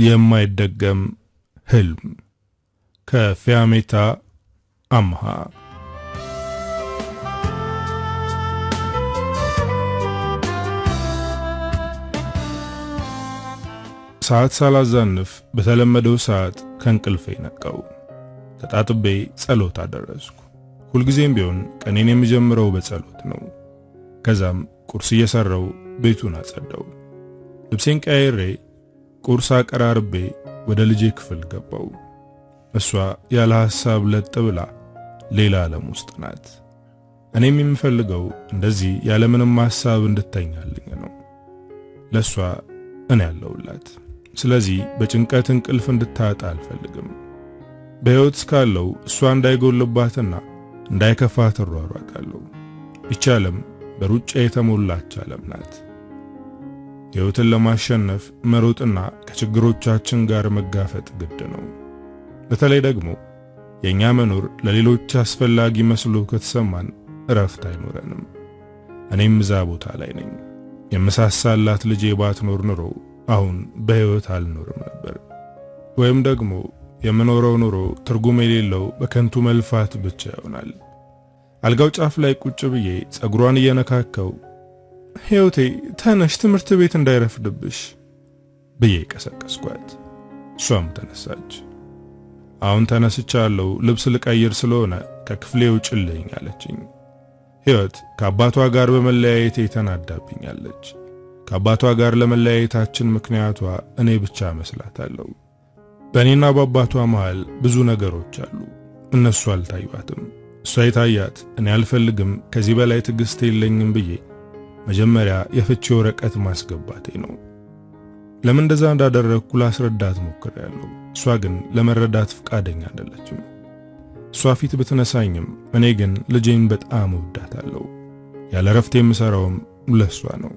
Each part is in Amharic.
የማይደገም ህልም ከፊያሜታ አምሃ። ሰዓት ሳላዛንፍ በተለመደው ሰዓት ከእንቅልፌ ነቃው። ተጣጥቤ ጸሎት አደረስኩ። ሁልጊዜም ቢሆን ቀኔን የምጀምረው በጸሎት ነው። ከዛም ቁርስ እየሰራው ቤቱን አጸዳው። ልብሴን ቀያይሬ ቁርስ አቀራርቤ ወደ ልጄ ክፍል ገባው። እሷ ያለ ሐሳብ ለጥ ብላ ሌላ ዓለም ውስጥ ናት። እኔም የምፈልገው እንደዚህ ያለ ምንም ሐሳብ እንድተኛልኝ ነው። ለሷ እኔ ያለውላት። ስለዚህ በጭንቀት እንቅልፍ እንድታጣ አልፈልግም። በሕይወት እስካለው እሷ እንዳይጎልባትና እንዳይከፋት እሯሯጣለሁ። ይቻለም በሩጫ የተሞላች ዓለም ናት። ሕይወትን ለማሸነፍ መሮጥና ከችግሮቻችን ጋር መጋፈጥ ግድ ነው። በተለይ ደግሞ የኛ መኖር ለሌሎች አስፈላጊ መስሎ ከተሰማን እረፍት አይኖረንም። እኔም እዛ ቦታ ላይ ነኝ። የመሳሳላት ልጄ ባትኖር ኑሮ አሁን በሕይወት አልኖርም ነበር። ወይም ደግሞ የምኖረው ኑሮ ትርጉም የሌለው በከንቱ መልፋት ብቻ ይሆናል። አልጋው ጫፍ ላይ ቁጭ ብዬ ጸጉሯን እየነካከው ሕይወቴ ተነሽ ትምህርት ቤት እንዳይረፍድብሽ ብዬ ቀሰቀስኳት። እሷም ተነሳች። አሁን ተነስቻለሁ፣ ልብስ ልቀይር ስለሆነ ከክፍሌ ውጭልኝ አለችኝ። ሕይወት ከአባቷ ጋር በመለያየቴ ተናዳብኛለች። ከአባቷ ጋር ለመለያየታችን ምክንያቷ እኔ ብቻ መስላታለሁ። በእኔና በአባቷ መሃል ብዙ ነገሮች አሉ። እነሱ አልታዩአትም። እሷ የታያት እኔ አልፈልግም፣ ከዚህ በላይ ትዕግስት የለኝም ብዬ መጀመሪያ የፍቺ ወረቀት ማስገባቴ ነው። ለምን እንደዛ እንዳደረግኩ ላስረዳት ሞክሬያለሁ። እሷ ግን ለመረዳት ፈቃደኛ አይደለችም። እሷ ፊት ብትነሳኝም እኔ ግን ልጄን በጣም እወዳታለሁ። ያለ ረፍት የምሰራውም ለሷ ነው።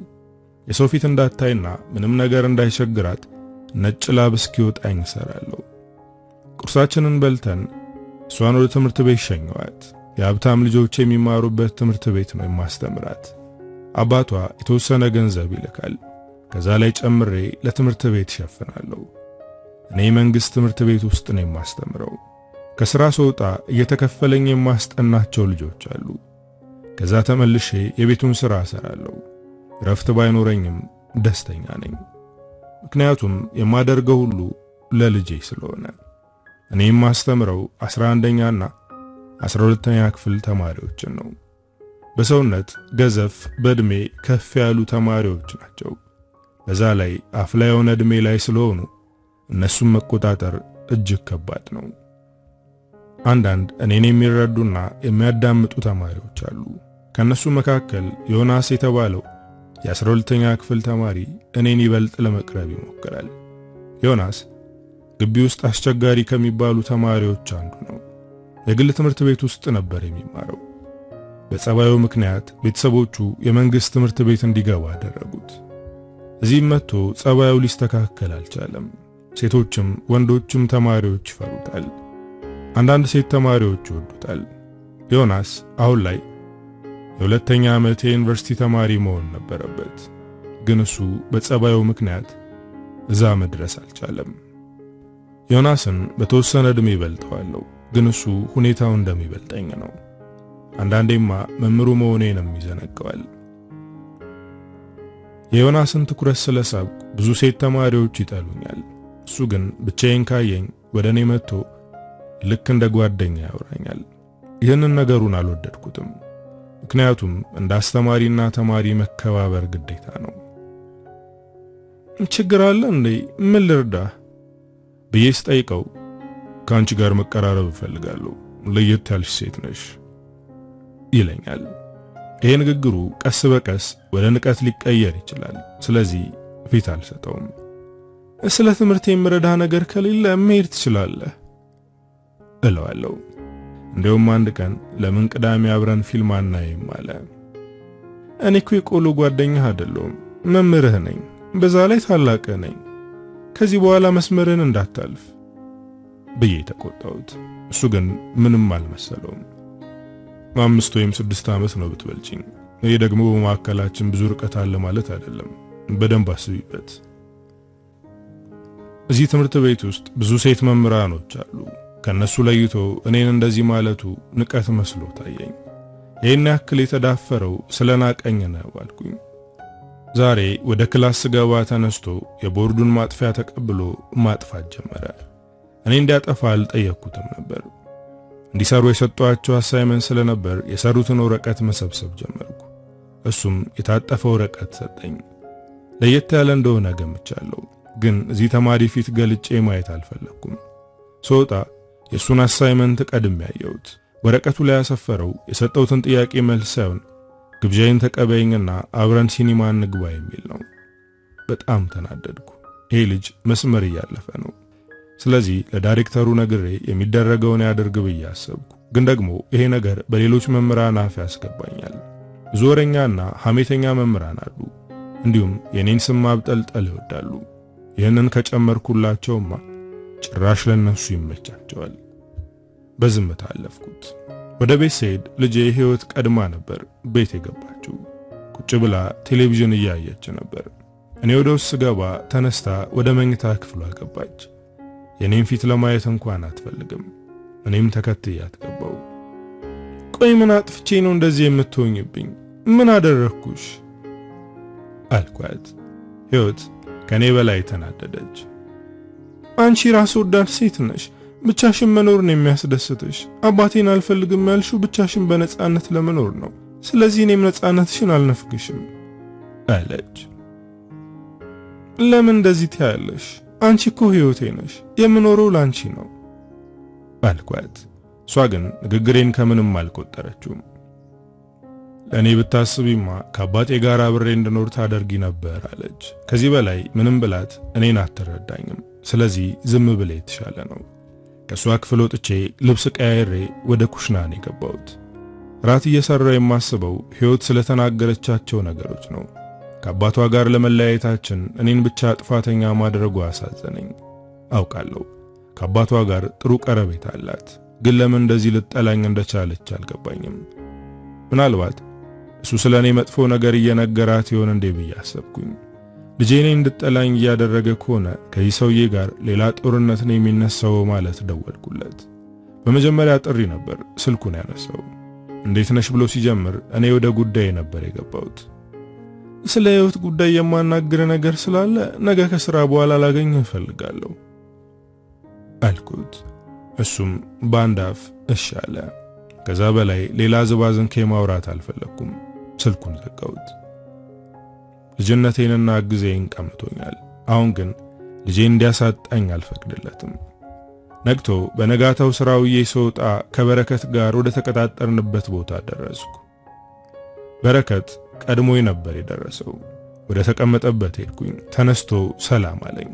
የሰው ፊት እንዳታይና ምንም ነገር እንዳይቸግራት ነጭ ላብ እስኪወጣኝ እሰራለሁ። ቁርሳችንን በልተን እሷን ወደ ትምህርት ቤት ሸኘኋት። የሀብታም ልጆች የሚማሩበት ትምህርት ቤት ነው የማስተምራት። አባቷ የተወሰነ ገንዘብ ይልካል። ከዛ ላይ ጨምሬ ለትምህርት ቤት ሸፍናለሁ። እኔ መንግስት ትምህርት ቤት ውስጥ ነው የማስተምረው። ከሥራ ስወጣ እየተከፈለኝ የማስጠናቸው ልጆች አሉ። ከዛ ተመልሼ የቤቱን ሥራ እሰራለሁ። ረፍት ባይኖረኝም ደስተኛ ነኝ። ምክንያቱም የማደርገው ሁሉ ለልጄ ስለሆነ። እኔ የማስተምረው 11ኛና 12ኛ ክፍል ተማሪዎችን ነው። በሰውነት ገዘፍ በእድሜ ከፍ ያሉ ተማሪዎች ናቸው። በዛ ላይ አፍላ የሆነ እድሜ ላይ ስለሆኑ እነሱን መቆጣጠር እጅግ ከባድ ነው። አንዳንድ እኔን የሚረዱና የሚያዳምጡ ተማሪዎች አሉ። ከነሱ መካከል ዮናስ የተባለው የ12ኛ ክፍል ተማሪ እኔን ይበልጥ ለመቅረብ ይሞክራል። ዮናስ ግቢ ውስጥ አስቸጋሪ ከሚባሉ ተማሪዎች አንዱ ነው። የግል ትምህርት ቤት ውስጥ ነበር የሚማረው። በጸባዩ ምክንያት ቤተሰቦቹ የመንግስት ትምህርት ቤት እንዲገባ አደረጉት። እዚህም መጥቶ ጸባዩ ሊስተካከል አልቻለም። ሴቶችም ወንዶችም ተማሪዎች ይፈሩታል። አንዳንድ ሴት ተማሪዎች ይወዱታል። ዮናስ አሁን ላይ የሁለተኛ ዓመት የዩኒቨርሲቲ ተማሪ መሆን ነበረበት። ግን እሱ በጸባዩ ምክንያት እዛ መድረስ አልቻለም። ዮናስን በተወሰነ ዕድሜ ይበልጠዋለሁ፣ ግን እሱ ሁኔታው እንደሚበልጠኝ ነው። አንዳንዴማ መምሩ መሆኔንም ይዘነጋዋል። የዮናስን ትኩረት ስለሳብኩ ብዙ ሴት ተማሪዎች ይጠሉኛል። እሱ ግን ብቻዬን ካየኝ ወደ እኔ መጥቶ ልክ እንደ ጓደኛ ያወራኛል። ይህንን ነገሩን አልወደድኩትም። ምክንያቱም እንደ አስተማሪና ተማሪ መከባበር ግዴታ ነው። ችግር አለ እንዴ? ምን ልርዳህ ብዬ ስጠይቀው ከአንቺ ጋር መቀራረብ እፈልጋለሁ፣ ለየት ያልሽ ሴት ነሽ ይለኛል። ይሄ ንግግሩ ቀስ በቀስ ወደ ንቀት ሊቀየር ይችላል። ስለዚህ ፊት አልሰጠውም። ስለ ትምህርት የምረዳ ነገር ከሌለ መሄድ ትችላለህ እለዋለሁ። እንደውም አንድ ቀን ለምን ቅዳሜ አብረን ፊልም አናይም አለ። እኔ እኮ የቆሎ ጓደኛህ አይደለሁም፣ መምህርህ ነኝ። በዛ ላይ ታላቅህ ነኝ። ከዚህ በኋላ መስመርን እንዳታልፍ ብዬ ተቆጣሁት። እሱ ግን ምንም አልመሰለውም። 5 ወይም 6 ዓመት ነው ብትበልጪኝ። ይሄ ደግሞ በማዕከላችን ብዙ ርቀት አለ ማለት አይደለም። በደንብ አስቢበት እዚህ ትምህርት ቤት ውስጥ ብዙ ሴት መምህራኖች አሉ። ከነሱ ለይቶ እኔን እንደዚህ ማለቱ ንቀት መስሎ ታየኝ። ይህን ያክል የተዳፈረው ስለናቀኝ ነው አልኩኝ። ዛሬ ወደ ክላስ ገባ ተነስቶ የቦርዱን ማጥፊያ ተቀብሎ ማጥፋት ጀመረ። እኔ እንዲያጠፋ አልጠየቅኩትም ነበር። እንዲሰሩ የሰጧቸው አሳይመንት ስለነበር የሰሩትን ወረቀት መሰብሰብ ጀመርኩ። እሱም የታጠፈ ወረቀት ሰጠኝ። ለየት ያለ እንደሆነ ገምቻለሁ፣ ግን እዚህ ተማሪ ፊት ገልጬ ማየት አልፈለኩም። ስወጣ የሱን አሳይመንት ቀድሜ ያየሁት። ወረቀቱ ላይ ያሰፈረው የሰጠውትን ጥያቄ መልስ ሳይሆን ግብዣይን ተቀበይኝና አብረን ሲኒማ እንግባ የሚል ነው። በጣም ተናደድኩ። ይሄ ልጅ መስመር እያለፈ ነው። ስለዚህ ለዳይሬክተሩ ነግሬ የሚደረገውን ያድርግ ብዬ አሰብኩ። ግን ደግሞ ይሄ ነገር በሌሎች መምህራን አፍ ያስገባኛል። ብዙ ወሬኛና ሐሜተኛ መምህራን አሉ። እንዲሁም የኔን ስም ማብጠልጠል ይወዳሉ። ይህንን ከጨመርኩላቸውማ ጭራሽ ለነሱ ይመቻቸዋል። በዝምታ አለፍኩት። ወደ ቤት ስሄድ ልጄ ህይወት ቀድማ ነበር ቤት የገባችው። ቁጭ ብላ ቴሌቪዥን እያየች ነበር። እኔ ወደ ውስጥ ስገባ ተነስታ ወደ መኝታ ክፍሏ ገባች። የኔን ፊት ለማየት እንኳን አትፈልግም። እኔም ተከትያት ገባው። ቆይ ምን አጥፍቼ ነው እንደዚህ የምትሆኝብኝ? ምን አደረኩሽ? አልኳት። ህይወት ከኔ በላይ ተናደደች። አንቺ ራስ ወዳድ ሴት ነሽ። ብቻሽን መኖር ነው የሚያስደስትሽ። አባቴን አልፈልግም ያልሽው ብቻሽን በነጻነት ለመኖር ነው። ስለዚህ እኔም ነጻነትሽን አልነፍግሽም አለች። ለምን እንደዚህ ትያለሽ? አንቺ እኮ ህይወቴ ነሽ። የምኖረው ላንቺ ነው አልኳት። እሷ ግን ንግግሬን ከምንም አልቆጠረችውም። ለኔ ብታስቢማ ከአባቴ ጋር አብሬ እንድኖር ታደርጊ ነበር አለች። ከዚህ በላይ ምንም ብላት እኔን አትረዳኝም። ስለዚህ ዝም ብለ የተሻለ ነው። ከሷ ክፍል ወጥቼ ልብስ ቀያይሬ ወደ ኩሽና ነው የገባሁት። ራት እየሰራው የማስበው ህይወት ስለተናገረቻቸው ነገሮች ነው። ከአባቷ ጋር ለመለያየታችን እኔን ብቻ ጥፋተኛ ማድረጉ አሳዘነኝ። አውቃለሁ ከአባቷ ጋር ጥሩ ቀረቤት አላት፣ ግን ለምን እንደዚህ ልጠላኝ እንደቻለች አልገባኝም። ምናልባት እሱ ስለኔ መጥፎ ነገር እየነገራት ይሆን እንዴ ብዬ አሰብኩኝ። ልጄ እኔን እንድጠላኝ እያደረገ ከሆነ ከዚህ ሰውዬ ጋር ሌላ ጦርነት ነው የሚነሳው ማለት ደወልኩለት። በመጀመሪያ ጥሪ ነበር ስልኩን ያነሳው። እንዴት ነሽ ብሎ ሲጀምር እኔ ወደ ጉዳይ ነበር የገባሁት። ስለ ህይወት ጉዳይ የማናገር ነገር ስላለ ነገ ከስራ በኋላ ላገኝህ እፈልጋለሁ አልኩት። እሱም በአንድ አፍ እሺ አለ። ከዛ በላይ ሌላ ዝባዝን ከማውራት አልፈለኩም። ስልኩን ዘጋሁት። ልጅነቴንና ጊዜን ቀምቶኛል። አሁን ግን ልጄን እንዲያሳጣኝ አልፈቅድለትም። ነግቶ በነጋታው ስራውዬ ስወጣ ከበረከት ጋር ወደ ተቀጣጠርንበት ቦታ ደረስኩ። በረከት ቀድሞኝ ነበር የደረሰው። ወደ ተቀመጠበት ሄድኩኝ። ተነስቶ ሰላም አለኝ።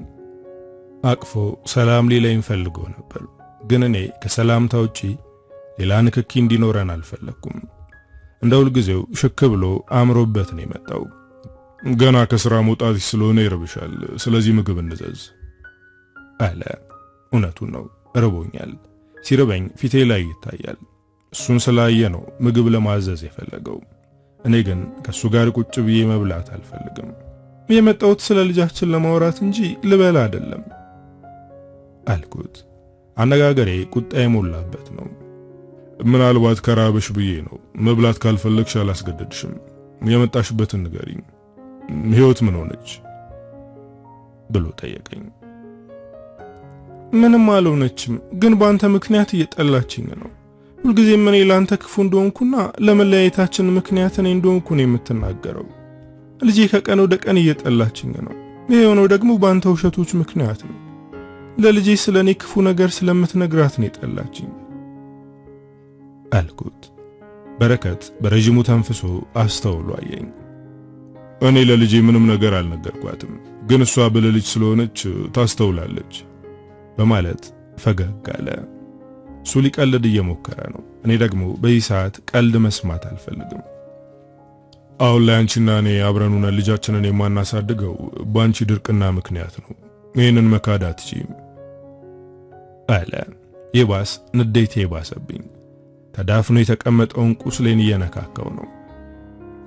አቅፎ ሰላም ሊለኝ ፈልጎ ነበር፣ ግን እኔ ከሰላምታ ውጪ ሌላ ንክኪ እንዲኖረን አልፈለኩም። እንደ ሁልጊዜው ሽክ ብሎ አምሮበት ነው የመጣው። ገና ከስራ መውጣት ስለሆነ ይረብሻል፣ ስለዚህ ምግብ እንዘዝ አለ። እውነቱን ነው፣ እርቦኛል። ሲርበኝ ፊቴ ላይ ይታያል። እሱን ስላየ ነው ምግብ ለማዘዝ የፈለገው። እኔ ግን ከሱ ጋር ቁጭ ብዬ መብላት አልፈልግም። የመጣሁት ስለ ልጃችን ለማውራት እንጂ ልበላ አይደለም አልኩት። አነጋገሬ ቁጣ የሞላበት ነው። ምናልባት ከራበሽ ብዬ ነው። መብላት ካልፈለግሽ አላስገደድሽም። የመጣሽበትን ንገሪኝ። ህይወት ምን ሆነች ብሎ ጠየቀኝ። ምንም አልሆነችም፣ ግን ባንተ ምክንያት እየጠላችኝ ነው። ሁልጊዜም እኔ ላንተ ክፉ እንደሆንኩና ለመለያየታችን ምክንያት እኔ እንደሆንኩ ነው የምትናገረው። ልጄ ከቀን ወደ ቀን እየጠላችኝ ነው። ይሄ የሆነው ደግሞ ባንተ ውሸቶች ምክንያት ነው። ለልጄ ስለኔ ክፉ ነገር ስለምትነግራት ነው የጠላችኝ አልኩት። በረከት በረጅሙ ተንፍሶ አስተውሎ አየኝ። እኔ ለልጄ ምንም ነገር አልነገርኳትም፣ ግን እሷ ብልህ ስለሆነች ታስተውላለች በማለት ፈገግ አለ። እሱ ሊቀልድ እየሞከረ ነው። እኔ ደግሞ በዚህ ሰዓት ቀልድ መስማት አልፈልግም። አሁን ላይ አንቺና እኔ አብረን ሆነን ልጃችንን የማናሳድገው ባንቺ ድርቅና ምክንያት ነው። ይሄንን መካድ አትችይም አለ። ይባስ ንዴቴ ባሰብኝ። ተዳፍኖ የተቀመጠውን ቁስሌን እየነካካው ነው።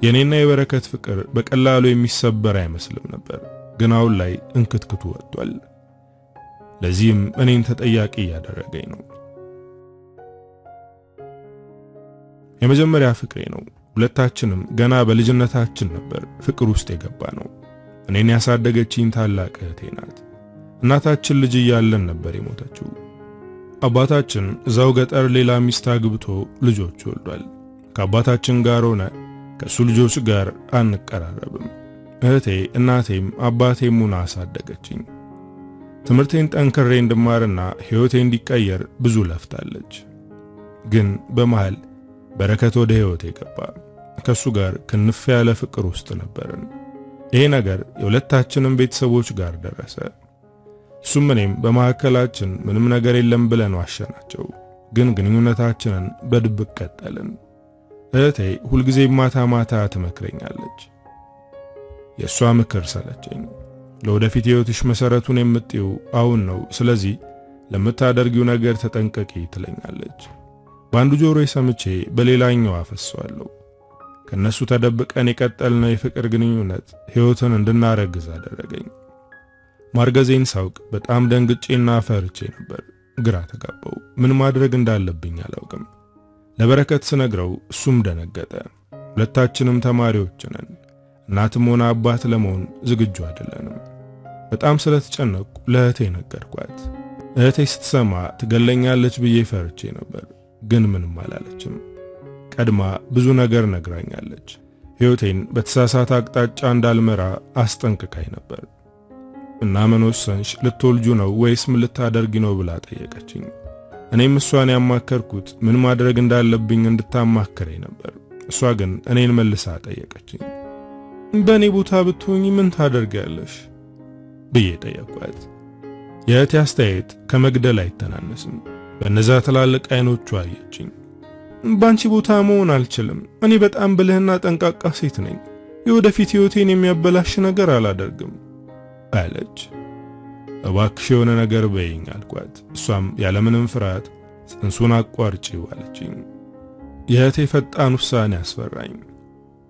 የኔና የበረከት ፍቅር በቀላሉ የሚሰበር አይመስልም ነበር፣ ግን አሁን ላይ እንክትክቱ ወጥቷል። ለዚህም እኔን ተጠያቂ ያደረገኝ ነው። የመጀመሪያ ፍቅሬ ነው። ሁለታችንም ገና በልጅነታችን ነበር ፍቅር ውስጥ የገባ ነው። እኔን ያሳደገችኝ ታላቅ እህቴ ናት። እናታችን ልጅ እያለን ነበር የሞተችው። አባታችን እዛው ገጠር ሌላ ሚስት አግብቶ ልጆች ወልዷል። ከአባታችን ጋር ሆነ ከሱ ልጆች ጋር አንቀራረብም። እህቴ እናቴም አባቴም ሆና አሳደገችኝ። ትምህርቴን ጠንክሬ እንድማርና ሕይወቴ እንዲቀየር ብዙ ለፍታለች። ግን በመሃል በረከት ወደ ሕይወቴ ገባ። ከሱ ጋር ክንፍ ያለ ፍቅር ውስጥ ነበርን። ይሄ ነገር የሁለታችንም ቤተሰቦች ጋር ደረሰ። እሱም እኔም በመካከላችን ምንም ነገር የለም ብለን ዋሸናቸው። ግን ግንኙነታችንን በድብቅ ቀጠልን። እህቴ ሁልጊዜ ማታ ማታ ትመክረኛለች። የሷ ምክር ሰለቸኝ። ለወደፊት ሕይወትሽ መሰረቱን የምትይው አሁን ነው፣ ስለዚህ ለምታደርጊው ነገር ተጠንቀቂ ትለኛለች። በአንዱ ጆሮዬ ሰምቼ በሌላኛው አፈሰዋለሁ። ከነሱ ተደብቀን የቀጠልነው የፍቅር ግንኙነት ሕይወትን እንድናረግዝ አደረገኝ። ማርገዜን ሳውቅ በጣም ደንግጬና ፈርቼ ነበር። ግራ ተጋባው። ምን ማድረግ እንዳለብኝ አላውቅም። ለበረከት ስነግረው እሱም ደነገጠ። ሁለታችንም ተማሪዎች ነን። እናትም ሆነ አባት ለመሆን ዝግጁ አይደለንም። በጣም ስለተጨነቅኩ ለእህቴ ነገርኳት። እህቴ ስትሰማ ትገለኛለች ብዬ ፈርቼ ነበር፣ ግን ምንም አላለችም። ቀድማ ብዙ ነገር ነግራኛለች። ሕይወቴን በተሳሳተ አቅጣጫ እንዳልመራ አስጠንቅቃኝ ነበር። እና ምን ወሰንሽ? ልትወልጁ ነው ወይስ ምን ልታደርጊ ነው ብላ ጠየቀችኝ። እኔም እሷን ያማከርኩት ምን ማድረግ እንዳለብኝ እንድታማክረኝ ነበር። እሷ ግን እኔን መልሳ ጠየቀችኝ። በእኔ ቦታ ብትሆኚ ምን ታደርጊያለሽ ብዬ ጠየቅኳት። የእህቴ አስተያየት ከመግደል አይተናነስም። በእነዛ ትላልቅ አይኖቿ አየችኝ። ባንቺ ቦታ መሆን አልችልም። እኔ በጣም ብልህና ጠንቃቃ ሴት ነኝ። የወደፊት ሕይወቴን የሚያበላሽ ነገር አላደርግም አለች። እባክሽ የሆነ ነገር በይኝ አልኳት። እሷም ያለምንም ፍርሃት ጽንሱን አቋርጪው አለችኝ። የእህቴ ፈጣን ውሳኔ አስፈራኝ።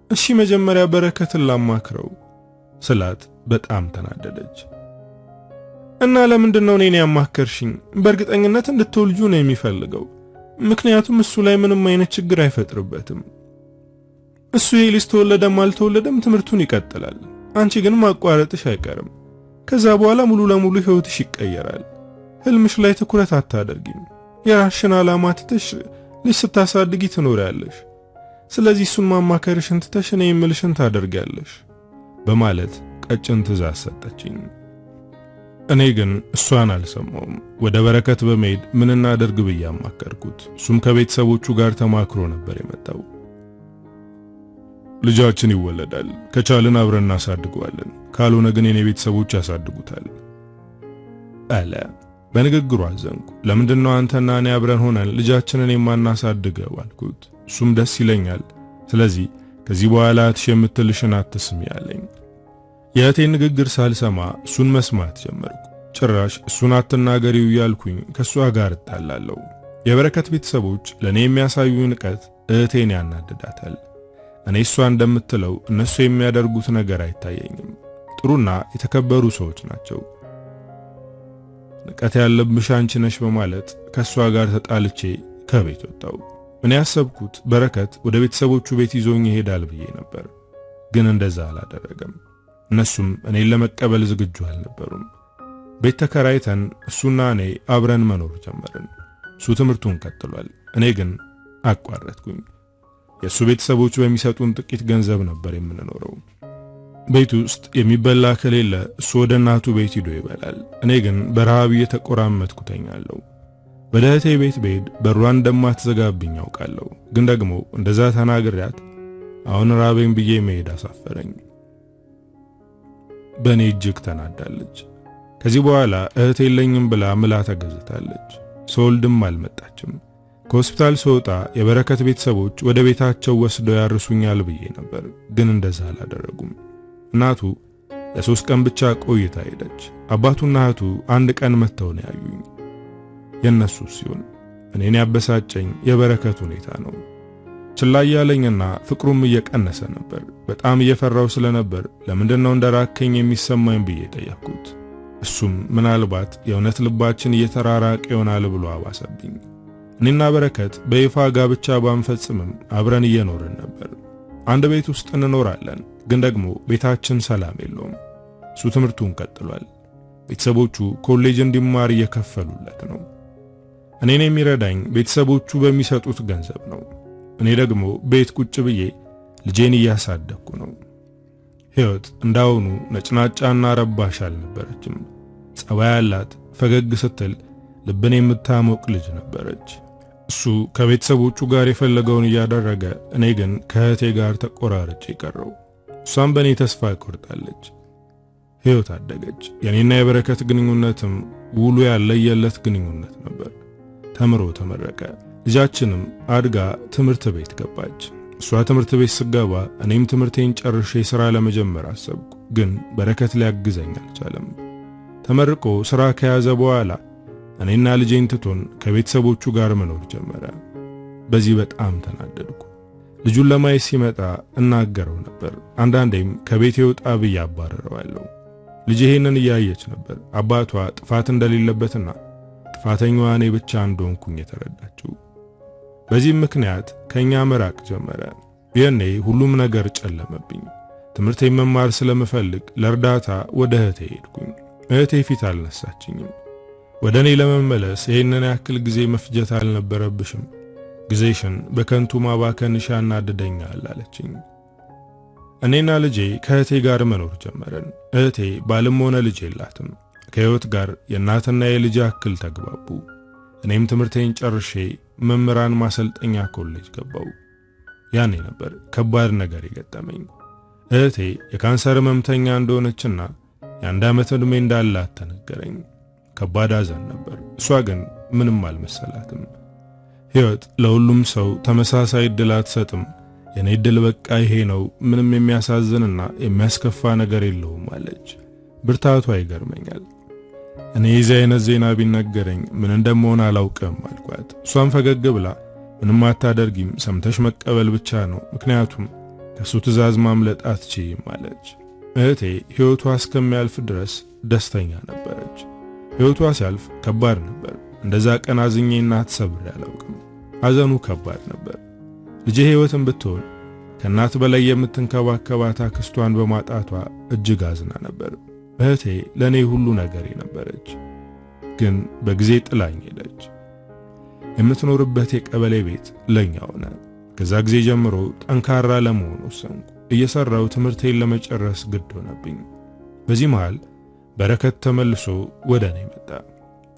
እሺ መጀመሪያ በረከትን ላማክረው ስላት በጣም ተናደደች። እና ለምንድነው እኔን ያማከርሽኝ? በእርግጠኝነት እንድትወልጁ ነው የሚፈልገው። ምክንያቱም እሱ ላይ ምንም አይነት ችግር አይፈጥርበትም። እሱ ልጅ ተወለደም አልተወለደም ትምህርቱን ይቀጥላል። አንቺ ግን ማቋረጥሽ አይቀርም። ከዛ በኋላ ሙሉ ለሙሉ ሕይወትሽ ይቀየራል። ህልምሽ ላይ ትኩረት አታደርጊም። የራስሽን ዓላማ ትተሽ ልጅ ስታሳድጊ ትኖሪያለሽ። ስለዚህ እሱን ማማከርሽን ትተሽ እኔ የምልሽን ታደርጊያለሽ በማለት ቀጭን ትዕዛዝ ሰጠችኝ። እኔ ግን እሷን አልሰማውም። ወደ በረከት በመሄድ ምን እናደርግ ብዬ አማከርኩት። እሱም ከቤተሰቦቹ ጋር ተማክሮ ነበር የመጣው። ልጃችን ይወለዳል፣ ከቻልን አብረን እናሳድገዋለን፣ ካልሆነ ግን የኔ ቤተሰቦች ያሳድጉታል አለ። በንግግሩ አዘንኩ። ለምንድነው አንተና እኔ አብረን ሆነን ልጃችንን የማናሳድገው አልኩት። እሱም ደስ ይለኛል፣ ስለዚህ ከዚህ በኋላ እህትሽ የምትልሽን አትስሚ አለኝ። የእህቴን ንግግር ሳልሰማ እሱን መስማት ጀመርኩ። ጭራሽ እሱን አትናገሪው ያልኩኝ ከሷ ጋር እጣላለሁ። የበረከት ቤተሰቦች ለኔ የሚያሳዩኝ ንቀት እህቴን ያናድዳታል። እኔ እሷ እንደምትለው እነሱ የሚያደርጉት ነገር አይታየኝም። ጥሩና የተከበሩ ሰዎች ናቸው። ንቀት ያለብሽ አንቺ ነሽ በማለት ከሷ ጋር ተጣልቼ ከቤት ወጣው። እኔ ያሰብኩት በረከት ወደ ቤተሰቦቹ ቤት ይዞኝ ይሄዳል ብዬ ነበር፣ ግን እንደዛ አላደረገም። እነሱም እኔን ለመቀበል ዝግጁ አልነበሩም። ቤት ተከራይተን እሱና እኔ አብረን መኖር ጀመርን። እሱ ትምህርቱን ቀጥሏል፣ እኔ ግን አቋረጥኩኝ። የእሱ ቤተሰቦች በሚሰጡን ጥቂት ገንዘብ ነበር የምንኖረው። ቤት ውስጥ የሚበላ ከሌለ እሱ ወደ እናቱ ቤት ሄዶ ይበላል። እኔ ግን በረሃብ እየተቆራመጥኩ ተኛለሁ። ወደ እህቴ ቤት ብሄድ በሯን እንደማትዘጋብኝ አውቃለሁ። ግን ደግሞ እንደዛ ተናግሪያት አሁን ራቤን ብዬ መሄድ አሳፈረኝ። በእኔ እጅግ ተናዳለች። ከዚህ በኋላ እህቴ የለኝም ብላ ምላ ተገዝታለች። ሰውልድም አልመጣችም። ከሆስፒታል ስወጣ የበረከት ቤተሰቦች ወደ ቤታቸው ወስደው ያርሱኛል ብዬ ነበር፣ ግን እንደዛ አላደረጉም። እናቱ ለ3 ቀን ብቻ ቆይታ ሄደች። አባቱና እህቱ አንድ ቀን መተው ነው ያዩኝ። የነሱ ሲሆን እኔን ያበሳጨኝ የበረከት ሁኔታ ነው። ችላ ያለኝና ፍቅሩም እየቀነሰ ነበር። በጣም እየፈራው ስለነበር ለምንድነው እንደራከኝ የሚሰማኝ ብዬ ጠየቅኩት። እሱም ምናልባት የእውነት ልባችን እየተራራቀ ይሆናል ብሎ አባሰብኝ። እኔና በረከት በይፋ ጋብቻ ባንፈጽምም አብረን እየኖርን ነበር። አንድ ቤት ውስጥ እንኖራለን፣ ግን ደግሞ ቤታችን ሰላም የለውም። እሱ ትምህርቱን ቀጥሏል። ቤተሰቦቹ ኮሌጅ እንዲማር እየከፈሉለት ነው። እኔን የሚረዳኝ ቤተሰቦቹ በሚሰጡት ገንዘብ ነው። እኔ ደግሞ ቤት ቁጭ ብዬ ልጄን እያሳደግኩ ነው። ሕይወት እንዳሁኑ ነጭናጫና ረባሽ አልነበረችም። ጸባይ ያላት፣ ፈገግ ስትል ልብን የምታሞቅ ልጅ ነበረች። እሱ ከቤተሰቦቹ ጋር የፈለገውን እያደረገ፣ እኔ ግን ከእህቴ ጋር ተቆራርጬ ቀረው። እሷም በእኔ ተስፋ ቆርጣለች። ሕይወት አደገች። የኔና የበረከት ግንኙነትም ውሉ ያለየለት ግንኙነት ነበር። ተምሮ ተመረቀ። ልጃችንም አድጋ ትምህርት ቤት ገባች። እሷ ትምህርት ቤት ስገባ እኔም ትምህርቴን ጨርሼ ሥራ ለመጀመር አሰብኩ። ግን በረከት ሊያግዘኝ አልቻለም። ተመርቆ ሥራ ከያዘ በኋላ እኔና ልጄን ትቶን ከቤተሰቦቹ ጋር መኖር ጀመረ። በዚህ በጣም ተናደድኩ። ልጁን ለማየት ሲመጣ እናገረው ነበር። አንዳንዴም ከቤቴ ወጣ ብዬ አባረረዋለሁ። ልጄ ይሄንን እያየች ነበር አባቷ ጥፋት እንደሌለበትና ጥፋተኛዋ እኔ ብቻ እንደሆንኩኝ የተረዳችው። በዚህም ምክንያት ከኛ መራቅ ጀመረ። የኔ ሁሉም ነገር ጨለመብኝ። ትምህርቴን መማር ስለምፈልግ ለእርዳታ ወደ እህቴ ሄድኩኝ። እህቴ ፊት አልነሳችኝም። ወደ እኔ ለመመለስ ይህንን ያክል ጊዜ መፍጀት አልነበረብሽም፣ ጊዜሽን በከንቱ ማባከንሽ ያናድደኛል አለችኝ። እኔና ልጄ ከእህቴ ጋር መኖር ጀመረን። እህቴ ባልም ሆነ ልጅ የላትም። ከሕይወት ጋር የእናትና የልጅ ያክል ተግባቡ። እኔም ትምህርቴን ጨርሼ መምህራን ማሰልጠኛ ኮሌጅ ገባው። ያኔ ነበር ከባድ ነገር የገጠመኝ። እህቴ የካንሰር ህመምተኛ እንደሆነችና የአንድ ዓመት ዕድሜ እንዳላት ተነገረኝ። ከባድ ሐዘን ነበር። እሷ ግን ምንም አልመሰላትም። ሕይወት ለሁሉም ሰው ተመሳሳይ ዕድል አትሰጥም። የኔ ዕድል በቃ ይሄ ነው፣ ምንም የሚያሳዝንና የሚያስከፋ ነገር የለውም አለች። ብርታቷ ይገርመኛል። እኔ የዚህ አይነት ዜና ቢነገረኝ ምን እንደምሆን አላውቅም አልኳት። እሷም ፈገግ ብላ ምንም አታደርጊም፣ ሰምተሽ መቀበል ብቻ ነው፣ ምክንያቱም ከሱ ትዕዛዝ ማምለጥ አትችይም አለች። እህቴ ሕይወቷ እስከሚያልፍ ድረስ ደስተኛ ነበረች። ሕይወቷ ሲያልፍ ከባድ ነበር። እንደዛ ቀን አዝኜና ተሰብሬ አላውቅም። ሐዘኑ ከባድ ነበር። ልጄ ሕይወትን ብትሆን ከእናት በላይ የምትንከባከባት አክስቷን በማጣቷ እጅግ አዝና ነበር። እህቴ ለኔ ሁሉ ነገሬ ነበረች፣ ግን በጊዜ ጥላኝ ሄደች። የምትኖርበት የቀበሌ ቤት ለኛ ሆነ። ከዛ ጊዜ ጀምሮ ጠንካራ ለመሆን ወሰንኩ። እየሰራው ትምህርቴን ለመጨረስ ግድ ሆነብኝ። በዚህ መሃል በረከት ተመልሶ ወደ እኔ መጣ።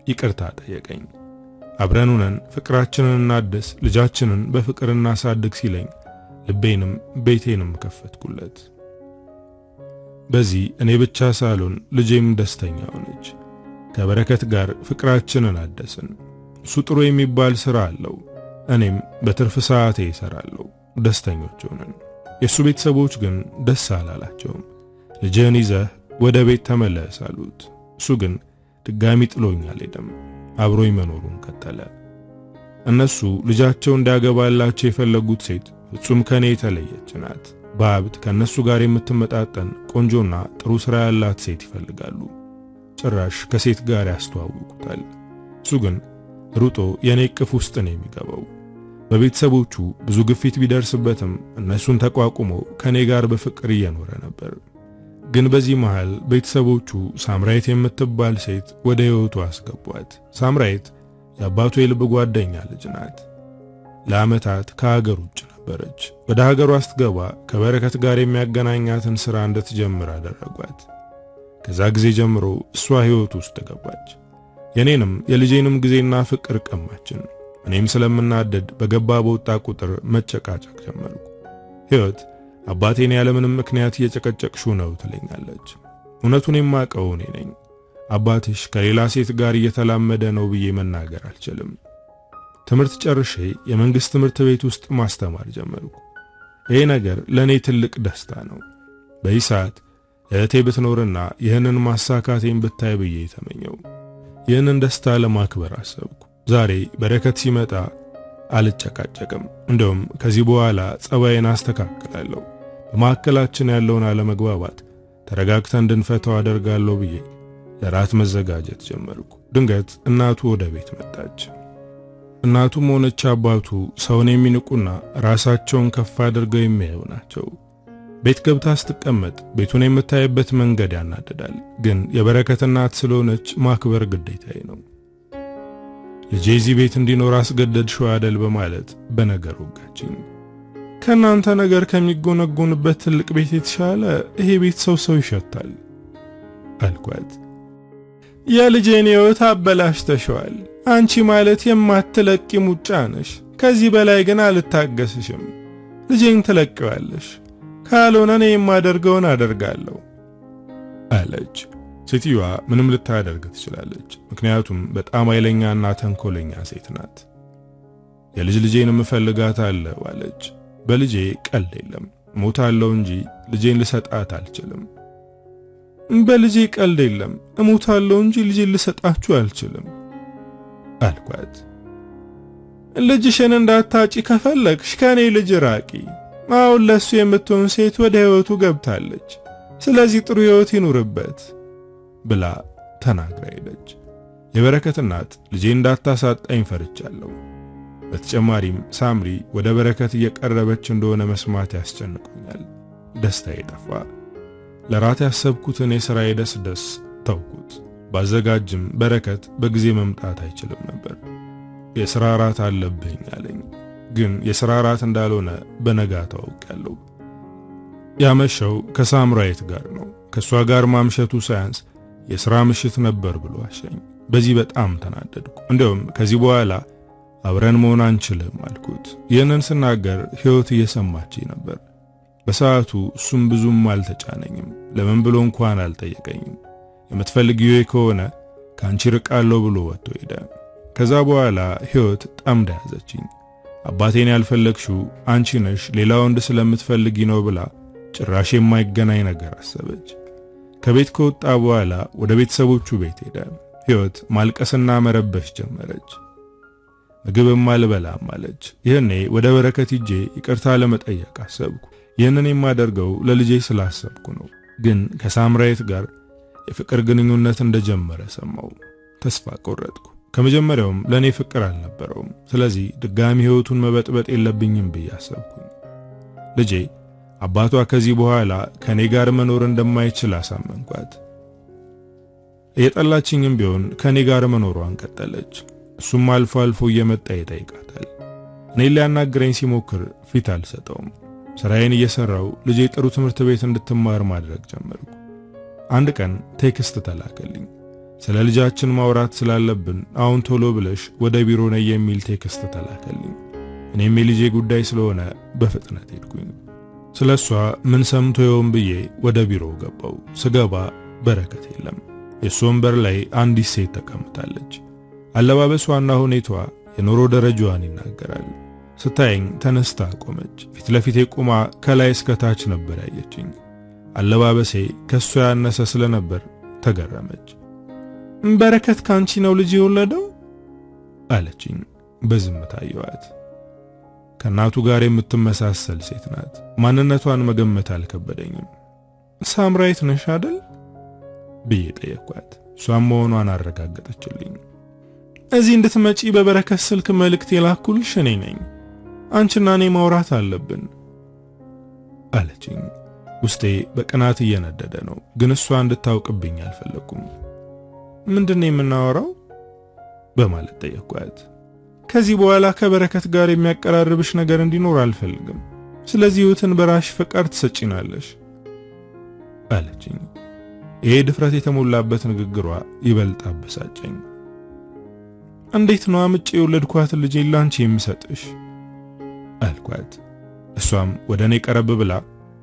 ይቅርታ ጠየቀኝ። አብረን ሆነን ፍቅራችንን እናድስ፣ ልጃችንን በፍቅር እናሳድግ ሲለኝ ልቤንም ቤቴንም ከፈትኩለት። በዚህ እኔ ብቻ ሳልሆን ልጄም ደስተኛ ሆነች። ከበረከት ጋር ፍቅራችንን አደስን። እሱ ጥሩ የሚባል ሥራ አለው፣ እኔም በትርፍ ሰዓቴ እሰራለሁ። ደስተኞች ሆነን። የሱ ቤተሰቦች ግን ደስ አላላቸውም። ልጅህን ይዘህ ወደ ቤት ተመለስ አሉት። እሱ ግን ድጋሚ ጥሎኝ አልሄደም፣ አብሮኝ መኖሩን ቀጠለ። እነሱ ልጃቸው እንዲያገባላቸው የፈለጉት ሴት ፍጹም ከኔ የተለየች ናት። በሀብት ከነሱ ጋር የምትመጣጠን ቆንጆና ጥሩ ሥራ ያላት ሴት ይፈልጋሉ። ጭራሽ ከሴት ጋር ያስተዋውቁታል። እሱ ግን ሩጦ የኔ ቅፍ ውስጥ ነው የሚገባው። በቤተሰቦቹ ብዙ ግፊት ቢደርስበትም እነሱን ተቋቁሞ ከኔ ጋር በፍቅር እየኖረ ነበር። ግን በዚህ መሃል ቤተሰቦቹ ሳምራይት የምትባል ሴት ወደ ሕይወቱ አስገቧት። ሳምራይት የአባቱ የልብ ጓደኛ ልጅ ናት። ለዓመታት ከሀገር ውጭ ነበረች። ወደ ሀገሯ ስትገባ ከበረከት ጋር የሚያገናኛትን ሥራ እንድትጀምር አደረጓት። ከዛ ጊዜ ጀምሮ እሷ ሕይወቱ ውስጥ ገባች። የኔንም የልጄንም ጊዜና ፍቅር ቀማችን። እኔም ስለምናደድ በገባ በወጣ ቁጥር መጨቃጨቅ ጀመርኩ። ሕይወት አባቴን ያለምንም ምክንያት እየጨቀጨቅሽው ነው ትለኛለች። እውነቱን የማውቀው እኔ ነኝ። አባትሽ ከሌላ ሴት ጋር እየተላመደ ነው ብዬ መናገር አልችልም። ትምህርት ጨርሼ የመንግስት ትምህርት ቤት ውስጥ ማስተማር ጀመርኩ። ይሄ ነገር ለኔ ትልቅ ደስታ ነው። በዚህ ሰዓት እህቴ ብትኖርና ይህንን ማሳካቴን ብታይ ብዬ ተመኘው። ይህንን ደስታ ለማክበር አሰብኩ። ዛሬ በረከት ሲመጣ አልጨቃጨቅም። እንደውም ከዚህ በኋላ ጸባዬን አስተካክላለሁ። በመካከላችን ያለውን አለመግባባት ተረጋግተን እንድንፈታው አደርጋለሁ ብዬ ለራት መዘጋጀት ጀመርኩ። ድንገት እናቱ ወደ ቤት መጣች። እናቱም ሆነች አባቱ ሰውን የሚንቁና ራሳቸውን ከፍ አድርገው የሚያዩ ናቸው። ቤት ገብታ ስትቀመጥ ቤቱን የምታይበት መንገድ ያናደዳል። ግን የበረከት እናት ስለሆነች ማክበር ግዴታዬ ነው። ልጄ እዚህ ቤት እንዲኖር አስገደድሽው አይደል በማለት በነገር ወጋችኝ። ከናንተ ነገር ከሚጎነጎንበት ትልቅ ቤት የተሻለ ይሄ ቤት ሰው ይሸታል አልኳት። የልጄን ሕይወት አበላሽተሽዋል። አንቺ ማለት የማትለቂ ሙጫ ነሽ። ከዚህ በላይ ግን አልታገስሽም። ልጄን ትለቂዋለሽ፣ ካልሆነ እኔ የማደርገውን አደርጋለሁ አለች። ሴትዮዋ ምንም ልታደርግ ትችላለች፣ ምክንያቱም በጣም ኃይለኛና ተንኮለኛ ሴት ናት። የልጅ ልጄን እፈልጋታለሁ አለች። በልጄ ቀልድ የለም፣ ሞታለሁ እንጂ ልጄን ልሰጣት አልችልም። በልጄ ቀልድ የለም፣ እሞታለሁ እንጂ ልጄን ልሰጣችሁ አልችልም አልኳት። ልጅሽን እንዳታጪ ከፈለግሽ ከኔ ልጅ ራቂ። አሁን ለሱ የምትሆን ሴት ወደ ሕይወቱ ገብታለች፣ ስለዚህ ጥሩ ሕይወት ይኑርበት ብላ ተናግራ ሄደች። የበረከት እናት ልጄ እንዳታሳጣኝ ፈርቻለሁ። በተጨማሪም ሳምሪ ወደ በረከት እየቀረበች እንደሆነ መስማት ያስጨንቆኛል። ደስታዬ ጠፋ። ለራት ያሰብኩትን የሥራዬ ደስ ተውኩት። ባዘጋጅም በረከት በጊዜ መምጣት አይችልም ነበር። የሥራ ራት አለብኝ አለኝ። ግን የሥራ ራት እንዳልሆነ በነጋታው አውቄያለሁ። ያመሸው ከሳምራዊት ጋር ነው። ከሷ ጋር ማምሸቱ ሳያንስ የሥራ ምሽት ነበር ብሎ አሸኝ። በዚህ በጣም ተናደድኩ። እንዲያውም ከዚህ በኋላ አብረን መሆን አንችልም አልኩት። ይህንን ስናገር ሕይወት እየሰማችኝ ነበር። በሰዓቱ እሱም ብዙም አልተጫነኝም። ለምን ብሎ እንኳን አልጠየቀኝም። የምትፈልጊው ከሆነ ካንቺ ርቃለሁ ብሎ ወጥቶ ሄደ። ከዛ በኋላ ሕይወት ጠምዳ ያዘችኝ። አባቴን ያልፈለግሽው አንቺ ነሽ፣ ሌላ ወንድ ስለምትፈልጊ ነው ብላ ጭራሽ የማይገናኝ ነገር አሰበች። ከቤት ከወጣ በኋላ ወደ ቤተሰቦቹ ቤት ሄደ። ሕይወት ማልቀስና መረበሽ ጀመረች። ምግብም አልበላም አለች። ይህኔ ወደ በረከት ሂጄ ይቅርታ ለመጠየቅ አሰብኩ። ይህንን የማደርገው ለልጄ ስላሰብኩ ነው። ግን ከሳምራዊት ጋር የፍቅር ግንኙነት እንደጀመረ ሰማው። ተስፋ ቆረጥኩ። ከመጀመሪያውም ለኔ ፍቅር አልነበረውም። ስለዚህ ድጋሚ ሕይወቱን መበጥበጥ የለብኝም ብዬ አሰብኩኝ። ልጄ አባቷ ከዚህ በኋላ ከኔ ጋር መኖር እንደማይችል አሳመንኳት። እየጠላችኝም ቢሆን ከኔ ጋር መኖሯን ቀጠለች። እሱም አልፎ አልፎ እየመጣ ይጠይቃታል። እኔ ሊያናግረኝ ሲሞክር ፊት አልሰጠውም። ስራዬን እየሰራው ልጄ ጥሩ ትምህርት ቤት እንድትማር ማድረግ ጀመርኩ። አንድ ቀን ቴክስት ተላከልኝ። ስለ ልጃችን ማውራት ስላለብን አሁን ቶሎ ብለሽ ወደ ቢሮ ነይ የሚል ቴክስት ተላከልኝ። እኔም የልጄ ጉዳይ ስለሆነ በፍጥነት ሄድኩኝ። ስለሷ ምን ሰምቶ ይሆን ብዬ ወደ ቢሮ ገባው። ስገባ በረከት የለም። የሱ ወንበር ላይ አንዲት ሴት ተቀምጣለች። አለባበሷና ሁኔታዋ የኑሮ ደረጃዋን ይናገራል። ስታየኝ ተነስታ ቆመች። ፊት ለፊቴ ቆማ ከላይ እስከ ታች ነበር ያየችኝ። አለባበሴ ከሷ ያነሰ ስለነበር ተገረመች። በረከት ካንቺ ነው ልጅ የወለደው አለችኝ። በዝምታ አየኋት። ከናቱ ጋር የምትመሳሰል ሴት ናት። ማንነቷን መገመት አልከበደኝም። ሳምራዊት ነሽ አይደል ብዬ ጠየቅኳት። እሷም መሆኗን አረጋገጠችልኝ። እዚህ እንድትመጪ በበረከት ስልክ መልእክት የላኩልሽ እኔ ነኝ። አንቺና እኔ ማውራት አለብን አለችኝ። ውስጤ በቅናት እየነደደ ነው፣ ግን እሷ እንድታውቅብኝ አልፈለኩም። ምንድነው የምናወራው በማለት ጠየቅኳት። ከዚህ በኋላ ከበረከት ጋር የሚያቀራርብሽ ነገር እንዲኖር አልፈልግም። ስለዚህ ሕይወትን በራሽ ፈቃድ ትሰጪናለሽ አለችኝ። ይሄ ድፍረት የተሞላበት ንግግሯ ይበልጥ አበሳጨኝ። እንዴት ነው አምጬ የወለድኳት ልጄ ላንቺ የምሰጥሽ አልኳት። እሷም ወደ እኔ ቀረብ ብላ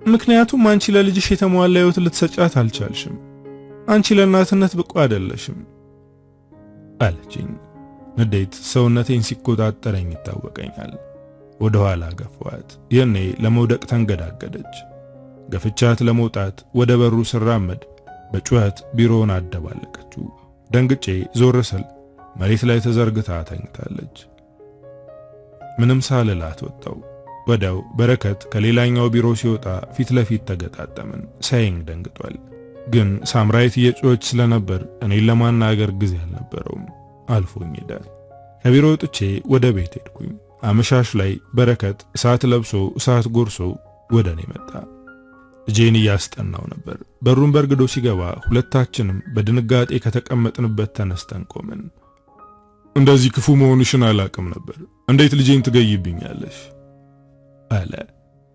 ምክንያቱም አንቺ ለልጅሽ የተሟላ ሕይወት ልትሰጫት አልቻልሽም፣ አንቺ ለእናትነት ብቁ አይደለሽም አለችኝ። ንዴት ሰውነቴን ሲቆጣጠረኝ ይታወቀኛል። ወደ ኋላ ገፋኋት። የኔ ለመውደቅ ተንገዳገደች። ገፍቻት ለመውጣት ወደ በሩ ስራመድ በጩኸት ቢሮውን አደባለቀችው። ደንግጬ ዞር ስል መሬት ላይ ተዘርግታ ተኝታለች። ምንም ሳልላት ወጣው። ወዲያው በረከት ከሌላኛው ቢሮ ሲወጣ ፊት ለፊት ተገጣጠምን። ሳይኝ ደንግጧል። ግን ሳምራዊት እየጮኸች ስለነበር እኔን ለማናገር ጊዜ አልነበረውም። አልፎኝ ሄደ። ከቢሮ ወጥቼ ወደ ቤት ሄድኩኝ። አመሻሽ ላይ በረከት እሳት ለብሶ እሳት ጎርሶ ወደ እኔ መጣ። ልጄን እያስጠናው ነበር። በሩን በርግዶ ሲገባ ሁለታችንም በድንጋጤ ከተቀመጥንበት ተነስተን ቆምን። እንደዚህ ክፉ መሆንሽን አላቅም ነበር። እንዴት ልጄን ትገይብኛለሽ? አለ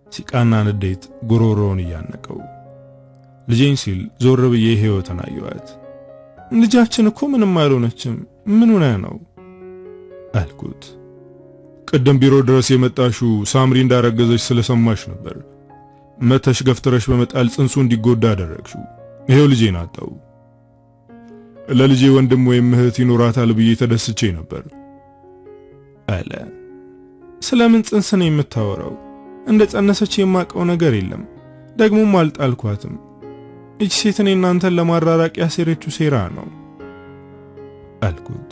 ሲቃና ንዴት ጉሮሮውን እያነቀው። ልጄን ሲል ዞር ብዬ ህይወትን አየዋት። ልጃችን እኮ ምንም አልሆነችም። ምን ሆነ ነው አልኩት። ቀደም ቢሮ ድረስ የመጣሽው ሳምሪ እንዳረገዘች ስለሰማሽ ነበር። መተሽ ገፍትረሽ በመጣል ጽንሱ እንዲጎዳ አደረግሽው። ይሄው ልጄን አጣው። ለልጄ ወንድም ወይም እህት ይኖራታል ብዬ ተደስቼ ነበር አለ። ስለምን ጽንስ ነው የምታወራው? እንደ ጸነሰች የማውቀው ነገር የለም። ደግሞም አልጣልኳትም። እቺ ሴት እኔ እናንተን ለማራራቅ ያሴረችው ሴራ ነው አልኩት።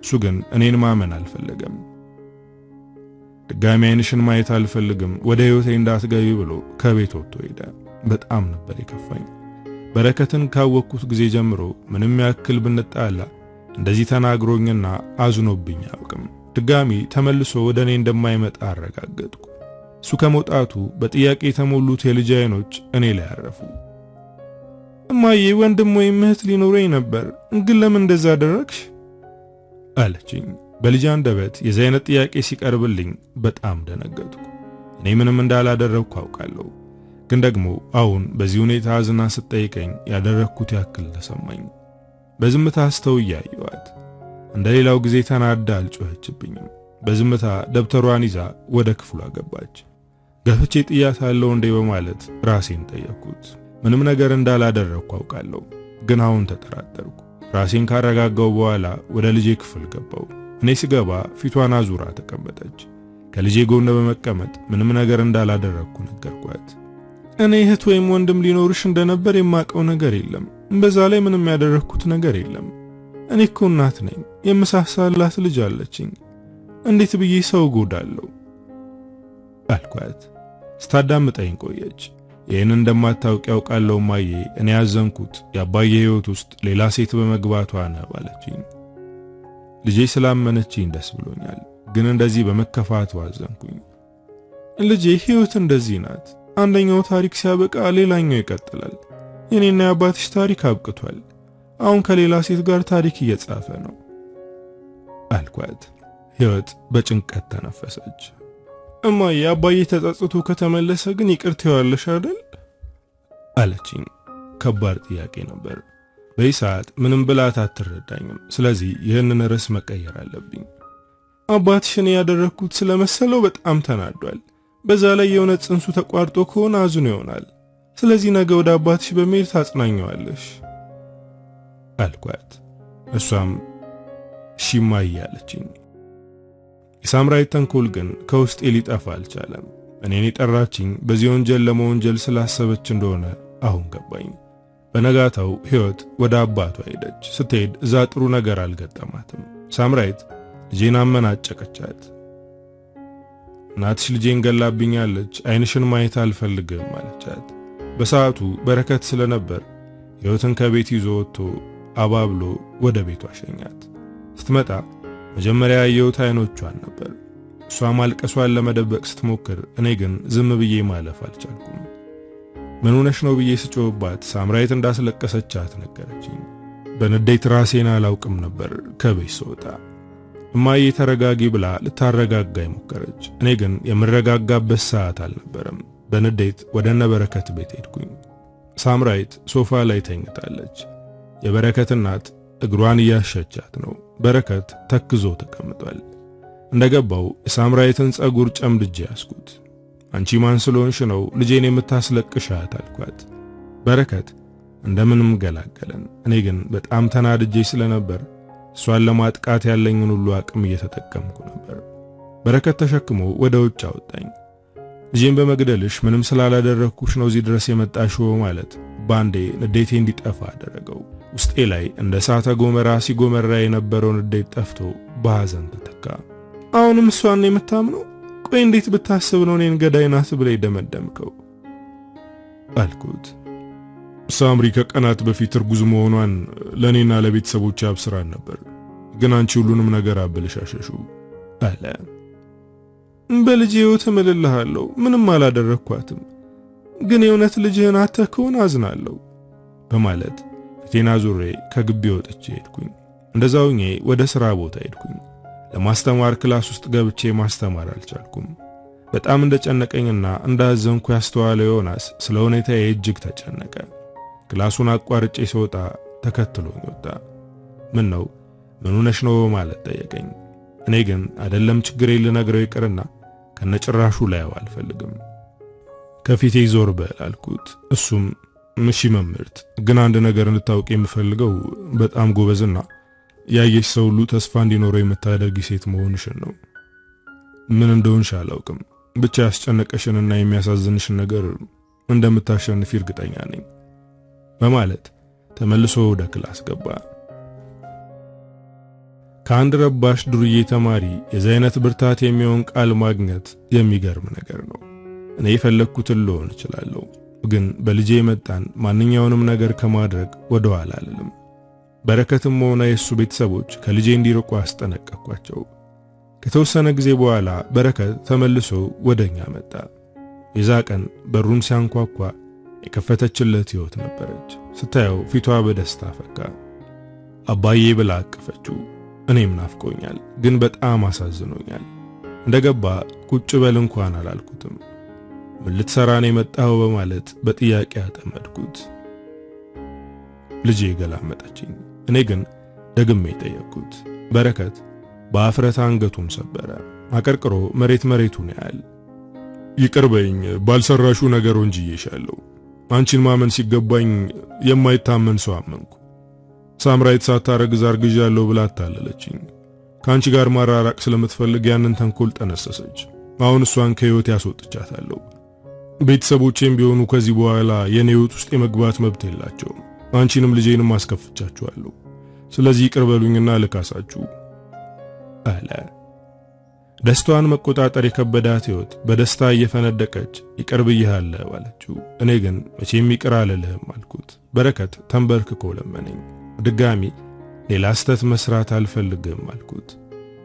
እሱ ግን እኔን ማመን አልፈለገም። ድጋሚ ዓይንሽን ማየት አልፈልግም፣ ወደ ህይወቴ እንዳትገቢ ብሎ ከቤት ወጥቶ ሄደ። በጣም ነበር የከፋኝ። በረከትን ካወቅኩት ጊዜ ጀምሮ ምንም ያክል ብንጣላ እንደዚህ ተናግሮኝና አዝኖብኝ አያውቅም። ድጋሚ ተመልሶ ወደ እኔ እንደማይመጣ አረጋገጥኩ። እሱ ከመውጣቱ በጥያቄ የተሞሉት የልጅ ዓይኖች እኔ ላይ አረፉ። እማዬ ወንድም ወይም እህት ሊኖረኝ ነበር፣ ግን ለምን እንደዛ አደረግሽ? አለችኝ። በልጅ አንደበት የዚህ አይነት ጥያቄ ሲቀርብልኝ በጣም ደነገጥኩ። እኔ ምንም እንዳላደረግኩ አውቃለሁ፣ ግን ደግሞ አሁን በዚህ ሁኔታ አዝና ስትጠይቀኝ ያደረግኩት ያክል ተሰማኝ። በዝምታ አስተውያየዋት። እንደሌላው ጊዜ ተናዳ አልጮኸችብኝም። በዝምታ ደብተሯን ይዛ ወደ ክፍሏ ገባች። ገፍቼ ጥያታለሁ እንዴ በማለት ራሴን ጠየቅኩት። ምንም ነገር እንዳላደረግኩ አውቃለሁ፣ ግን አሁን ተጠራጠርኩ። ራሴን ካረጋጋው በኋላ ወደ ልጄ ክፍል ገባው። እኔ ስገባ ፊቷን አዙራ ተቀመጠች። ከልጄ ጎን በመቀመጥ ምንም ነገር እንዳላደረግኩ ነገርኳት። እኔ እህት ወይም ወንድም ሊኖርሽ እንደነበር የማውቀው ነገር የለም። በዛ ላይ ምንም ያደረግኩት ነገር የለም። እኔ እኮ እናት ነኝ። የምሳሳላት ልጅ አለችኝ። እንዴት ብዬ ሰው ጎዳለሁ አልኳት። ስታዳምጠኝ ቆየች። ይህን እንደማታውቅ ያውቃለሁ ማዬ፣ እኔ ያዘንኩት የአባዬ ህይወት ውስጥ ሌላ ሴት በመግባቷ ነው አለችኝ። ልጄ ስላመነችኝ ደስ ብሎኛል፣ ግን እንደዚህ በመከፋቱ አዘንኩኝ። ልጄ ህይወት እንደዚህ ናት። አንደኛው ታሪክ ሲያበቃ ሌላኛው ይቀጥላል። የኔና የአባትሽ ታሪክ አብቅቷል። አሁን ከሌላ ሴት ጋር ታሪክ እየጻፈ ነው አልኳት። ህይወት በጭንቀት ተነፈሰች። እማዬ አባዬ ተጸጽቶ ከተመለሰ ግን ይቅር ትይዋለሽ አይደል? አለችኝ። ከባድ ጥያቄ ነበር። በዚህ ሰዓት ምንም ብላት አትረዳኝም። ስለዚህ ይህንን ርዕስ መቀየር አለብኝ። አባትሽን ያደረኩት ስለመሰለው በጣም ተናዷል። በዛ ላይ የእውነት ጽንሱ ተቋርጦ ከሆነ አዝኖ ይሆናል። ስለዚህ ነገ ወደ አባትሽ በመሄድ ታጽናኛዋለሽ አልኳት። እሷም እሺ አለችኝ። የሳምራዊት ተንኮል ግን ከውስጤ ሊጠፋ አልቻለም። እኔን የጠራችኝ በዚህ ወንጀል ለመወንጀል ስላሰበች እንደሆነ አሁን ገባኝ። በነጋታው ህይወት ወደ አባቷ ሄደች። ስትሄድ እዛ ጥሩ ነገር አልገጠማትም። ሳምራዊት ልጄን አመናጨቀቻት። እናትሽ ልጄን ገላብኛለች፣ ዓይንሽን ማየት አልፈልግም አለቻት። በሰዓቱ በረከት ስለነበር ህይወትን ከቤት ይዞ ወጥቶ አባብሎ ወደ ቤቷ ሸኛት። ስትመጣ መጀመሪያ ያየሁት ዓይኖቿን ነበር። እሷ ማልቀሷን ለመደበቅ ስትሞክር፣ እኔ ግን ዝም ብዬ ማለፍ አልቻልኩም። ምን ሆነሽ ነው ብዬ ስጮህባት ሳምራዊት እንዳስለቀሰቻት ነገረችኝ። በንዴት ራሴን አላውቅም ነበር ከቤት ስወጣ። እማዬ ተረጋጊ ብላ ልታረጋጋኝ ሞከረች። እኔ ግን የምረጋጋበት ሰዓት አልነበረም። በንዴት ወደ ነበረከት ቤት ሄድኩኝ። ሳምራዊት ሶፋ ላይ ተኝታለች። የበረከት እናት እግሯን እያሸቻት ነው። በረከት ተክዞ ተቀምጧል። እንደገባው የሳምራዊትን ጸጉር ጨምድጄ ያስኩት። አንቺ ማን ስለሆንሽ ነው ልጄን የምታስለቅሻት አልኳት። በረከት እንደምንም ገላገለን። እኔ ግን በጣም ተናድጄ ስለነበር እሷን ለማጥቃት ያለኝን ሁሉ አቅም እየተጠቀምኩ ነበር። በረከት ተሸክሞ ወደ ውጭ አወጣኝ። ልጄን በመግደልሽ ምንም ስላላደረኩሽ ነው እዚህ ድረስ የመጣሽው ማለት ባንዴ ንዴቴ እንዲጠፋ አደረገው። ውስጤ ላይ እንደ እሳተ ገሞራ ሲጎመራ የነበረው ንዴት ጠፍቶ በሐዘን ተተካ። አሁንም እሷን ነው የምታምነው? ቆይ እንዴት ብታስብ ነው እኔን ገዳይ ናት ብለህ ደመደምከው? አልኩት። ሳምሪ ከቀናት በፊት እርጉዝ መሆኗን ለኔና ለቤተሰቦቼ አብስራን ነበር። ግን አንቺ ሁሉንም ነገር አበለሻሸሹ አለ። በልጄው ተመልልሃለሁ፣ ምንም አላደረኳትም። ግን የእውነት ልጅህን አጥተህ ከሆነ አዝናለሁ በማለት ፊቴን አዙሬ ከግቢ ወጥቼ ሄድኩኝ። እንደዛውኜ ወደ ሥራ ቦታ ሄድኩኝ። ለማስተማር ክላስ ውስጥ ገብቼ ማስተማር አልቻልኩም። በጣም እንደጨነቀኝና እንዳዘንኩ ያስተዋለው ዮናስ ስለ ሁኔታዬ እጅግ ተጨነቀ። ክላሱን አቋርጬ ስወጣ ተከትሎኝ ወጣ። ምን ሆነሽ ነው ማለት ጠየቀኝ። እኔ ግን አይደለም ችግሬን ልነግረው ይቅርና ከነጭራሹ ላይው አልፈልግም። ከፊቴ ዞር በል አልኩት። እሱም እሺ መምህርት፣ ግን አንድ ነገር እንድታውቂ የምፈልገው በጣም ጎበዝና ያየሽ ሰው ሁሉ ተስፋ እንዲኖረው የምታደርጊ ሴት መሆንሽን ነው። ምን እንደሆንሽ አላውቅም፣ ብቻ ያስጨነቀሽንና የሚያሳዝንሽን ነገር እንደምታሸንፊ እርግጠኛ ነኝ በማለት ተመልሶ ወደ ክላስ ገባ። ከአንድ ረባሽ ዱርዬ ተማሪ የዚህ አይነት ብርታት የሚሆን ቃል ማግኘት የሚገርም ነገር ነው። እኔ የፈለኩትን ልሆን እችላለሁ፣ ግን በልጄ የመጣን ማንኛውንም ነገር ከማድረግ ወደ ኋላ አልልም። በረከትም ሆነ የሱ ቤተሰቦች ከልጄ እንዲርቁ አስጠነቀቅኳቸው። ከተወሰነ ጊዜ በኋላ በረከት ተመልሶ ወደኛ መጣ። የዛ ቀን በሩን ሲያንኳኳ የከፈተችለት ሕይወት ነበረች። ስታየው ፊቷ በደስታ ፈካ። አባዬ ብላ አቀፈችው። እኔም ናፍቆኛል፣ ግን በጣም አሳዝኖኛል። እንደገባ ቁጭ በል እንኳን አላልኩትም። ምን ልትሰራ ነው የመጣኸው በማለት በጥያቄ አጠመድኩት። ልጄ ገላመጠችኝ። እኔ ግን ደግሜ ጠየቅኩት። በረከት በአፍረት አንገቱን ሰበረ። አቀርቅሮ መሬቱን ያያል። ይቅር በይኝ፣ ባልሰራሹ ነገር ወንጅዬሻለሁ። አንቺን ማመን ሲገባኝ የማይታመን ሰው አመንኩ። ሳምራይት ሳታረግዝ አርግዣለሁ ብላ አታለለችኝ። ካንቺ ጋር ማራራቅ ስለምትፈልግ ያንን ተንኮል ጠነሰሰች። አሁን እሷን ከህይወት ያስወጥቻታለሁ። ቤተሰቦቼም ቢሆኑ ከዚህ በኋላ የኔ ህይወት ውስጥ የመግባት መብት የላቸውም። አንቺንም ልጄንም አስከፍቻችኋለሁ። ስለዚህ ይቅር በሉኝና ልካሳችሁ አለ። ደስታዋን መቆጣጠር የከበዳት ህይወት በደስታ እየፈነደቀች ይቅር ብዬሃለሁ አለችው። እኔ ግን መቼም ይቅር አልልህም አልኩት። በረከት ተንበርክኮ ለመነኝ። ድጋሚ ሌላ ስተት መስራት አልፈልግም አልኩት።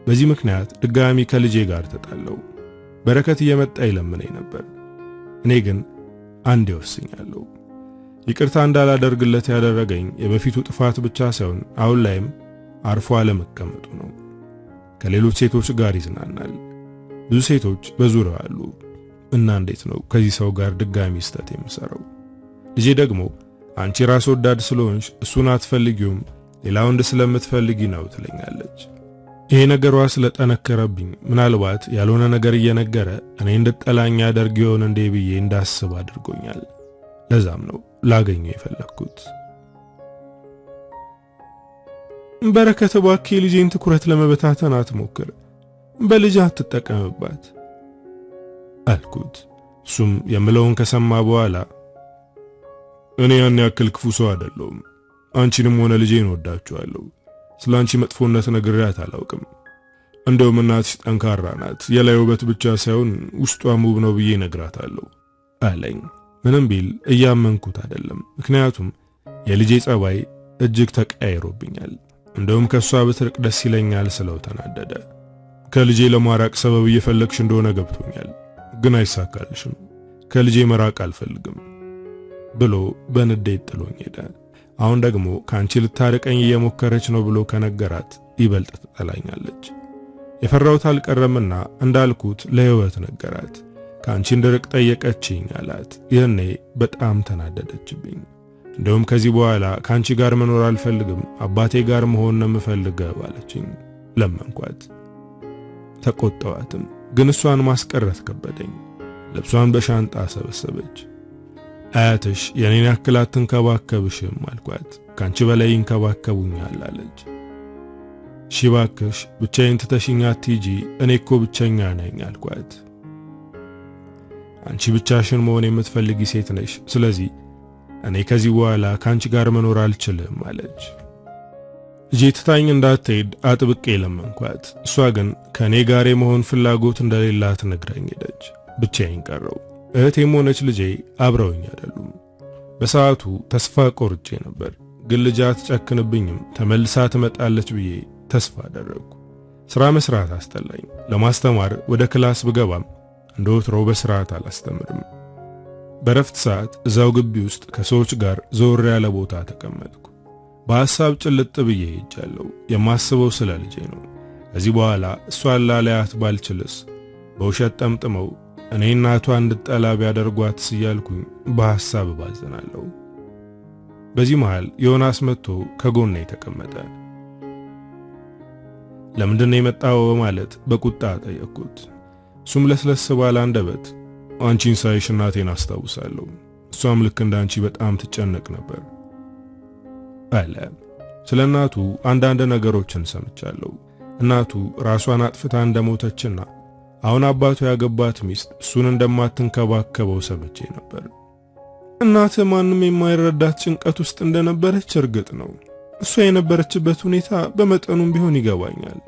በዚህ ምክንያት ድጋሚ ከልጄ ጋር ተጣለው። በረከት እየመጣ ይለምነኝ ነበር። እኔ ግን አንዴ ወስኛለሁ። ይቅርታ እንዳላደርግለት ያደረገኝ የበፊቱ ጥፋት ብቻ ሳይሆን አሁን ላይም አርፎ አለመቀመጡ ነው። ከሌሎች ሴቶች ጋር ይዝናናል። ብዙ ሴቶች በዙሪያው አሉ እና እንዴት ነው ከዚህ ሰው ጋር ድጋሚ ስተት የምሰራው? ልጄ ደግሞ አንቺ ራስ ወዳድ ስለሆንሽ እሱን አትፈልጊውም፣ ሌላ ወንድ ስለምትፈልጊ ነው ትለኛለች። ይሄ ነገሯ ስለጠነከረብኝ ምናልባት ያልሆነ ነገር እየነገረ እኔ እንድጠላኝ ያደርግ ይሆን እንዴ ብዬ እንዳስብ አድርጎኛል። ለዛም ነው ላገኘው የፈለኩት። በረከት እባክህ ልጄን ትኩረት ለመበታተን አትሞክር፣ በልጅ አትጠቀምባት አልኩት። እሱም የምለውን ከሰማ በኋላ እኔ ያን ያክል ክፉ ሰው አይደለሁም፣ አንቺንም ሆነ ልጄን ወዳችኋለሁ። ስላንቺ መጥፎነት ነግሬያት አላውቅም። እንደውም እናትሽ ጠንካራ ናት፣ የላይ ውበት ብቻ ሳይሆን ውስጧም ውብ ነው ብዬ ነግራታለሁ አለኝ። ምንም ቢል እያመንኩት አይደለም፣ ምክንያቱም የልጄ ጸባይ እጅግ ተቀያይሮብኛል። እንደውም ከሷ ብትርቅ ደስ ይለኛል ስለው ተናደደ። ከልጄ ለማራቅ ሰበብ እየፈለግሽ እንደሆነ ገብቶኛል፣ ግን አይሳካልሽም። ከልጄ መራቅ አልፈልግም ብሎ በንዴት ጥሎኝ ሄደ። አሁን ደግሞ ካንቺ ልታርቀኝ እየሞከረች ነው ብሎ ከነገራት ይበልጥ ትጠላኛለች። የፈራሁት አልቀረምና እንዳልኩት ለህይወት ነገራት። ካንቺ እንድርቅ ጠየቀችኝ አላት። ይህኔ በጣም ተናደደችብኝ። እንደውም ከዚህ በኋላ ካንቺ ጋር መኖር አልፈልግም፣ አባቴ ጋር መሆን ነው የምፈልገው አለችኝ። ለመንኳት፣ ተቆጣዋትም፣ ግን እሷን ማስቀረት ከበደኝ። ልብሷን በሻንጣ ሰበሰበች። አያትሽ የኔን ያክል አትንከባከብሽም አልኳት። ካንቺ በላይ ይንከባከቡኛል አለች። እሺ እባክሽ ብቻዬን ትተሽኝ አትሂጂ፣ እኔ እኮ ብቸኛ ነኝ አልኳት። አንቺ ብቻሽን መሆን የምትፈልጊ ሴት ነሽ፣ ስለዚህ እኔ ከዚህ በኋላ ካንቺ ጋር መኖር አልችልም አለች። ልጄ ትታኝ እንዳትሄድ አጥብቄ ለመንኳት። እሷ ግን ከኔ ጋር የመሆን ፍላጎት እንደሌላት ነግራኝ ሄደች። ብቻዬን ቀረው። እህቴም ሆነች ልጄ አብረውኝ አይደሉም። በሰዓቱ ተስፋ ቆርጬ ነበር። ግን ልጅ አትጨክንብኝም ተመልሳ ትመጣለች ብዬ ተስፋ አደረግኩ። ስራ መስራት አስጠላኝ። ለማስተማር ወደ ክላስ ብገባም እንደ ወትሮው በስርዓት አላስተምርም። በረፍት ሰዓት እዛው ግቢ ውስጥ ከሰዎች ጋር ዞር ያለ ቦታ ተቀመጥኩ። በሐሳብ ጭልጥ ብዬ ሄጃለሁ። የማስበው ስለ ልጄ ነው። ከዚህ በኋላ እሷን ላላያት ባልችልስ በውሸት ጠምጥመው እኔ እናቷ እንድጠላ ቢያደርጓት ሲያልኩኝ በሐሳብ ባዘናለሁ። በዚህ መሃል ዮናስ መጥቶ ከጎኔ ተቀመጠ። ለምንድን ነው የመጣው በማለት በቁጣ ጠየቅኩት። እሱም ለስለስ ባለ አንደበት አንቺን ሳይሽ እናቴን አስታውሳለሁ፣ እሷም ልክ እንዳንቺ በጣም ትጨነቅ ነበር አለ። ስለ እናቱ አንዳንድ ነገሮችን ሰምቻለሁ። እናቱ ራሷን አጥፍታ እንደሞተችና አሁን አባቱ ያገባት ሚስት እሱን እንደማትንከባከበው ሰምቼ ነበር። እናት ማንም የማይረዳት ጭንቀት ውስጥ እንደነበረች እርግጥ ነው። እሷ የነበረችበት ሁኔታ በመጠኑም ቢሆን ይገባኛል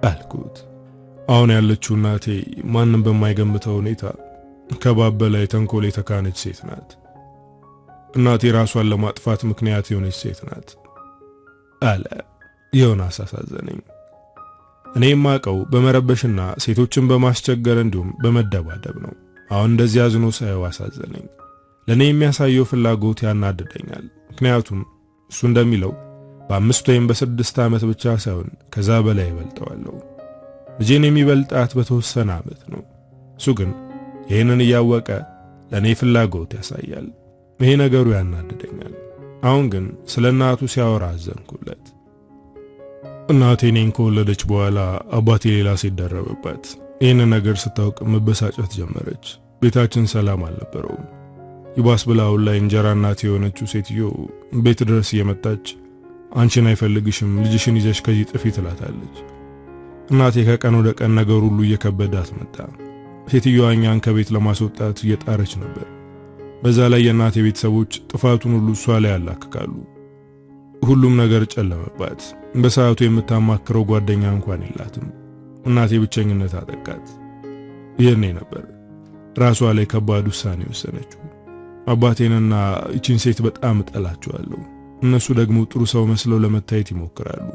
አልኩት። አሁን ያለችው እናቴ ማንም በማይገምተው ሁኔታ ከባበላ የተንኮል የተካነች ሴት ናት። እናቴ ራሷን ለማጥፋት ምክንያት የሆነች ሴት ናት አለ። ዮናስ አሳዘነኝ። እኔ የማውቀው በመረበሽና ሴቶችን በማስቸገር እንዲሁም በመደባደብ ነው። አሁን እንደዚህ አዝኖ ሳይው አሳዘነኝ። ለኔ የሚያሳየው ፍላጎት ያናድደኛል። ምክንያቱም እሱ እንደሚለው በ5 ወይም በ6 ዓመት ብቻ ሳይሆን ከዛ በላይ ይበልጠዋለሁ። ልጄን የሚበልጣት በተወሰነ ዓመት ነው። እሱ ግን ይህንን እያወቀ ለኔ ፍላጎት ያሳያል። ይሄ ነገሩ ያናድደኛል። አሁን ግን ስለ እናቱ ሲያወራ አዘንኩለት። እናቴ እኔን ከወለደች በኋላ አባቴ ሌላ ሴት ደረበባት። ይህን ነገር ስታውቅ መበሳጨት ጀመረች። ቤታችን ሰላም አልነበረውም። ይባስ ብላ አሁን ላይ እንጀራ እናቴ የሆነችው ሴትዮ ቤት ድረስ እየመጣች አንቺን አይፈልግሽም፣ ልጅሽን ይዘሽ ከዚህ ጥፊ ትላታለች። እናቴ ከቀን ወደ ቀን ነገር ሁሉ እየከበዳት መጣ። ሴትዮዋ እኛን ከቤት ለማስወጣት እየጣረች ነበር። በዛ ላይ የእናቴ ቤተሰቦች ጥፋቱን ሁሉ እሷ ላይ ያላክካሉ። ሁሉም ነገር ጨለመባት። በሰዓቱ የምታማክረው ጓደኛ እንኳን የላትም። እናቴ ብቸኝነት አጠቃት። ይሄኔ ነበር ራሷ ላይ ከባድ ውሳኔ ወሰነችው። አባቴንና እቺን ሴት በጣም እጠላቸዋለሁ። እነሱ ደግሞ ጥሩ ሰው መስለው ለመታየት ይሞክራሉ።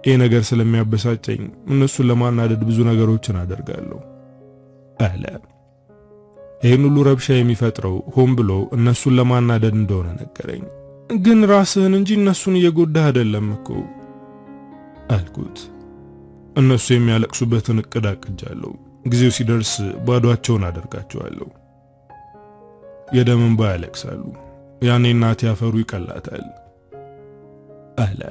ይሄ ነገር ስለሚያበሳጨኝ እነሱን ለማናደድ ብዙ ነገሮችን አደርጋለሁ አለ። ይሄን ሁሉ ረብሻ የሚፈጥረው ሆን ብሎ እነሱን ለማናደድ እንደሆነ ነገረኝ። ግን ራስህን እንጂ እነሱን እየጎዳህ አይደለም እኮ አልኩት። እነሱ የሚያለቅሱበትን እቅድ አቅጃለሁ። ጊዜው ሲደርስ ባዷቸውን አደርጋቸዋለሁ። የደም እንባ ያለቅሳሉ። ያኔ እናቴ አፈሩ ይቀላታል አለ።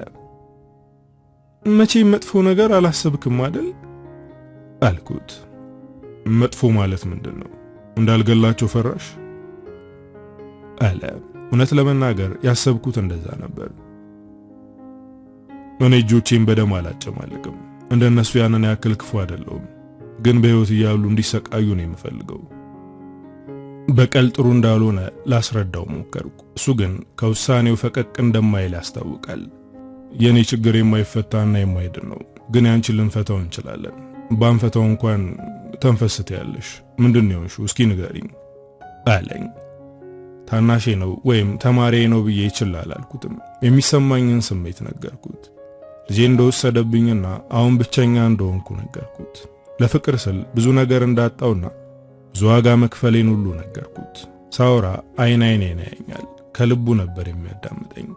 መቼም መጥፎ ነገር አላሰብክም አይደል አልኩት። መጥፎ ማለት ምንድነው? እንዳልገላቸው ፈራሽ አለ። እውነት ለመናገር ያሰብኩት እንደዛ ነበር። እኔ እጆቼን በደም አላጨማልቅም። እንደነሱ ያንን ያክል ክፉ አይደለሁም። ግን በህይወት እያሉ እንዲሰቃዩ ነው የምፈልገው። በቀል ጥሩ እንዳልሆነ ላስረዳው ሞከርኩ። እሱ ግን ከውሳኔው ፈቀቅ እንደማይል ያስታውቃል። የኔ ችግር የማይፈታና የማይድን ነው። ግን ያንቺን ልንፈታው እንችላለን። ባንፈታው እንኳን ተንፈስት ያለሽ ምንድነው የሆንሽው? እስኪ ንገሪኝ አለኝ። ታናሼ ነው ወይም ተማሪ ነው ብዬ ይችላል አልኩትም። የሚሰማኝን ስሜት ነገርኩት። ልጄ እንደወሰደብኝና አሁን ብቸኛ እንደሆንኩ ነገርኩት። ለፍቅር ስል ብዙ ነገር እንዳጣውና ብዙ ዋጋ መክፈሌን ሁሉ ነገርኩት። ሳወራ አይን አይኔን ያየኛል። ከልቡ ነበር የሚያዳምጠኝ።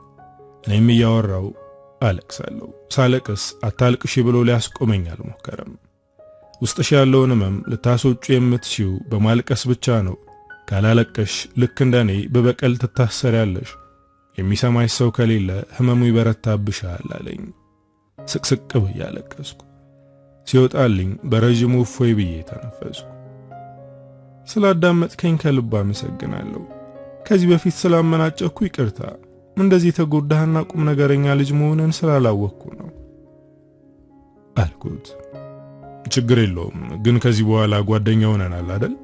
እኔም እያወራው አለቅሳለሁ። ሳለቅስ አታልቅሽ ብሎ ሊያስቆመኝ አልሞከረም። ውስጥሽ ያለውን ህመም ልታስወጪ የምትችይው በማልቀስ ብቻ ነው። ካላለቀሽ ልክ እንደኔ በበቀል ትታሰሪያለሽ። የሚሰማሽ ሰው ከሌለ ህመሙ ይበረታብሻል አለኝ። ስቅስቅ ብዬ አለቀስኩ። ሲወጣልኝ በረጅሙ እፎይ ብዬ ተነፈስኩ። ስላዳመጥከኝ ከልብ አመሰግናለሁ። ከዚህ በፊት ስላመናጨኩ ይቅርታ። እንደዚህ ተጎዳህና ቁም ነገረኛ ልጅ መሆንን ስላላወቅኩ ነው አልኩት። ችግር የለውም፣ ግን ከዚህ በኋላ ጓደኛ ሆነናል አይደል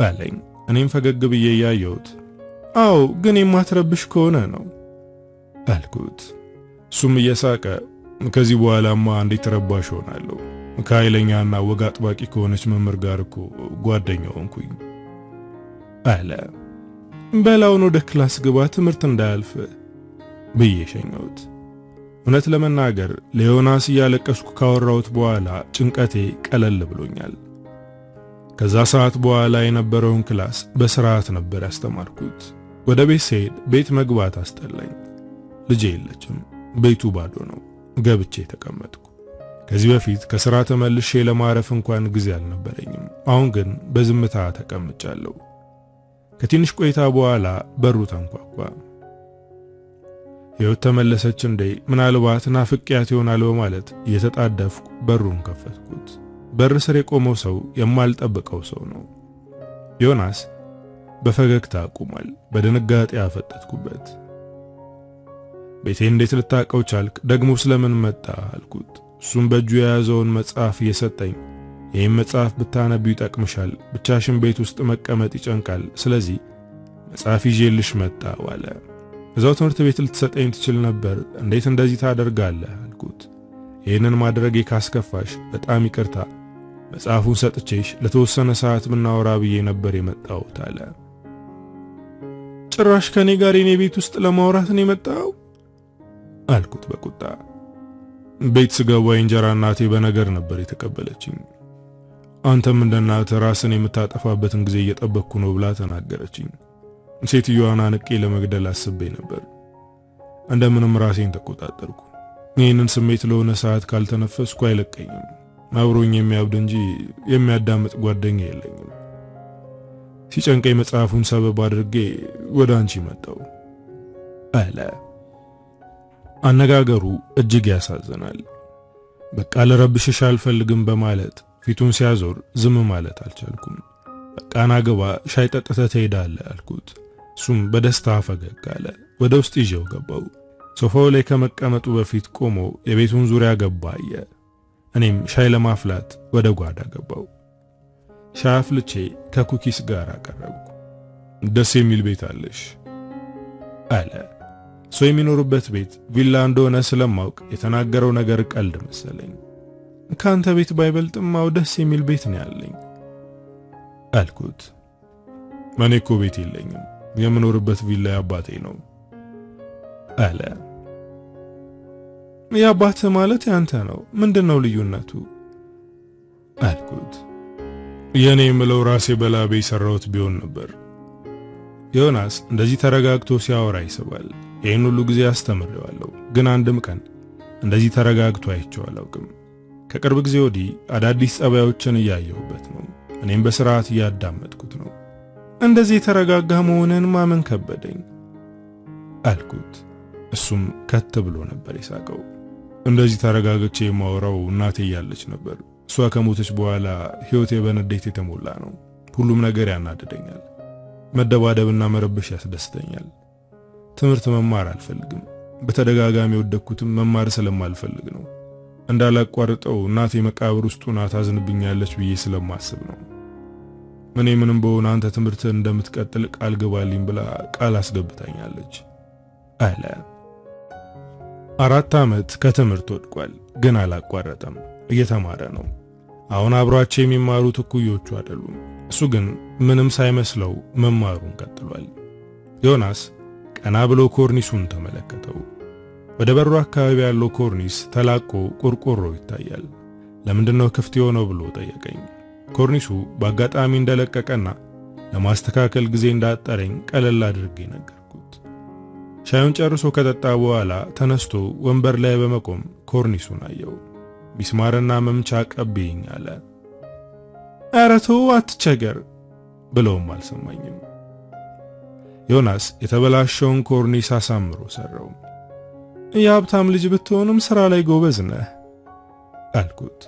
አለኝ። እኔም ፈገግ ብዬ ያየሁት አዎ፣ ግን የማትረብሽ ከሆነ ነው አልኩት። እሱም እየሳቀ ከዚህ በኋላማ እንዴት ተረባሽ ሆናለሁ? ከኃይለኛና ወግ አጥባቂ ከሆነች መምህር ጋር እኮ ጓደኛ ሆንኩኝ አለ። በላውን ወደ ክላስ ግባ ትምህርት እንዳያልፍ ብዬ ሸኘሁት። እውነት ለመናገር ለዮናስ እያለቀስኩ ካወራሁት በኋላ ጭንቀቴ ቀለል ብሎኛል። ከዛ ሰዓት በኋላ የነበረውን ክላስ በስርዓት ነበር ያስተማርኩት። ወደ ቤት ስሄድ ቤት መግባት አስጠላኝ። ልጄ የለችም፣ ቤቱ ባዶ ነው። ገብቼ ተቀመጥኩ። ከዚህ በፊት ከሥራ ተመልሼ ለማረፍ እንኳን ጊዜ አልነበረኝም። አሁን ግን በዝምታ ተቀምጫለሁ። ከትንሽ ቆይታ በኋላ በሩ ተንኳኳ። ሕይወት ተመለሰች እንዴ ምናልባት ናፍቄያት ይሆናል በማለት እየተጣደፍኩ በሩን ከፈትኩት። በር ስር የቆመው ሰው የማልጠብቀው ሰው ነው። ዮናስ በፈገግታ ቆሟል። በድንጋጤ አፈጠጥኩበት። ቤቴ እንዴት ልታቀው ቻልክ? ደግሞ ስለምን መጣ አልኩት። እሱም በእጁ የያዘውን መጽሐፍ እየሰጠኝ ይህም መጽሐፍ ብታነቢው ይጠቅምሻል፣ ብቻሽን ቤት ውስጥ መቀመጥ ይጨንቃል፣ ስለዚህ መጽሐፍ ይዤልሽ መጣሁ አለ። እዛው ትምህርት ቤት ልትሰጠኝ ትችል ነበር፣ እንዴት እንደዚህ ታደርጋለህ አልኩት። ይህንን ማድረጌ ካስከፋሽ በጣም ይቅርታ፣ መጽሐፉን ሰጥቼሽ ለተወሰነ ሰዓት ብናወራ ብዬ ነበር የመጣሁት አለ። ጭራሽ ከኔ ጋር የኔ ቤት ውስጥ ለማውራት ነው የመጣው አልኩት በቁጣ። ቤት ስገባ የእንጀራ እናቴ በነገር ነበር የተቀበለችኝ። አንተም እንደ እናትህ ራስን የምታጠፋበትን ጊዜ እየጠበቅኩ ነው ብላ ተናገረችኝ። ሴትዮዋን አንቄ ለመግደል አስቤ ነበር። እንደምንም ራሴን ተቆጣጠርኩ። ይህንን ስሜት ለሆነ ሰዓት ካልተነፈስኩ አይለቀኝም። አብሮኝ የሚያብድ እንጂ የሚያዳምጥ ጓደኛ የለኝም። ሲጨንቀኝ መጽሐፉን ሰበብ አድርጌ ወደ አንቺ መጣሁ አለ። አነጋገሩ እጅግ ያሳዝናል። በቃ ልረብሽሽ አልፈልግም በማለት ፊቱን ሲያዞር ዝም ማለት አልቻልኩም። በቃ ና ግባ፣ ሻይ ጠጥተህ ትሄዳለህ አልኩት። እሱም በደስታ ፈገግ አለ። ወደ ውስጥ ይዤው ገባው። ሶፋው ላይ ከመቀመጡ በፊት ቆሞ የቤቱን ዙሪያ ገባ አየ። እኔም ሻይ ለማፍላት ወደ ጓዳ ገባው። ሻይ አፍልቼ ከኩኪስ ጋር አቀረብኩ። ደስ የሚል ቤት አለሽ አለ። ሰው የሚኖርበት ቤት ቪላ እንደሆነ ስለማውቅ የተናገረው ነገር ቀልድ መሰለኝ። ካንተ ቤት ባይበልጥም አው ደስ የሚል ቤት ነው ያለኝ አልኩት። እኔ እኮ ቤት የለኝም፣ የምኖርበት ቪላ የአባቴ ነው አለ። የአባትህ ማለት ያንተ ነው፣ ምንድነው ልዩነቱ አልኩት። የኔ የምለው ራሴ በላቤ ሰራውት ቢሆን ነበር። ዮናስ እንደዚህ ተረጋግቶ ሲያወራ ይስባል። ይህን ሁሉ ጊዜ አስተምሬዋለሁ፣ ግን አንድም ቀን እንደዚህ ተረጋግቶ አይቼው አላውቅም። ከቅርብ ጊዜ ወዲህ አዳዲስ ጸባዮችን እያየሁበት ነው። እኔም በስርዓት እያዳመጥኩት ነው። እንደዚህ የተረጋጋ መሆንን ማመን ከበደኝ አልኩት። እሱም ከት ብሎ ነበር የሳቀው። እንደዚህ ተረጋግቼ የማወራው እናቴ እያለች ነበር። እሷ ከሞተች በኋላ ሕይወቴ በንዴት የተሞላ ነው። ሁሉም ነገር ያናድደኛል። መደባደብና መረበሽ ያስደስተኛል። ትምህርት መማር አልፈልግም። በተደጋጋሚ ወደኩትም መማር ስለማልፈልግ ነው። እንዳላቋርጠው እናቴ መቃብር ውስጥ ሆና ታዝንብኛለች ብዬ ስለማስብ ነው። እኔ ምንም በሆነ አንተ ትምህርት እንደምትቀጥል ቃል ግባልኝ ብላ ቃል አስገብታኛለች አለ። 4 ዓመት ከትምህርት ወድቋል፣ ግን አላቋረጠም። እየተማረ ነው። አሁን አብሯቸው የሚማሩት እኩዮቹ አይደሉም። እሱ ግን ምንም ሳይመስለው መማሩን ቀጥሏል። ዮናስ ቀና ብሎ ኮርኒሱን ተመለከተው። ወደ በሩ አካባቢ ያለው ኮርኒስ ተላቆ ቆርቆሮ ይታያል። ለምንድነው ክፍት የሆነው ብሎ ጠየቀኝ። ኮርኒሱ በአጋጣሚ እንደለቀቀና ለማስተካከል ጊዜ እንዳጠረኝ ቀለል አድርጌ ነገርኩት። ሻዩን ጨርሶ ከጠጣ በኋላ ተነስቶ ወንበር ላይ በመቆም ኮርኒሱን አየው። ሚስማርና መምቻ ቀብይኝ አለ። ኧረ ተው አትቸገር ብለውም አልሰማኝም። ዮናስ የተበላሸውን ኮርኒስ አሳምሮ ሰራው። የሀብታም ልጅ ብትሆንም ስራ ላይ ጎበዝ ነህ አልኩት።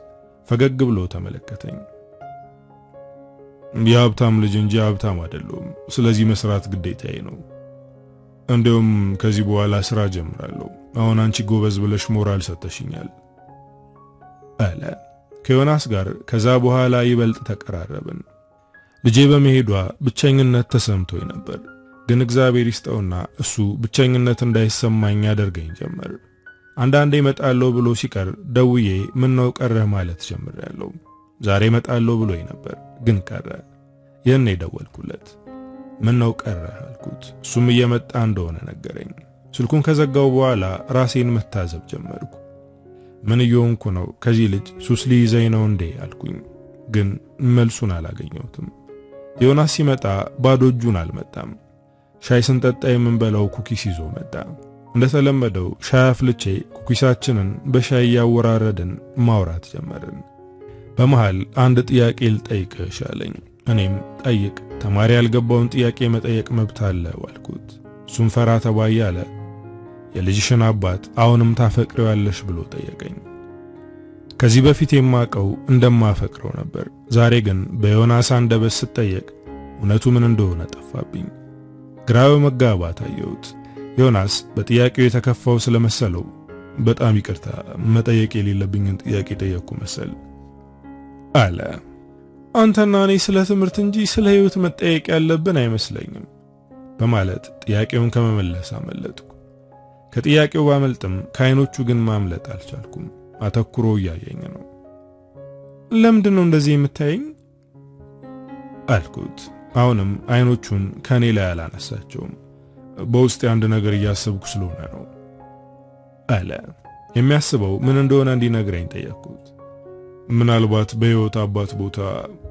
ፈገግ ብሎ ተመለከተኝ። የሀብታም ልጅ እንጂ ሀብታም አይደለሁም። ስለዚህ መስራት ግዴታዬ ነው። እንደውም ከዚህ በኋላ ስራ ጀምራለሁ። አሁን አንቺ ጎበዝ ብለሽ ሞራል ሰጥተሽኛል አለ። ከዮናስ ጋር ከዛ በኋላ ይበልጥ ተቀራረብን። ልጄ በመሄዷ ብቸኝነት ተሰምቶኝ ነበር። ግን እግዚአብሔር ይስጠውና እሱ ብቸኝነት እንዳይሰማኝ ያደርገኝ ጀመር። አንዳንዴ እመጣለሁ ብሎ ሲቀር ደውዬ ምን ነው ቀረህ ማለት ጀምሬያለሁ። ዛሬ እመጣለሁ ብሎኝ ነበር፣ ግን ቀረ። የኔ ደወልኩለት። ምን ነው ቀረህ አልኩት። እሱም እየመጣ እንደሆነ ነገረኝ። ስልኩን ከዘጋው በኋላ ራሴን መታዘብ ጀመርኩ። ምን እየሆንኩ ነው? ከዚህ ልጅ ሱስ ሊይዘኝ ነው እንዴ አልኩኝ። ግን መልሱን አላገኘሁትም። ዮናስ ሲመጣ ባዶ እጁን አልመጣም። ሻይ ስንጠጣ የምንበላው ኩኪስ ይዞ መጣ። እንደተለመደው ሻይ አፍልቼ ኩኪሳችንን በሻይ ያወራረድን ማውራት ጀመርን። በመሃል አንድ ጥያቄ ልጠይቅሽ አለኝ። እኔም ጠይቅ፣ ተማሪ ያልገባውን ጥያቄ መጠየቅ መብት አለው አልኩት። እሱም ፈራ ተባ እያለ የልጅሽን አባት አሁንም ታፈቅሪዋለሽ ብሎ ጠየቀኝ። ከዚህ በፊት የማቀው እንደማፈቅረው ነበር። ዛሬ ግን በዮናስ አንደበት ስጠየቅ እውነቱ ምን እንደሆነ ጠፋብኝ። ግራ በመጋባት አየሁት። ዮናስ በጥያቄው የተከፋው ስለመሰለው በጣም ይቅርታ፣ መጠየቅ የሌለብኝን ጥያቄ ጠየቅኩ መሰል አለ። አንተና እኔ ስለ ትምህርት እንጂ ስለ ሕይወት መጠየቅ ያለብን አይመስለኝም በማለት ጥያቄውን ከመመለስ አመለጥኩ። ከጥያቄው ባመልጥም ከዓይኖቹ ግን ማምለጥ አልቻልኩም። አተኩሮ እያየኝ ነው። ለምንድን ነው እንደዚህ የምታየኝ አልኩት። አሁንም ዓይኖቹን ከኔ ላይ አላነሳቸውም። በውስጥ አንድ ነገር እያሰብኩ ስለሆነ ነው አለ። የሚያስበው ምን እንደሆነ እንዲነግረኝ ጠየቅኩት። ምናልባት በሕይወት አባት ቦታ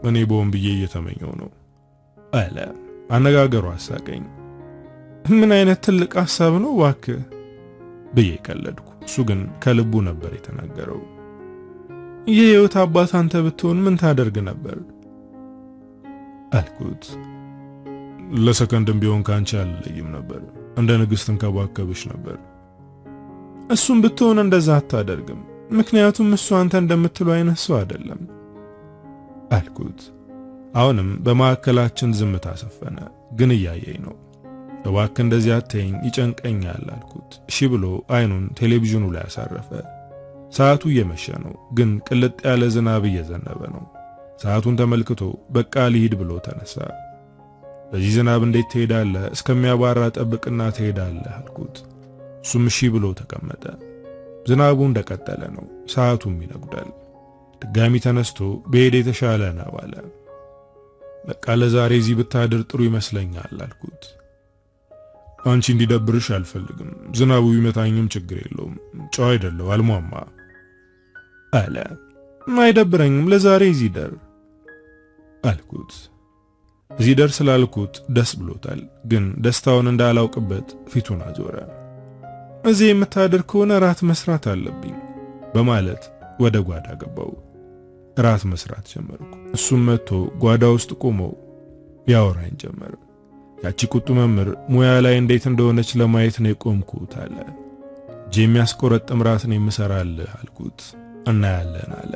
እኔ በሆን ብዬ እየተመኘው ነው አለ። አነጋገሩ አሳቀኝ። ምን አይነት ትልቅ ሐሳብ ነው እባክህ ብዬ ቀለድኩ። እሱ ግን ከልቡ ነበር የተናገረው። የሕይወት አባት አንተ ብትሆን ምን ታደርግ ነበር አልኩት። ለሰከንድም ቢሆን ካንቺ አልለይም ነበር። እንደ ንግሥት እንከባከብሽ ነበር። እሱም ብትሆን እንደዛ አታደርግም፣ ምክንያቱም እሱ አንተ እንደምትለው አይነት ሰው አይደለም አልኩት። አሁንም በማዕከላችን ዝምታ ሰፈነ። ግን እያየኝ ነው። እባክህ እንደዚህ አትይኝ፣ ይጨንቀኛል አልኩት። እሺ ብሎ ዓይኑን ቴሌቪዥኑ ላይ አሳረፈ። ሰዓቱ እየመሸ ነው፣ ግን ቅልጥ ያለ ዝናብ እየዘነበ ነው። ሰዓቱን ተመልክቶ በቃ ልሂድ ብሎ ተነሳ። በዚህ ዝናብ እንዴት ትሄዳለህ? እስከሚያባራ ጠብቅና ትሄዳለህ አልኩት። እሱም እሺ ብሎ ተቀመጠ። ዝናቡ እንደቀጠለ ነው። ሰዓቱም ይነጉዳል። ድጋሚ ተነስቶ በሄድ የተሻለ ነው አለ። በቃ ለዛሬ እዚህ ብታድር ጥሩ ይመስለኛል አልኩት። አንቺ እንዲደብርሽ አልፈልግም። ዝናቡ ቢመታኝም ችግር የለውም። ጨው አይደለው አልሟማ አለ። አይደብረኝም፣ ለዛሬ እዚህ ደር አልኩት። እዚህ ደር ስላልኩት ደስ ብሎታል፣ ግን ደስታውን እንዳላውቅበት ፊቱን አዞረ። እዚህ የምታድር ከሆነ ራት መስራት አለብኝ በማለት ወደ ጓዳ ገባው። ራት መስራት ጀመርኩ። እሱም መጥቶ ጓዳ ውስጥ ቆሞ ያወራኝ ጀመር። ያቺ ቁጡ መምህር ሙያ ላይ እንዴት እንደሆነች ለማየት ነው የቆምኩት አለ። የሚያስቆረጥም ራት ነው የምሰራልህ አልኩት። እናያለን አለ።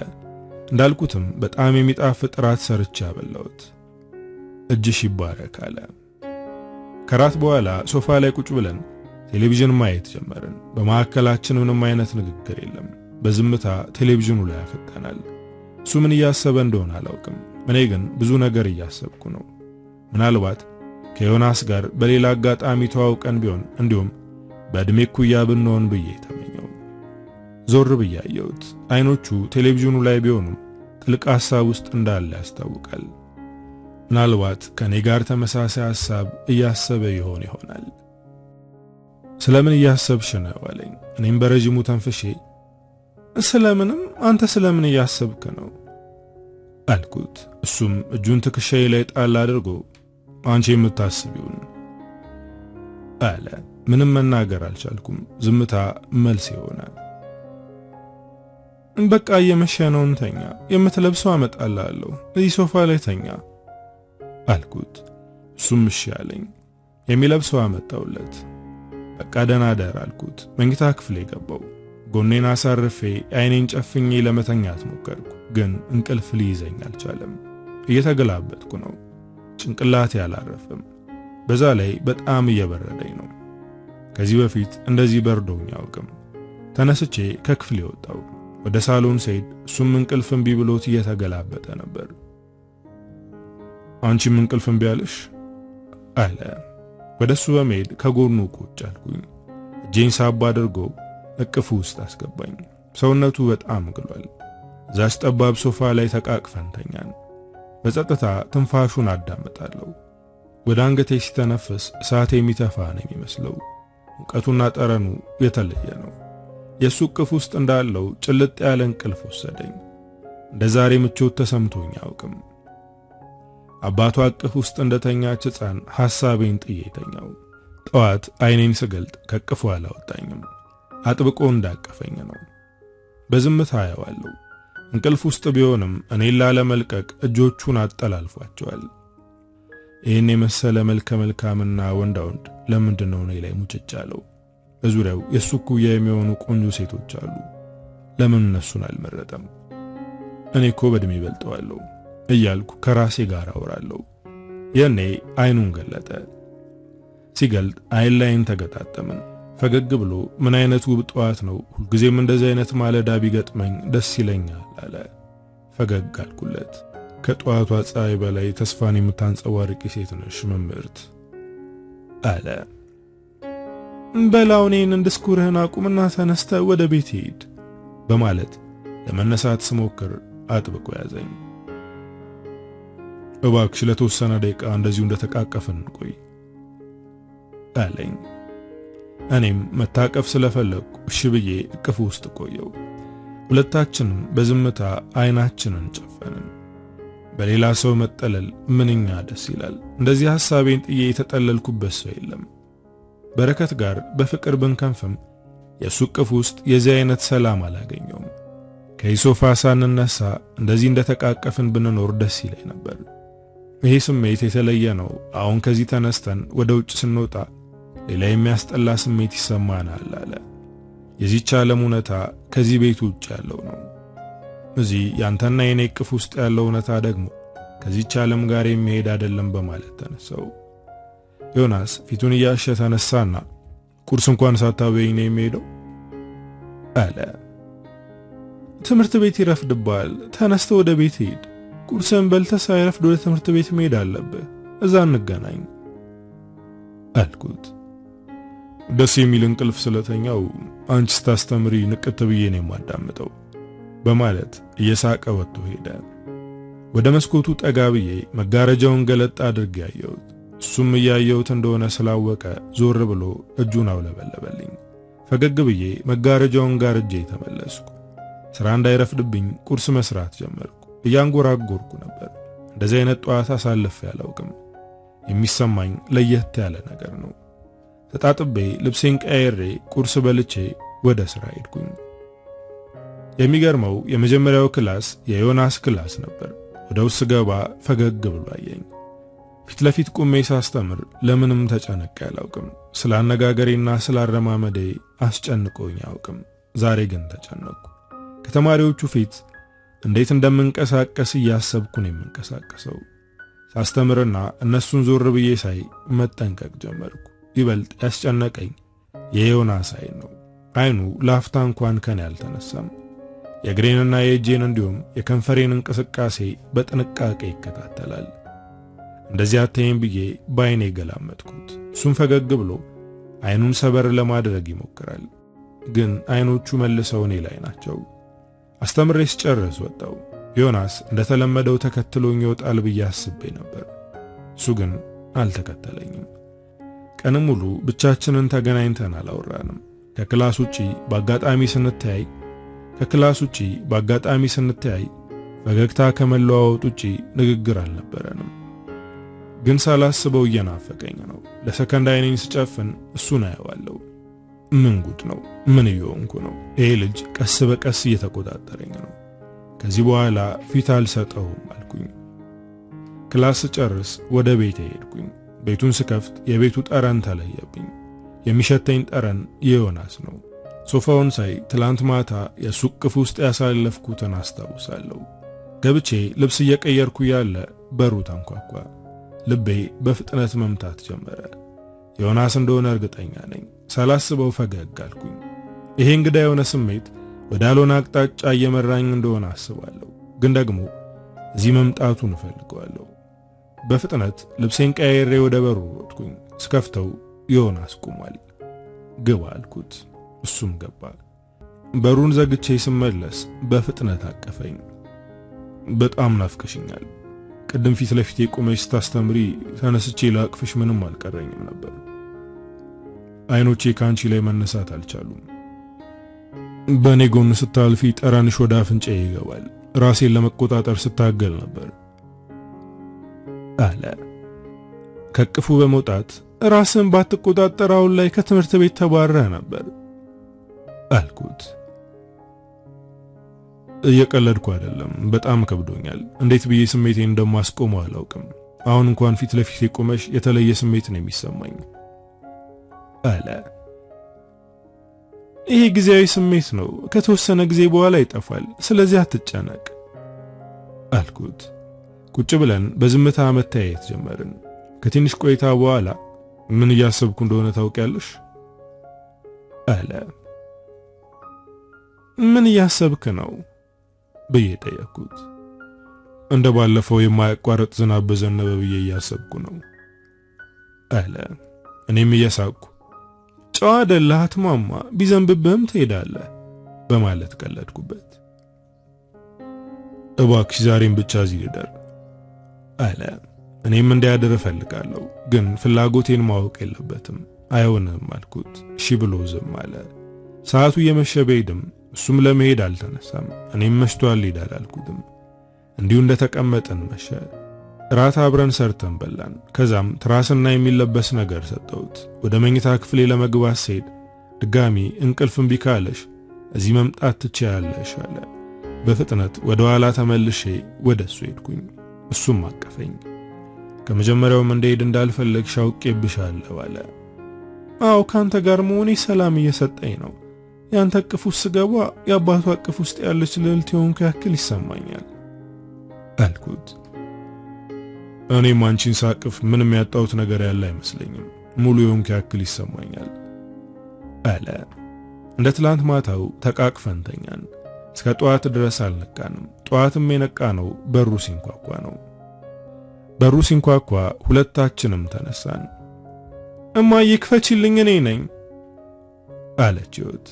እንዳልኩትም በጣም የሚጣፍጥ ራት ሰርቼ አበላሁት። እጅሽ ይባረክ አለ። ከራት በኋላ ሶፋ ላይ ቁጭ ብለን ቴሌቪዥን ማየት ጀመርን። በማዕከላችን ምንም አይነት ንግግር የለም። በዝምታ ቴሌቪዥኑ ላይ ያፈጠናል። እሱ ምን እያሰበ እንደሆነ አላውቅም። እኔ ግን ብዙ ነገር እያሰብኩ ነው። ምናልባት ከዮናስ ጋር በሌላ አጋጣሚ ተዋውቀን ቢሆን እንዲሁም በእድሜ ኩያ ብንሆን ብዬ ተመኘው። ዞር ብዬ አየሁት። አይኖቹ ቴሌቪዥኑ ላይ ቢሆኑም ጥልቅ ሐሳብ ውስጥ እንዳለ ያስታውቃል። ምናልባት ከኔ ጋር ተመሳሳይ ሐሳብ እያሰበ ይሆናል። ስለምን እያሰብሽ ነው አለኝ። እኔም በረጅሙ ተንፍሼ ስለምንም፣ አንተ ስለምን እያሰብክ ነው አልኩት። እሱም እጁን ትከሻዬ ላይ ጣል አድርጎ አንቺ የምታስቢውን አለ። ምንም መናገር አልቻልኩም። ዝምታ መልስ ይሆናል። በቃ እየመሸ ነው፣ እንተኛ። የምትለብሰው አመጣልሃለሁ፣ እዚህ ሶፋ ላይ ተኛ አልኩት። እሱም እሺ አለኝ። የሚለብሰው አመጣውለት። በቃ ደህና ደር አልኩት። መኝታ ክፍሌ ገባው። ጎኔን አሳርፌ አይኔን ጨፍኜ ለመተኛት ሞከርኩ፣ ግን እንቅልፍ ሊይዘኝ አልቻለም። እየተገላበጥኩ ነው። ጭንቅላቴ አላረፈም። በዛ ላይ በጣም እየበረደኝ ነው። ከዚህ በፊት እንደዚህ በርዶኝ አያውቅም። ተነስቼ ከክፍሌ ወጣው። ወደ ሳሎን ስሄድ እሱም እንቅልፍ እምቢ ብሎት እየተገላበጠ ነበር። አንቺም እንቅልፍ እምቢ አለሽ አለ። ወደሱ በመሄድ ከጎኑ ቁጭ አልኩኝ። እጄን ሳብ አድርጎ እቅፉ ውስጥ አስገባኝ። ሰውነቱ በጣም ግሏል። እዛች ጠባብ ሶፋ ላይ ተቃቅፈን ተኛን። በጸጥታ ትንፋሹን አዳምጣለሁ። ወደ አንገቴ ሲተነፍስ እሳት የሚተፋ ነው የሚመስለው። ሙቀቱና ጠረኑ የተለየ ነው። የሱ እቅፍ ውስጥ እንዳለው ጭልጥ ያለ እንቅልፍ ወሰደኝ። እንደ ዛሬ ምቾት ተሰምቶኝ አያውቅም። አባቷ እቅፍ ውስጥ እንደተኛች ሕፃን ሐሳቤን ጥዬ ተኛው። ጠዋት አይኔን ስገልጥ ከቅፉ አላወጣኝም። አጥብቆ እንዳቀፈኝ ነው። በዝምታ አየዋለሁ። እንቅልፍ ውስጥ ቢሆንም እኔን ላለመልቀቅ እጆቹን አጠላልፏቸዋል። ይህን የመሰለ መልከ መልካምና ወንዳ ወንድ ለምንድነው እኔ ላይ ሙጭጭ አለው? በዙሪያው የሱ እኩያ የሚሆኑ ቆንጆ ሴቶች አሉ። ለምን እነሱን አልመረጠም? እኔ እኮ በእድሜ ይበልጠዋለሁ እያልኩ ከራሴ ጋር አወራለሁ። የኔ አይኑን ገለጠ። ሲገልጥ አይን ላይን ተገጣጠምን። ፈገግ ብሎ ምን አይነት ውብ ጠዋት ነው፣ ሁልጊዜም እንደዚህ አይነት ማለዳ ቢገጥመኝ ደስ ይለኛል አለ። ፈገግ አልኩለት። ከጠዋቷ ፀሐይ በላይ ተስፋን የምታንጸባርቂ ሴት ነሽ መምህርት አለ። በላውኔን እንድስኩርህን አቁምና ተነስተ ወደ ቤት ሄድ በማለት ለመነሳት ስሞክር አጥብቆ ያዘኝ። እባክሽ ለተወሰነ ደቂቃ እንደዚሁ እንደተቃቀፍን ቆይ አለኝ። እኔም መታቀፍ ስለፈለኩ እሺ ብዬ እቅፉ ውስጥ ቆየው። ሁለታችንም በዝምታ አይናችንን ጨፈንን። በሌላ ሰው መጠለል ምንኛ ደስ ይላል። እንደዚህ ሐሳቤን ጥዬ የተጠለልኩበት ሰው የለም። በረከት ጋር በፍቅር ብንከንፍም የሱ እቅፍ ውስጥ የዚህ አይነት ሰላም አላገኘውም። ከሶፋ ሳንነሳ እንደዚህ እንደተቃቀፍን ብንኖር ደስ ይለኝ ነበር። ይሄ ስሜት የተለየ ነው። አሁን ከዚህ ተነስተን ወደ ውጭ ስንወጣ ሌላ የሚያስጠላ ስሜት ይሰማናል አለ። የዚህች ዓለም እውነታ ከዚህ ቤት ውጭ ያለው ነው። እዚህ ያንተና የኔ እቅፍ ውስጥ ያለው እውነታ ደግሞ ከዚህች ዓለም ጋር የሚሄድ አይደለም በማለት ተነሳው። ዮናስ ፊቱን እያሸ ተነሳና ቁርስ እንኳን ሳታበይኝ ነው የሚሄደው አለ። ትምህርት ቤት ይረፍድብሃል። ተነስተ ወደ ቤት ሄድ። ቁርስን በልተህ ሳይረፍድ ወደ ትምህርት ቤት መሄድ አለብህ። እዛ እንገናኝ አልኩት። ደስ የሚል እንቅልፍ ስለተኛው አንቺ ስታስተምሪ ንቅት ብዬ ነው የማዳምጠው በማለት እየሳቀ ወጥቶ ሄደ። ወደ መስኮቱ ጠጋ ብዬ መጋረጃውን ገለጥ አድርጌ ያየሁት። እሱም እያየሁት እንደሆነ ስላወቀ ዞር ብሎ እጁን አውለበለበልኝ። ፈገግ ብዬ መጋረጃውን ጋርጄ ተመለስኩ። ስራ እንዳይረፍድብኝ ቁርስ መስራት ጀመርኩ። እያንጎራጎርኩ ነበር። እንደዚህ አይነት ጠዋት አሳልፌ አላውቅም። የሚሰማኝ ለየት ያለ ነገር ነው። ተጣጥቤ ልብሴን ቀይሬ ቁርስ በልቼ ወደ ስራ ሄድኩኝ። የሚገርመው የመጀመሪያው ክላስ የዮናስ ክላስ ነበር። ወደ ውስጥ ገባ ፈገግ ብሎ አየኝ። ፊት ለፊት ቁሜ ሳስተምር ለምንም ተጨነቄ አላውቅም። ስለ አነጋገሬና ስለ አረማመዴ አስጨንቆኝ አያውቅም። ዛሬ ግን ተጨነቅኩ። ከተማሪዎቹ ፊት እንዴት እንደምንቀሳቀስ እያሰብኩ ነው የምንቀሳቀሰው። ሳስተምርና እነሱን ዞር ብዬ ሳይ መጠንቀቅ ጀመርኩ። ይበልጥ ያስጨነቀኝ የዮናስ አይን ነው። አይኑ ላፍታ እንኳን ከኔ አልተነሳም። የእግሬንና የእጄን እንዲሁም የከንፈሬን እንቅስቃሴ በጥንቃቄ ይከታተላል። እንደዚህ አትይም ብዬ በአይኔ ገላመጥኩት። እሱም ፈገግ ብሎ አይኑን ሰበር ለማድረግ ይሞክራል። ግን አይኖቹ መልሰው እኔ ላይ ናቸው። አስተምሬ ስጨርስ ወጣው። ዮናስ እንደተለመደው ተከትሎኝ ይወጣል ብዬ አስቤ ነበር። እሱ ግን አልተከተለኝም። ቀን ሙሉ ብቻችንን ተገናኝተን አላወራንም። ከክላስ ውጪ በአጋጣሚ ስንተያይ ፈገግታ ከመለዋወጥ ውጪ ንግግር አልነበረንም። ግን ሳላስበው እየናፈቀኝ ነው። ለሰከንድ አይኔን ስጨፍን እሱን አየዋለሁ። ምን ጉድ ነው? ምን እየሆንኩ ነው? ይሄ ልጅ ቀስ በቀስ እየተቆጣጠረኝ ነው። ከዚህ በኋላ ፊት አልሰጠውም አልኩኝ። ክላስ ጨርስ ወደ ቤቴ ሄድኩኝ። ቤቱን ስከፍት የቤቱ ጠረን ተለየብኝ። የሚሸተኝ ጠረን የዮናስ ነው። ሶፋውን ሳይ ትላንት ማታ የሱቅ እቅፍ ውስጥ ያሳለፍኩትን አስታውሳለሁ። ገብቼ ልብስ እየቀየርኩ ያለ በሩ ተንኳኳ። ልቤ በፍጥነት መምታት ጀመረ። ዮናስ እንደሆነ እርግጠኛ ነኝ። ሳላስበው ፈገግ አልኩኝ። ይሄ እንግዳ የሆነ ስሜት ወዳልሆነ አቅጣጫ እየመራኝ እንደሆነ አስባለሁ። ግን ደግሞ እዚህ መምጣቱን እፈልገዋለሁ። በፍጥነት ልብሴን ቀይሬ ወደ በሩ ሮጥኩኝ። ስከፍተው ዮናስ ቆሟል። ግባ አልኩት። እሱም ገባ። በሩን ዘግቼ ስመለስ በፍጥነት አቀፈኝ። በጣም ናፍቀሽኛል ቅድም ፊት ለፊቴ ቆመሽ ስታስተምሪ ተነስቼ ላቅፍሽ ምንም አልቀረኝም ነበር። አይኖቼ ካንቺ ላይ መነሳት አልቻሉም። በኔ ጎን ስታልፊ ጠረንሽ ወደ አፍንጫዬ ይገባል። ራሴን ለመቆጣጠር ስታገል ነበር አለ። ከቅፉ በመውጣት ራስን ባትቆጣጠር አሁን ላይ ከትምህርት ቤት ተባረህ ነበር አልኩት። እየቀለድኩ አይደለም፣ በጣም ከብዶኛል። እንዴት ብዬ ስሜቴን እንደማስቆመው አላውቅም። አሁን እንኳን ፊት ለፊቴ ቆመሽ የተለየ ስሜት ነው የሚሰማኝ አለ። ይሄ ጊዜያዊ ስሜት ነው፣ ከተወሰነ ጊዜ በኋላ ይጠፋል። ስለዚህ አትጨነቅ አልኩት። ቁጭ ብለን በዝምታ መተያየት ጀመርን። ከትንሽ ቆይታ በኋላ ምን እያሰብኩ እንደሆነ ታውቂያለሽ አለ። ምን እያሰብክ ነው ብዬ ጠየቅኩት። እንደ ባለፈው የማያቋርጥ ዝናብ በዘነበ ብዬ እያሰብኩ ነው አለ። እኔም እየሳቅኩ ጨዋ አይደለህ አትማማ፣ ቢዘንብብህም ትሄዳለህ በማለት ቀለድኩበት። እባክሽ ዛሬም ብቻ እዚህ ልደር አለ። እኔም እንዲያድር እፈልጋለሁ፣ ግን ፍላጎቴን ማወቅ የለበትም። አይሆንም አልኩት። እሺ ብሎ ዝም አለ። ሰዓቱ እየመሸ ቢሄድም እሱም ለመሄድ አልተነሳም። እኔም መሽቷል ልሂድ አላልኩትም። እንዲሁ እንደተቀመጠን መሸ። ራት አብረን ሰርተን በላን። ከዛም ትራስና የሚለበስ ነገር ሰጠሁት። ወደ መኝታ ክፍሌ ለመግባት ስሄድ ድጋሚ እንቅልፍ እምቢ ካለሽ እዚህ መምጣት ትችያለሽ አለ። በፍጥነት ወደ ኋላ ተመልሼ ወደሱ ሄድኩኝ። እሱም አቀፈኝ። ከመጀመሪያውም እንደሄድ እንዳልፈለግሽ አውቄብሻለሁ አለ። አዎ ካንተ ጋር መሆኔ ሰላም እየሰጠኝ ነው። ያንተ እቅፍ ውስጥ ስገባ የአባቱ እቅፍ ውስጥ ያለች ልዕልት የሆንኩ ያክል ይሰማኛል አልኩት። እኔም አንቺን ሳቅፍ ምንም ያጣሁት ነገር ያለ አይመስለኝም። ሙሉ የሆንኩ ያክል ይሰማኛል አለ። እንደ ትላንት ማታው ተቃቅፈን ተኛን። እስከ ጠዋት ድረስ አልነቃንም። ጠዋትም የነቃነው በሩ ሲንኳኳ ነው። በሩ ሲንኳኳ ሁለታችንም ተነሳን። እማዬ ክፈችልኝ እኔ ነኝ አለች ሕይወት።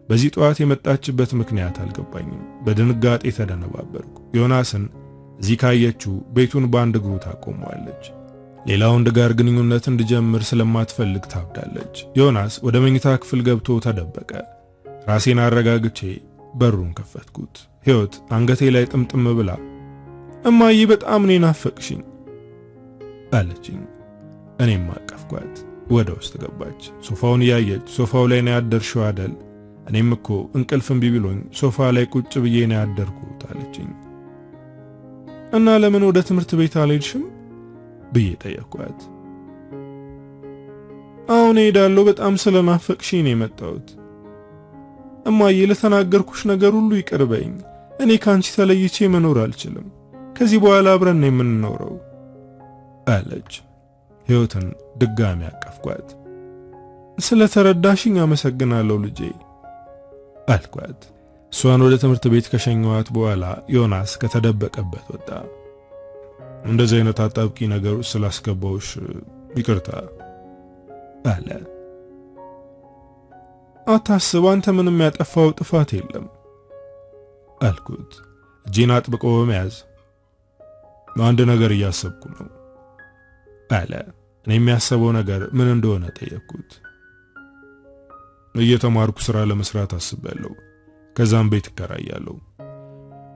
በዚህ ጠዋት የመጣችበት ምክንያት አልገባኝም። በድንጋጤ ተደነባበርኩ። ዮናስን እዚህ ካየችው ቤቱን በአንድ እግሩ ታቆመዋለች። ሌላ ወንድ ጋር ግንኙነት እንድጀምር ስለማትፈልግ ታብዳለች። ዮናስ ወደ መኝታ ክፍል ገብቶ ተደበቀ። ራሴን አረጋግቼ በሩን ከፈትኩት። ሕይወት አንገቴ ላይ ጥምጥም ብላ እማዬ በጣም ነው ናፈቅሽኝ አለችኝ። እኔም አቀፍኳት። ወደ ውስጥ ገባች። ሶፋውን ያየች ሶፋው ላይ ነው ያደርሽው አይደል? እኔም እኮ እንቅልፍ እምቢ ብሎኝ ሶፋ ላይ ቁጭ ብዬ ነው ያደርኩት አለችኝ። እና ለምን ወደ ትምህርት ቤት አልሄድሽም ብዬ ጠየቅኳት። አሁን ሄዳለሁ፣ በጣም ስለናፈቅሽኝ ነው የመጣሁት። እማዬ ለተናገርኩሽ ነገር ሁሉ ይቅር በይኝ። እኔ ካንቺ ተለይቼ መኖር አልችልም። ከዚህ በኋላ አብረን ነው የምንኖረው አለች። ሕይወትን ድጋሚ አቀፍኳት። ስለተረዳሽኝ አመሰግናለሁ ልጄ አልኳት። እሷን ወደ ትምህርት ቤት ከሸኘኋት በኋላ ዮናስ ከተደበቀበት ወጣ። እንደዚህ አይነት አጣብቂ ነገር ውስጥ ስላስገባውሽ ይቅርታ አለ። አታስብ፣ አንተ ምንም ያጠፋው ጥፋት የለም አልኩት። እጄን አጥብቆ በመያዝ አንድ ነገር እያሰብኩ ነው አለ። እኔ የሚያስበው ነገር ምን እንደሆነ ጠየቅኩት። እየተማርኩ ስራ ለመስራት አስቤያለሁ። ከዛም ቤት እከራያለሁ።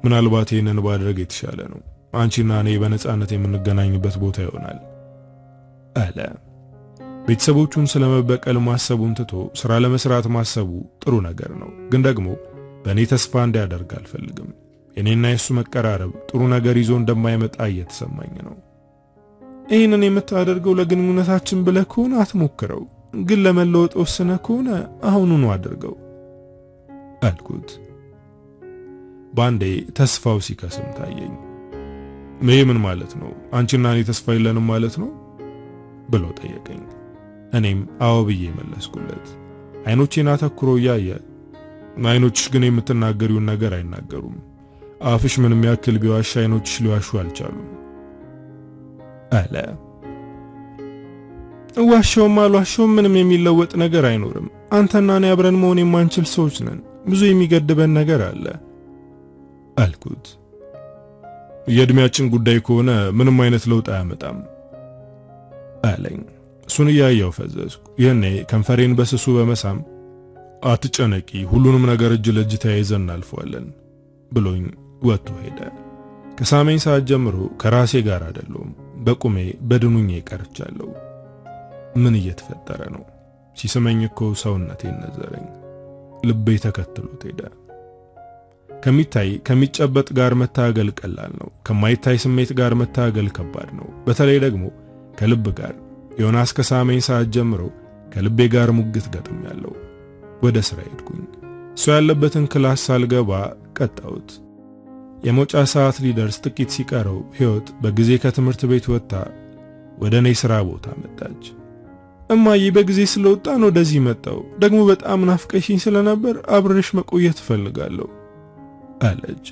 ምናልባት ይሄንን ባድረግ የተሻለ ነው። አንቺና እኔ በነጻነት የምንገናኝበት ቦታ ይሆናል አለ። ቤተሰቦቹን ስለመበቀል ማሰቡን ትቶ ስራ ለመስራት ማሰቡ ጥሩ ነገር ነው፣ ግን ደግሞ በእኔ ተስፋ እንዲያደርግ አልፈልግም። የኔና የሱ መቀራረብ ጥሩ ነገር ይዞ እንደማይመጣ እየተሰማኝ ነው። ይህንን የምታደርገው ለግንኙነታችን ብለህ ከሆነ አትሞክረው፣ ግን ለመለወጥ ወስነህ ከሆነ አሁኑኑ አድርገው አልኩት። ባንዴ ተስፋው ሲከስም ታየኝ። ይሄ ምን ማለት ነው? አንቺና እኔ ተስፋ የለንም ማለት ነው ብሎ ጠየቀኝ። እኔም አዎ ብዬ መለስኩለት። አይኖቼን አተኩሮ እያየ አይኖችሽ ግን የምትናገሪውን ነገር አይናገሩም። አፍሽ ምንም ያክል ቢዋሽ አይኖችሽ ሊዋሹ አልቻሉም አለ። ዋሻውም አልዋሻውም ምንም የሚለወጥ ነገር አይኖርም። አንተና እኔ አብረን መሆን የማንችል ሰዎች ነን። ብዙ የሚገድበን ነገር አለ አልኩት። የእድሜያችን ጉዳይ ከሆነ ምንም አይነት ለውጥ አያመጣም አለኝ። እሱን እያየው ፈዘዝኩ። ይህኔ ከንፈሬን በስሱ በመሳም አትጨነቂ፣ ሁሉንም ነገር እጅ ለእጅ ተያይዘን እናልፈዋለን ብሎኝ ወጥቶ ሄደ። ከሳመኝ ሰዓት ጀምሮ ከራሴ ጋር አይደለም፣ በቁሜ በድኑኜ ቀርቻለሁ። ምን እየተፈጠረ ነው? ሲስመኝ እኮ ሰውነቴን ነዘረኝ። ልቤ ተከትሎት ሄደ። ከሚታይ ከሚጨበጥ ጋር መታገል ቀላል ነው። ከማይታይ ስሜት ጋር መታገል ከባድ ነው። በተለይ ደግሞ ከልብ ጋር። ዮናስ ከሳመኝ ሰዓት ጀምሮ ከልቤ ጋር ሙግት ገጥሜያለሁ። ወደ ስራ ሄድኩኝ። እሱ ያለበትን ክላስ ሳልገባ ቀጣሁት። የመውጫ ሰዓት ሊደርስ ጥቂት ሲቀረው ሕይወት በጊዜ ከትምህርት ቤት ወጥታ ወደ እኔ ስራ ቦታ መጣች። እማዬ በጊዜ ስለወጣን ወደዚህ መጣው፣ ደግሞ በጣም ናፍቀሽኝ ስለነበር አብረሽ መቆየት እፈልጋለሁ አለች።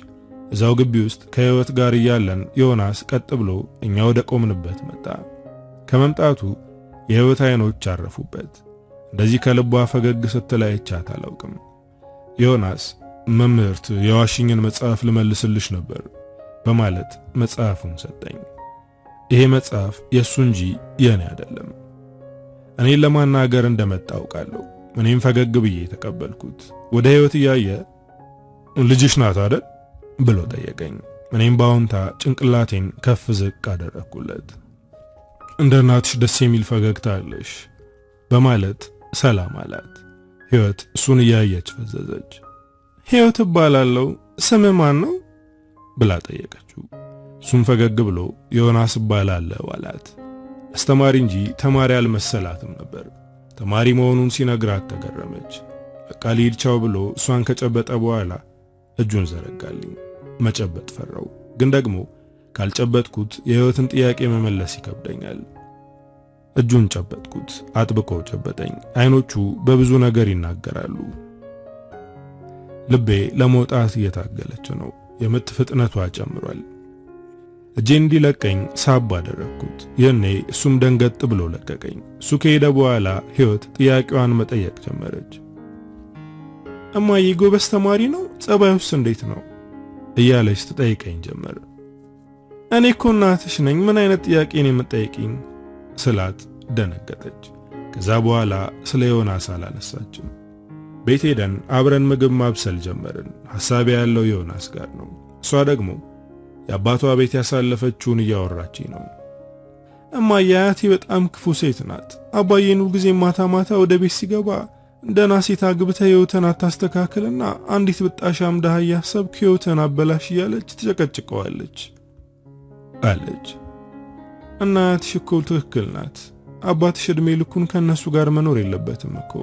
እዛው ግቢ ውስጥ ከሕይወት ጋር እያለን ዮናስ ቀጥ ብሎ እኛ ወደ ቆምንበት መጣ። ከመምጣቱ የሕይወት አይኖች አረፉበት። እንደዚህ ከልቧ ፈገግ ስትል አይቻት አላውቅም። ዮናስ መምህርት የዋሽኝን መጽሐፍ ልመልስልሽ ነበር በማለት መጽሐፉን ሰጠኝ። ይሄ መጽሐፍ የሱ እንጂ የኔ አይደለም። እኔን ለማናገር እንደመጣ አውቃለሁ። እኔም ፈገግ ብዬ ተቀበልኩት። ወደ ሕይወት እያየ ልጅሽ ናት አይደል ብሎ ጠየቀኝ። እኔም ባውንታ ጭንቅላቴን ከፍ ዝቅ አደረኩለት። እንደ እናትሽ ደስ የሚል ፈገግታ አለሽ በማለት ሰላም አላት። ሕይወት እሱን እያየች ፈዘዘች። ሕይወት እባላለሁ፣ ስም ማን ነው ብላ ጠየቀችው። እሱም ፈገግ ብሎ ዮናስ እባላለሁ አላት። አስተማሪ እንጂ ተማሪ አልመሰላትም ነበር። ተማሪ መሆኑን ሲነግራት ተገረመች። በቃ ልሂድ ቻው ብሎ እሷን ከጨበጠ በኋላ እጁን ዘረጋልኝ። መጨበጥ ፈራው፣ ግን ደግሞ ካልጨበጥኩት የሕይወትን ጥያቄ መመለስ ይከብደኛል። እጁን ጨበጥኩት። አጥብቆ ጨበጠኝ። አይኖቹ በብዙ ነገር ይናገራሉ። ልቤ ለመውጣት እየታገለች ነው። የምት ፍጥነቷ ጨምሯል። እጄን እንዲለቀኝ ሳብ አደረግኩት። ይህኔ እሱም ደንገጥ ብሎ ለቀቀኝ። እሱ ከሄደ በኋላ ሕይወት ጥያቄዋን መጠየቅ ጀመረች። እማዬ ጎበዝ ተማሪ ነው? ጸባዩስ እንዴት ነው? እያለች ትጠይቀኝ ጀመረ። እኔ እኮ እናትሽ ነኝ፣ ምን አይነት ጥያቄ ነው የምትጠይቂኝ ስላት ደነገጠች። ከዛ በኋላ ስለ ዮናስ አላነሳችም። ቤት ሄደን አብረን ምግብ ማብሰል ጀመርን። ሐሳቤ ያለው ዮናስ ጋር ነው። እሷ ደግሞ የአባቷ ቤት ያሳለፈችውን እያወራችኝ ነው። እማዬ አያቴ በጣም ክፉ ሴት ናት። አባዬን ሁልጊዜ ማታ ማታ ወደ ቤት ሲገባ እንደና ሴት አግብተህ ሕይወትን አታስተካክልና አንዲት ብጣሻም ድሃ እያሰብክ ሕይወትን አበላሽ እያለች ትጨቀጭቀዋለች አለች። እናትሽ እኮ ትክክል ናት። አባትሽ ዕድሜ ልኩን ከነሱ ጋር መኖር የለበትም እኮ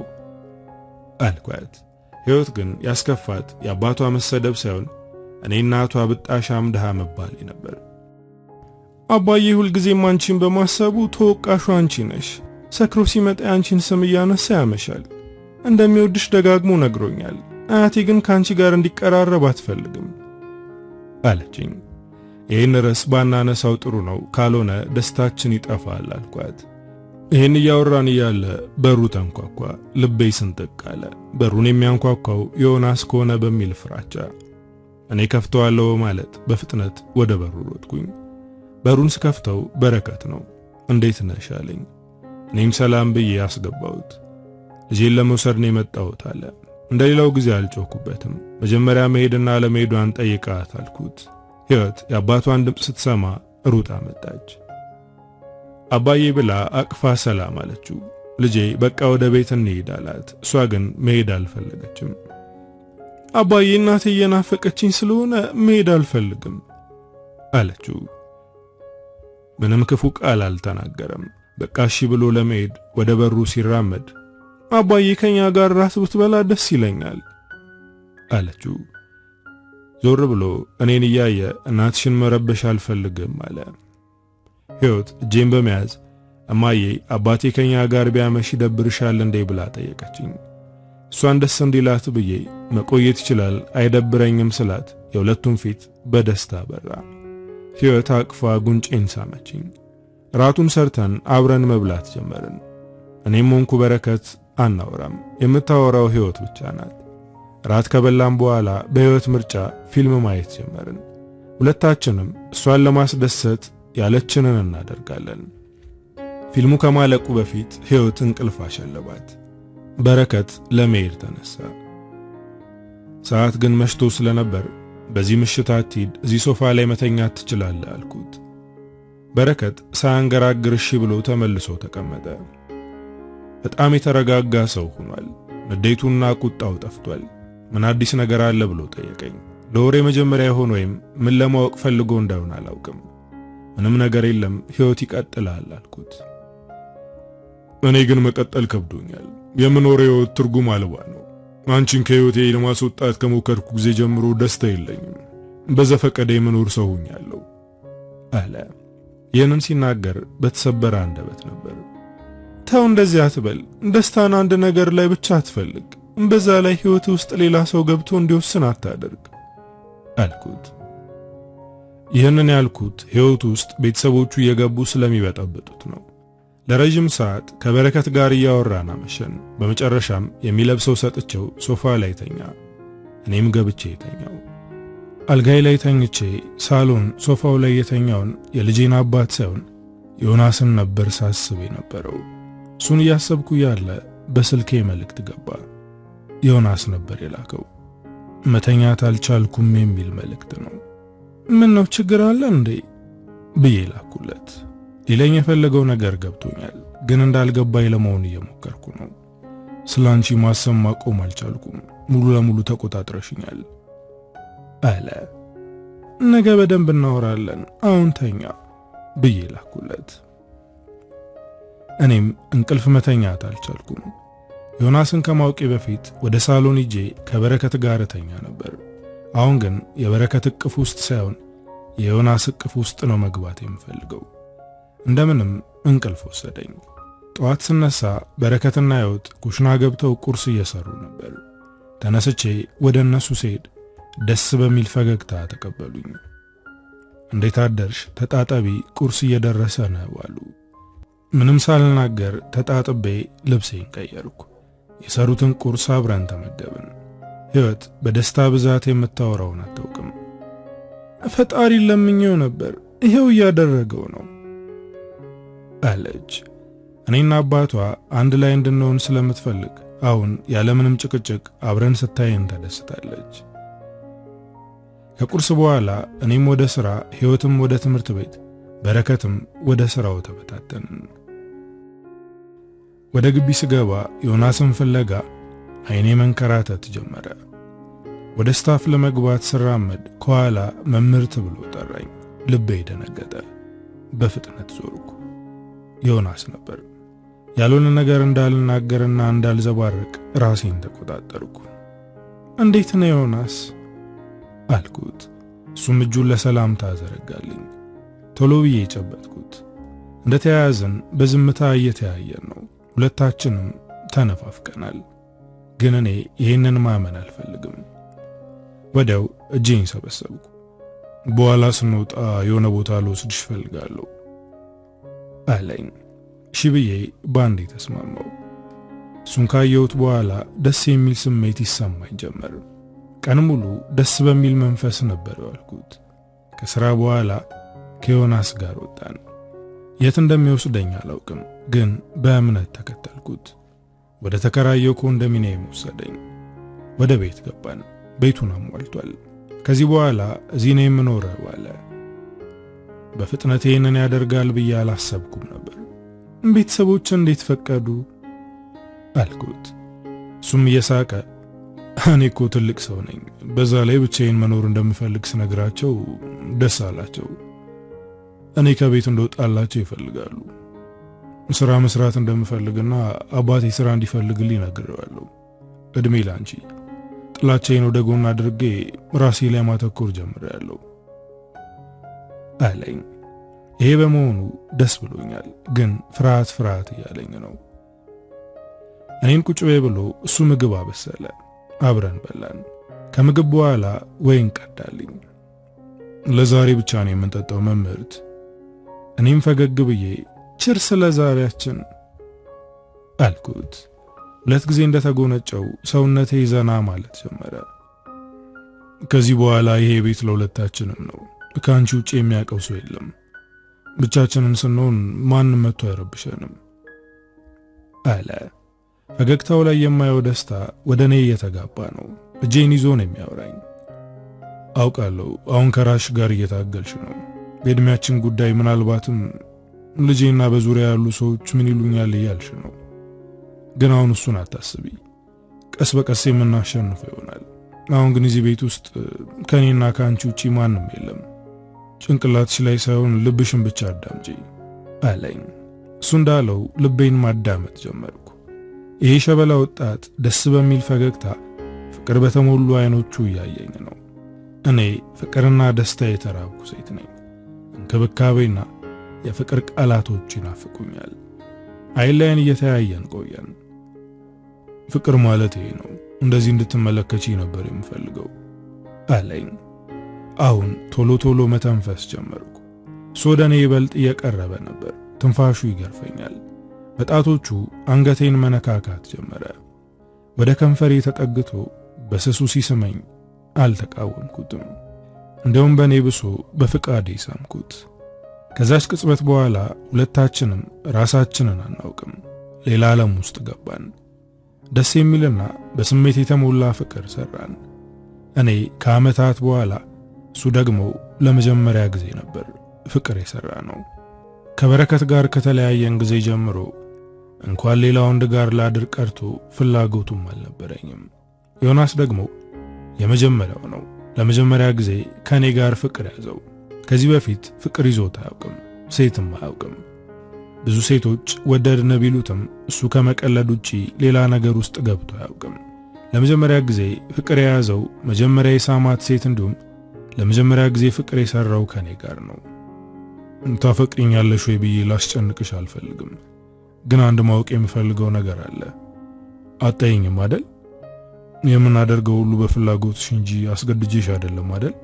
አልኳት። ሕይወት ግን ያስከፋት የአባቷ መሰደብ ሳይሆን እኔ እናቷ ብጣሻም ድሃ መባሌ ነበር። አባዬ ሁልጊዜም አንቺን በማሰቡ ተወቃሹ አንቺ ነሽ። ሰክሮ ሲመጣ አንቺን ስም እያነሳ ያመሻል። እንደሚወድሽ ደጋግሞ ነግሮኛል። አያቴ ግን ካንቺ ጋር እንዲቀራረብ አትፈልግም አለችኝ። ይህን ርዕስ ባናነሳው ጥሩ ነው፣ ካልሆነ ደስታችን ይጠፋል አልኳት። ይህን እያወራን እያለ በሩ ተንኳኳ። ልቤ ስንጥቅ አለ። በሩን የሚያንኳኳው ዮናስ ከሆነ በሚል ፍራቻ እኔ ከፍተዋለሁ ማለት በፍጥነት ወደ በሩ ሮጥኩኝ። በሩን ስከፍተው በረከት ነው። እንዴት ነሽ አለኝ። እኔም ሰላም ብዬ አስገባሁት። ልጄን ለመውሰድ ነው የመጣሁት አለ። እንደሌላው ጊዜ አልጮኩበትም። መጀመሪያ መሄድና ለመሄዷን ጠይቃት አልኩት። ሕይወት የአባቷን ድምፅ ስትሰማ ሩጣ መጣች። አባዬ ብላ አቅፋ ሰላም አለችው። ልጄ በቃ ወደ ቤት እንሂድ አላት። እሷ ግን መሄድ አልፈለገችም። አባዬ እናቴ እየናፈቀችኝ ስለሆነ መሄድ አልፈልግም አለችው። ምንም ክፉ ቃል አልተናገረም። በቃ እሺ ብሎ ለመሄድ ወደ በሩ ሲራመድ አባዬ ከኛ ጋር ራት ብትበላ ደስ ይለኛል አለችው። ዞር ብሎ እኔን እያየ እናትሽን መረበሽ አልፈልግም አለ። ሕይወት እጄን በመያዝ እማዬ አባቴ ከኛ ጋር ቢያመሽ ይደብርሻል እንዴ ብላ ጠየቀችኝ። እሷን ደስ እንዲላት ብዬ መቆየት ይችላል አይደብረኝም ስላት የሁለቱም ፊት በደስታ በራ። ሕይወት አቅፋ ጉንጬን ሳመችኝ። ራቱን ሰርተን አብረን መብላት ጀመርን። እኔም ሆንኩ በረከት አናወራም። የምታወራው ሕይወት ብቻ ናት። ራት ከበላም በኋላ በሕይወት ምርጫ ፊልም ማየት ጀመርን። ሁለታችንም እሷን ለማስደሰት ያለችንን እናደርጋለን። ፊልሙ ከማለቁ በፊት ሕይወት እንቅልፍ አሸለባት። በረከት ለመሄድ ተነሳ። ሰዓት ግን መሽቶ ስለነበር በዚህ ምሽት አትሂድ፣ እዚህ ሶፋ ላይ መተኛት ትችላለህ አልኩት። በረከት ሳያንገራግር እሺ ብሎ ተመልሶ ተቀመጠ። በጣም የተረጋጋ ሰው ሆኗል። ንዴቱና ቁጣው ጠፍቷል። ምን አዲስ ነገር አለ ብሎ ጠየቀኝ። ለወሬ መጀመሪያ ይሆን ወይም ምን ለማወቅ ፈልጎ እንዳይሆን አላውቅም። ምንም ነገር የለም፣ ሕይወት ይቀጥላል አልኩት። እኔ ግን መቀጠል ከብዶኛል። የምኖረው ትርጉም አልባ ነው። አንቺን ከሕይወቴ ለማስወጣት ከሞከርኩ ጊዜ ጀምሮ ደስታ የለኝም። በዘፈቀደ የመኖር ሰው ሆኛለሁ አለ። ይህንን ሲናገር በተሰበረ አንደበት ነበር። ተው እንደዚህ አትበል። ደስታን አንድ ነገር ላይ ብቻ አትፈልግ። በዛ ላይ ሕይወት ውስጥ ሌላ ሰው ገብቶ እንዲወስን አታደርግ አልኩት። ይህንን ያልኩት ሕይወት ውስጥ ቤተሰቦቹ እየገቡ ስለሚበጠብጡት ነው። ለረጅም ሰዓት ከበረከት ጋር እያወራን አመሸን። በመጨረሻም የሚለብሰው ሰጥቼው ሶፋ ላይ ተኛ። እኔም ገብቼ ተኛው። አልጋይ ላይ ተኝቼ ሳሎን ሶፋው ላይ የተኛውን የልጄን አባት ሳይሆን ዮናስን ነበር ሳስብ የነበረው። እሱን እያሰብኩ ያለ በስልኬ መልእክት ገባ። ዮናስ ነበር የላከው። መተኛት አልቻልኩም የሚል መልእክት ነው። ምን ነው ችግር አለ እንዴ ብዬ ላኩለት። ሊለኝ የፈለገው ነገር ገብቶኛል፣ ግን እንዳልገባኝ ለመሆን እየሞከርኩ ነው። ስላንቺ ማሰብ ማቆም አልቻልኩም። ሙሉ ለሙሉ ተቆጣጥረሽኛል አለ። ነገ በደንብ እናወራለን፣ አሁን ተኛ ብዬ ላኩለት። እኔም እንቅልፍ መተኛት አልቻልኩም። ዮናስን ከማውቄ በፊት ወደ ሳሎን ሄጄ ከበረከት ጋር ተኛ ነበር። አሁን ግን የበረከት እቅፍ ውስጥ ሳይሆን የዮናስ እቅፍ ውስጥ ነው መግባት የምፈልገው። እንደምንም እንቅልፍ ወሰደኝ። ጠዋት ስነሳ በረከትና ሕይወት ኩሽና ገብተው ቁርስ እየሰሩ ነበር። ተነስቼ ወደ እነሱ ስሄድ ደስ በሚል ፈገግታ ተቀበሉኝ። እንዴት አደርሽ? ተጣጣቢ፣ ቁርስ እየደረሰ ነው አሉ። ምንም ሳልናገር ተጣጥቤ ልብሴን ቀየርኩ። የሰሩትን ቁርስ አብረን ተመገብን። ሕይወት በደስታ ብዛት የምታወራውን አታውቅም። ፈጣሪ ለምኜው ነበር፣ ይሄው እያደረገው ነው አለች። እኔና አባቷ አንድ ላይ እንድንሆን ስለምትፈልግ አሁን ያለምንም ጭቅጭቅ አብረን ስታየን ተደስታለች። ከቁርስ በኋላ እኔም ወደ ሥራ፣ ሕይወትም ወደ ትምህርት ቤት፣ በረከትም ወደ ሥራው ተበታተንን። ወደ ግቢ ስገባ ዮናስን ፍለጋ አይኔ መንከራተት ጀመረ። ወደ ስታፍ ለመግባት ስራመድ ከኋላ መምህርት ብሎ ጠራኝ። ልቤ ደነገጠ። በፍጥነት ዞርኩ። ዮናስ ነበር። ያልሆነ ነገር እንዳልናገርና እንዳልዘባርቅ ራሴን ተቆጣጠርኩ። እንዴት ነው ዮናስ አልኩት። እሱም እጁን ለሰላምታ ዘረጋልኝ። ቶሎ ብዬ ጨበጥኩት። እንደተያያዝን በዝምታ እየተያየን ነው። ሁለታችንም ተነፋፍቀናል። ግን እኔ ይህንን ማመን አልፈልግም። ወዲያው እጄን ሰበሰብኩ። በኋላ ስንወጣ የሆነ ቦታ ልወስድሽ እፈልጋለሁ አለኝ። እሺ ብዬ ባንዴ ተስማማው። እሱን ካየሁት በኋላ ደስ የሚል ስሜት ይሰማኝ ጀመር። ቀን ሙሉ ደስ በሚል መንፈስ ነበር ያልኩት። ከሥራ በኋላ ከዮናስ ጋር ወጣን። የት እንደሚወስደኝ አላውቅም፣ ግን በእምነት ተከተልኩት። ወደ ተከራየው ኮንዶሚኒየም ወሰደኝ። ወደ ቤት ገባን። ቤቱን አሟልቷል። ከዚህ በኋላ እዚህ ነው የምኖረው አለ። በፍጥነት ይህንን ያደርጋል ብዬ አላሰብኩም ነበር። ቤተሰቦች እንዴት ፈቀዱ አልኩት። እሱም እየሳቀ እኔ እኮ ትልቅ ሰው ነኝ፣ በዛ ላይ ብቻዬን መኖር እንደምፈልግ ስነግራቸው ደስ አላቸው። እኔ ከቤት እንደወጣላቸው ይፈልጋሉ። ስራ መስራት እንደምፈልግና አባቴ ስራ እንዲፈልግልኝ ነግሬዋለሁ። እድሜ ላንቺ። ጥላቻዬን ወደ ጎን አድርጌ ራሴ ላይ ማተኮር ጀምሬያለሁ አለኝ። ይሄ በመሆኑ ደስ ብሎኛል፣ ግን ፍርሃት እያለኝ ነው። እኔን ቁጭ በይ ብሎ እሱ ምግብ አበሰለ። አብረን በላን። ከምግብ በኋላ ወይን ቀዳልኝ። ለዛሬ ብቻ ነው የምንጠጣው መምህርት። እኔም ፈገግ ብዬ ችርስ ለዛሬያችን አልኩት። ሁለት ጊዜ እንደተጎነጨው ሰውነቴ ዘና ማለት ጀመረ። ከዚህ በኋላ ይሄ ቤት ለሁለታችንም ነው። ከአንቺ ውጪ የሚያውቀው ሰው የለም። ብቻችንን ስንሆን ማንም መጥቶ አይረብሸንም አለ። ፈገግታው ላይ የማየው ደስታ ወደ እኔ እየተጋባ ነው። እጄን ይዞ ነው የሚያወራኝ። አውቃለሁ አሁን ከራሽ ጋር እየታገልሽ ነው። በእድሜያችን ጉዳይ ምናልባትም ልጄና በዙሪያ ያሉ ሰዎች ምን ይሉኛል እያልሽ ነው። ግን አሁን እሱን አታስቢ። ቀስ በቀስ የምናሸንፈው ይሆናል። አሁን ግን እዚህ ቤት ውስጥ ከኔና ከአንቺ ውጪ ማንም የለም። ጭንቅላትሽ ላይ ሳይሆን ልብሽን ብቻ አዳምጪ አለኝ። እሱ እንዳለው ልቤን ማዳመጥ ጀመርኩ። ይሄ ሸበላ ወጣት ደስ በሚል ፈገግታ ፍቅር በተሞሉ አይኖቹ እያየኝ ነው። እኔ ፍቅርና ደስታ የተራብኩ ሴት ነኝ። እንክብካቤና የፍቅር ቃላቶች ይናፍቁኛል። አይን ላይን እየተያየን ቆየን። ፍቅር ማለት ይሄ ነው፣ እንደዚህ እንድትመለከቺ ነበር የምፈልገው አለኝ። አሁን ቶሎ ቶሎ መተንፈስ ጀመርኩ። እሱ ወደ እኔ ይበልጥ እየቀረበ ነበር። ትንፋሹ ይገርፈኛል። በጣቶቹ አንገቴን መነካካት ጀመረ። ወደ ከንፈሬ ተጠግቶ በስሱ ሲስመኝ አልተቃወምኩትም። እንደውም በእኔ ብሶ በፍቃዴ ሳምኩት። ከዛች ቅጽበት በኋላ ሁለታችንም ራሳችንን አናውቅም። ሌላ ዓለም ውስጥ ገባን። ደስ የሚልና በስሜት የተሞላ ፍቅር ሰራን። እኔ ከዓመታት በኋላ፣ እሱ ደግሞ ለመጀመሪያ ጊዜ ነበር ፍቅር የሰራ ነው። ከበረከት ጋር ከተለያየን ጊዜ ጀምሮ እንኳን ሌላ ወንድ ጋር ላድር ቀርቶ ፍላጎቱም አልነበረኝም። ዮናስ ደግሞ የመጀመሪያው ነው። ለመጀመሪያ ጊዜ ከኔ ጋር ፍቅር ያዘው። ከዚህ በፊት ፍቅር ይዞት አያውቅም፣ ሴትም አያውቅም። ብዙ ሴቶች ወደድን ቢሉትም እሱ ከመቀለድ ውጪ ሌላ ነገር ውስጥ ገብቶ አያውቅም። ለመጀመሪያ ጊዜ ፍቅር የያዘው መጀመሪያ የሳማት ሴት እንዲሁም ለመጀመሪያ ጊዜ ፍቅር የሰራው ከኔ ጋር ነው። ታፈቅሪኛለሽ ወይ ብዬ ላስጨንቅሽ አልፈልግም፣ ግን አንድ ማወቅ የምፈልገው ነገር አለ። አጣይኝም አይደል? የምናደርገው ሁሉ በፍላጎትሽ እንጂ አስገድጄሽ አይደለም አይደል?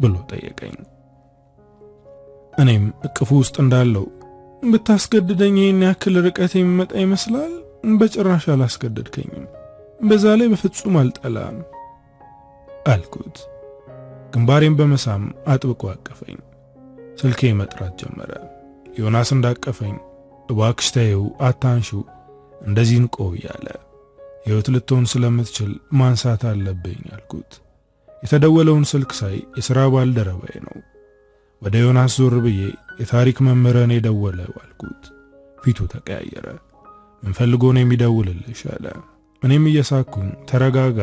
ብሎ ጠየቀኝ። እኔም እቅፉ ውስጥ እንዳለው ብታስገድደኝ ይህን ያክል ርቀት የሚመጣ ይመስላል? በጭራሽ አላስገደድከኝም፣ በዛ ላይ በፍጹም አልጠላም አልኩት። ግንባሬን በመሳም አጥብቆ አቀፈኝ። ስልኬ መጥራት ጀመረ። ዮናስ እንዳቀፈኝ እባክሽ ተይው፣ አታንሺው፣ እንደዚህ እንቆይ አለ። ሕይወት ልትሆን ስለምትችል ማንሳት አለብኝ አልኩት። የተደወለውን ስልክ ሳይ የሥራ ባልደረባዬ ነው። ወደ ዮናስ ዞር ብዬ የታሪክ መምህረን የደወለው አልኩት። ፊቱ ተቀያየረ። ምን ፈልጎ ነው የሚደውልልሽ አለ። እኔም እየሳኩኝ ተረጋጋ፣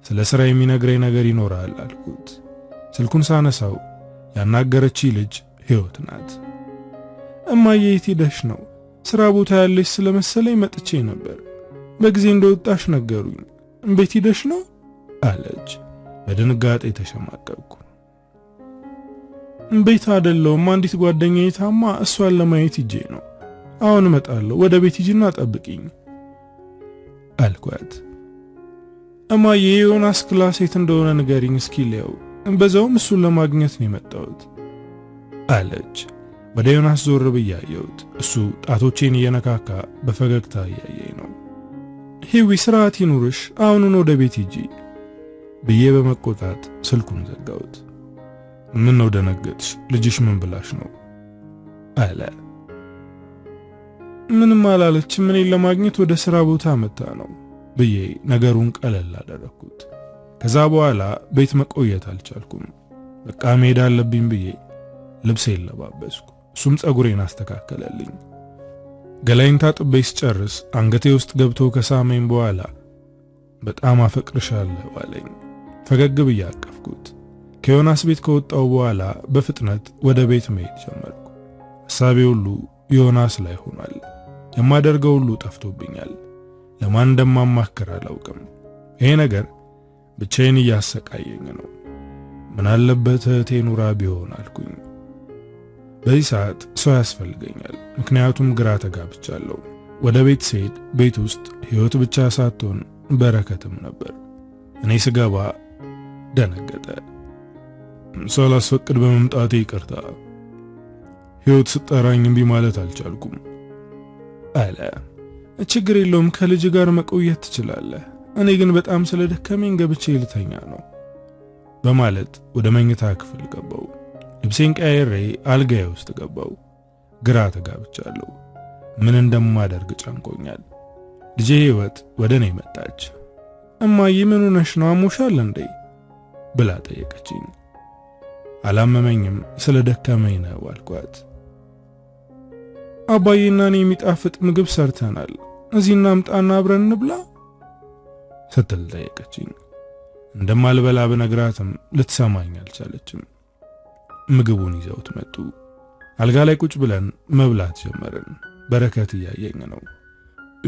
ስለ ሥራ የሚነግረኝ ነገር ይኖራል አልኩት። ስልኩን ሳነሳው ያናገረች ልጅ ሕይወት ናት። እማዬ የት ሄደሽ ነው? ሥራ ቦታ ያለሽ ስለመሰለኝ መጥቼ ነበር። በጊዜ እንደወጣሽ ነገሩኝ። ቤት ሄደሽ ነው አለች። በድንጋጤ ተሸማቀቅኩ። ቤት አይደለሁም፣ አንዲት ጓደኛዬ ታማ እሷን ለማየት ሂጄ ነው። አሁን እመጣለሁ፣ ወደ ቤት ሂጂና ጠብቂኝ አልኳት። እማዬ የዮናስ ክላስ የት እንደሆነ ንገሪኝ እስኪ ልየው፣ በዛውም እሱን ለማግኘት ነው የመጣሁት አለች። ወደ ዮናስ ዞር ብዬ አየሁት። እሱ ጣቶቼን እየነካካ በፈገግታ እያየኝ ነው። ሂዊ ስርዓት ይኑርሽ፣ አሁኑን ወደ ቤት ሂጂ ብዬ በመቆጣት ስልኩን ዘጋሁት። ምን ነው ደነገጥሽ? ልጅሽ ምን ብላሽ ነው አለ። ምንም አላለችም፣ እኔን ለማግኘት ወደ ሥራ ቦታ መጣ ነው ብዬ ነገሩን ቀለል አደረኩት። ከዛ በኋላ ቤት መቆየት አልቻልኩም። በቃ መሄድ አለብኝ ብዬ ልብሴን ለባበስኩ። እሱም ጸጉሬን አስተካከለልኝ። ገላይን ታጥቤ ስጨርስ አንገቴ ውስጥ ገብቶ ከሳመኝ በኋላ በጣም አፈቅርሻለሁ አለኝ። ፈገግ ብዬ አቀፍኩት። ከዮናስ ቤት ከወጣው በኋላ በፍጥነት ወደ ቤት መሄድ ጀመርኩ። ሐሳቤ ሁሉ ዮናስ ላይ ሆኗል። የማደርገው ሁሉ ጠፍቶብኛል። ለማን እንደማማክር አላውቅም። ይሄ ነገር ብቻዬን እያሰቃየኝ ነው። ምን አለበት እህቴ ኑራ ቢሆን አልኩኝ። በዚህ ሰዓት ሰው ያስፈልገኛል፣ ምክንያቱም ግራ ተጋብቻለሁ። ወደ ቤት ስሄድ ቤት ውስጥ ሕይወት ብቻ ሳትሆን በረከትም ነበር። እኔ ስገባ ደነገጠ። ሳላስፈቅድ በመምጣቴ ይቅርታ፣ ሕይወት ስጠራኝ እምቢ ማለት አልቻልኩም አለ። ችግር የለውም፣ ከልጅ ጋር መቆየት ትችላለህ። እኔ ግን በጣም ስለደከመኝ ገብቼ ልተኛ ነው በማለት ወደ መኝታ ክፍል ገባው። ልብሴን ቀያይሬ አልጋዬ ውስጥ ገባው። ግራ ተጋብቻለሁ። ምን እንደማደርግ ጨንቆኛል። ልጄ ህይወት ወደ እኔ መጣች። እማዬ ምን ሆነሽ ነው? አሞሻል እንዴ ብላ ጠየቀችኝ። አላመመኝም፣ ስለ ደከመኝ ነው አልኳት። አባዬና እኔ የሚጣፍጥ ምግብ ሰርተናል፣ እዚህ እናምጣና አብረን እንብላ ስትል ጠየቀችኝ። እንደማልበላ ብነግራትም ልትሰማኝ አልቻለችም። ምግቡን ይዘውት መጡ። አልጋ ላይ ቁጭ ብለን መብላት ጀመርን። በረከት እያየኝ ነው።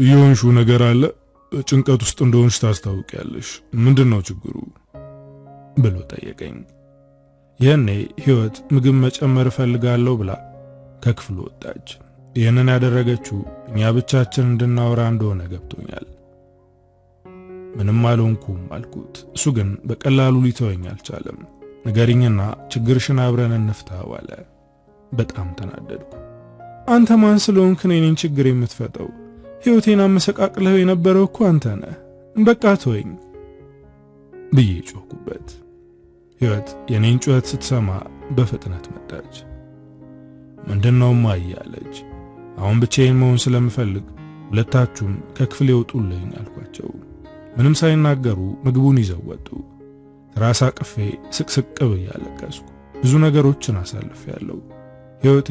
የሆንሹ ነገር አለ? ጭንቀት ውስጥ እንደሆንሽ ታስታውቂያለሽ። ምንድነው ችግሩ ብሎ ጠየቀኝ። ያኔ ህይወት ምግብ መጨመር ፈልጋለሁ ብላ ከክፍሉ ወጣች። ይህንን ያደረገችው እኛ ብቻችን እንድናወራ እንደሆነ ገብቶኛል። ምንም አልሆንኩም አልኩት። እሱ ግን በቀላሉ ሊተወኝ አልቻለም። ንገሪኝና ችግርሽን አብረን እንፍታው አለ። በጣም ተናደድኩ። አንተ ማን ስለሆንክ እኔን ችግር የምትፈታው? ህይወቴን አመሰቃቅለው የነበረው እኮ አንተ ነህ። በቃ ተወኝ ብዬ ጮህኩበት። ህይወት የኔን ጩኸት ስትሰማ በፍጥነት መጣች። ምንድነው ማየ አለች። አሁን ብቻዬን መሆን ስለምፈልግ ሁለታችሁም ከክፍል ይወጡልኝ አልኳቸው። ምንም ሳይናገሩ ምግቡን ይዘው ወጡ። ራስ አቅፌ ስቅስቅ ብዬ አለቀስኩ። ብዙ ነገሮችን አሳልፌያለሁ። ህይወቴ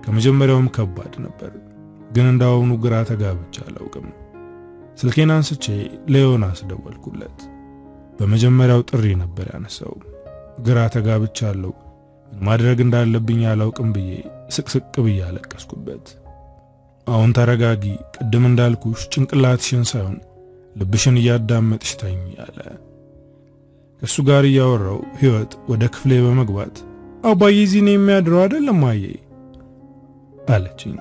ከመጀመሪያውም ከባድ ነበር፣ ግን እንዳሁኑ ግራ ተጋብቼ አላውቅም። ስልኬን አንስቼ ለዮናስ ደወልኩለት። በመጀመሪያው ጥሪ ነበር ያነሳው። ግራ ተጋብቻለሁ፣ ምን ማድረግ እንዳለብኝ አላውቅም ብዬ ስቅስቅ ብዬ አለቀስኩበት። አሁን ተረጋጊ፣ ቅድም እንዳልኩሽ ጭንቅላትሽን ሳይሆን ልብሽን እያዳመጥሽ ተኝ አለ። ከሱ ጋር እያወራው ህይወት ወደ ክፍሌ በመግባት አባዬ እዚህ ነው የሚያድረው አይደለም አየ አለችኝ።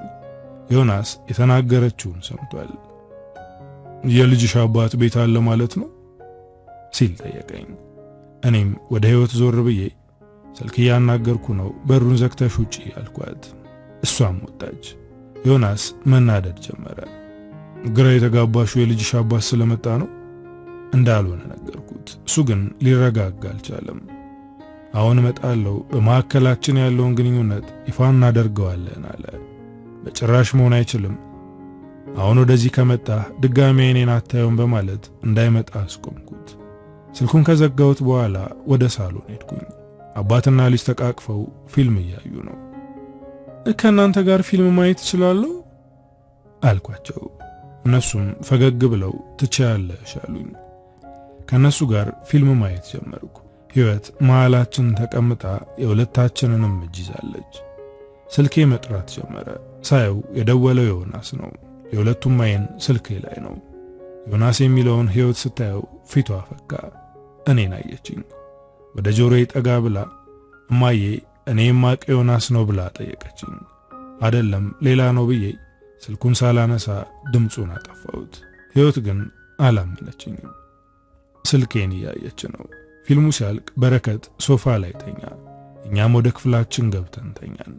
ዮናስ የተናገረችውን ሰምቷል። የልጅሽ አባት ቤት አለ ማለት ነው ሲል ጠየቀኝ። እኔም ወደ ህይወት ዞር ብዬ ስልክ እያናገርኩ ነው፣ በሩን ዘግተሽ ውጪ አልኳት። እሷም ወጣች። ዮናስ መናደድ ጀመረ። ግራ የተጋባሹ የልጅሽ አባት ስለመጣ ነው እንዳልሆነ ነገርኩት። እሱ ግን ሊረጋጋ አልቻለም። አሁን እመጣለሁ፣ በመካከላችን ያለውን ግንኙነት ይፋ እናደርገዋለን አለ። በጭራሽ መሆን አይችልም። አሁን ወደዚህ ከመጣ ድጋሚ እኔን አታየውም በማለት እንዳይመጣ አስቆምኩት። ስልኩን ከዘጋሁት በኋላ ወደ ሳሎን ሄድኩኝ። አባትና ልጅ ተቃቅፈው ፊልም እያዩ ነው። ከእናንተ ጋር ፊልም ማየት እችላለሁ አልኳቸው። እነሱም ፈገግ ብለው ትችያለሽ አሉኝ። ከነሱ ጋር ፊልም ማየት ጀመርኩ። ህይወት መሃላችን ተቀምጣ የሁለታችንንም እጅ ይዛለች። ስልኬ መጥራት ጀመረ። ሳየው የደወለው ዮናስ ነው። የሁለቱም አይን ስልኬ ላይ ነው። ዮናስ የሚለውን ህይወት ስታየው ፊቷ ፈካ። እኔን አየችኝ። ወደ ጆሮዬ ጠጋ ብላ እማዬ እኔ የማውቅ ዮናስ ነው ብላ ጠየቀችኝ። አይደለም ሌላ ነው ብዬ ስልኩን ሳላነሳ ድምፁን አጠፋሁት። ህይወት ግን አላመነችኝም። ስልኬን እያየች ነው። ፊልሙ ሲያልቅ በረከት ሶፋ ላይ ተኛ። እኛም ወደ ክፍላችን ገብተን ተኛን።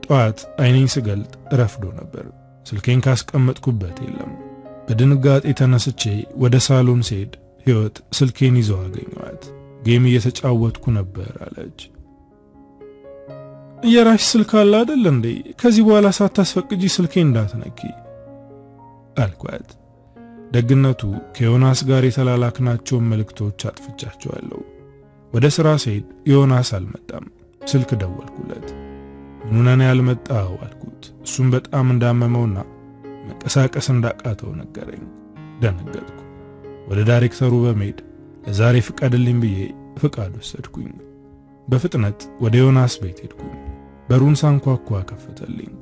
ጠዋት አይኔን ስገልጥ ረፍዶ ነበር። ስልኬን ካስቀመጥኩበት የለም። በድንጋጤ ተነስቼ ወደ ሳሎን ስሄድ ህይወት ስልኬን ይዘው አገኘኋት። ጌም እየተጫወትኩ ነበር አለች። የራሽ ስልክ አለ አይደል እንዴ? ከዚህ በኋላ ሳታስፈቅጂ ስልኬን እንዳትነኪ አልኳት። ደግነቱ ከዮናስ ጋር የተላላክናቸውን መልእክቶች አጥፍቻቸዋለሁ። ወደ ስራ ስሄድ ዮናስ አልመጣም። ስልክ ደወልኩለት። ምኑነን ያልመጣው አልኩት። እሱም በጣም እንዳመመውና መንቀሳቀስ እንዳቃተው ነገረኝ። ደነገጥኩ። ወደ ዳይሬክተሩ በመሄድ ለዛሬ ፍቀድልኝ ብዬ ፍቃድ ወሰድኩኝ። በፍጥነት ወደ ዮናስ ቤት ሄድኩኝ። በሩን ሳንኳኳ ከፈተልኝ።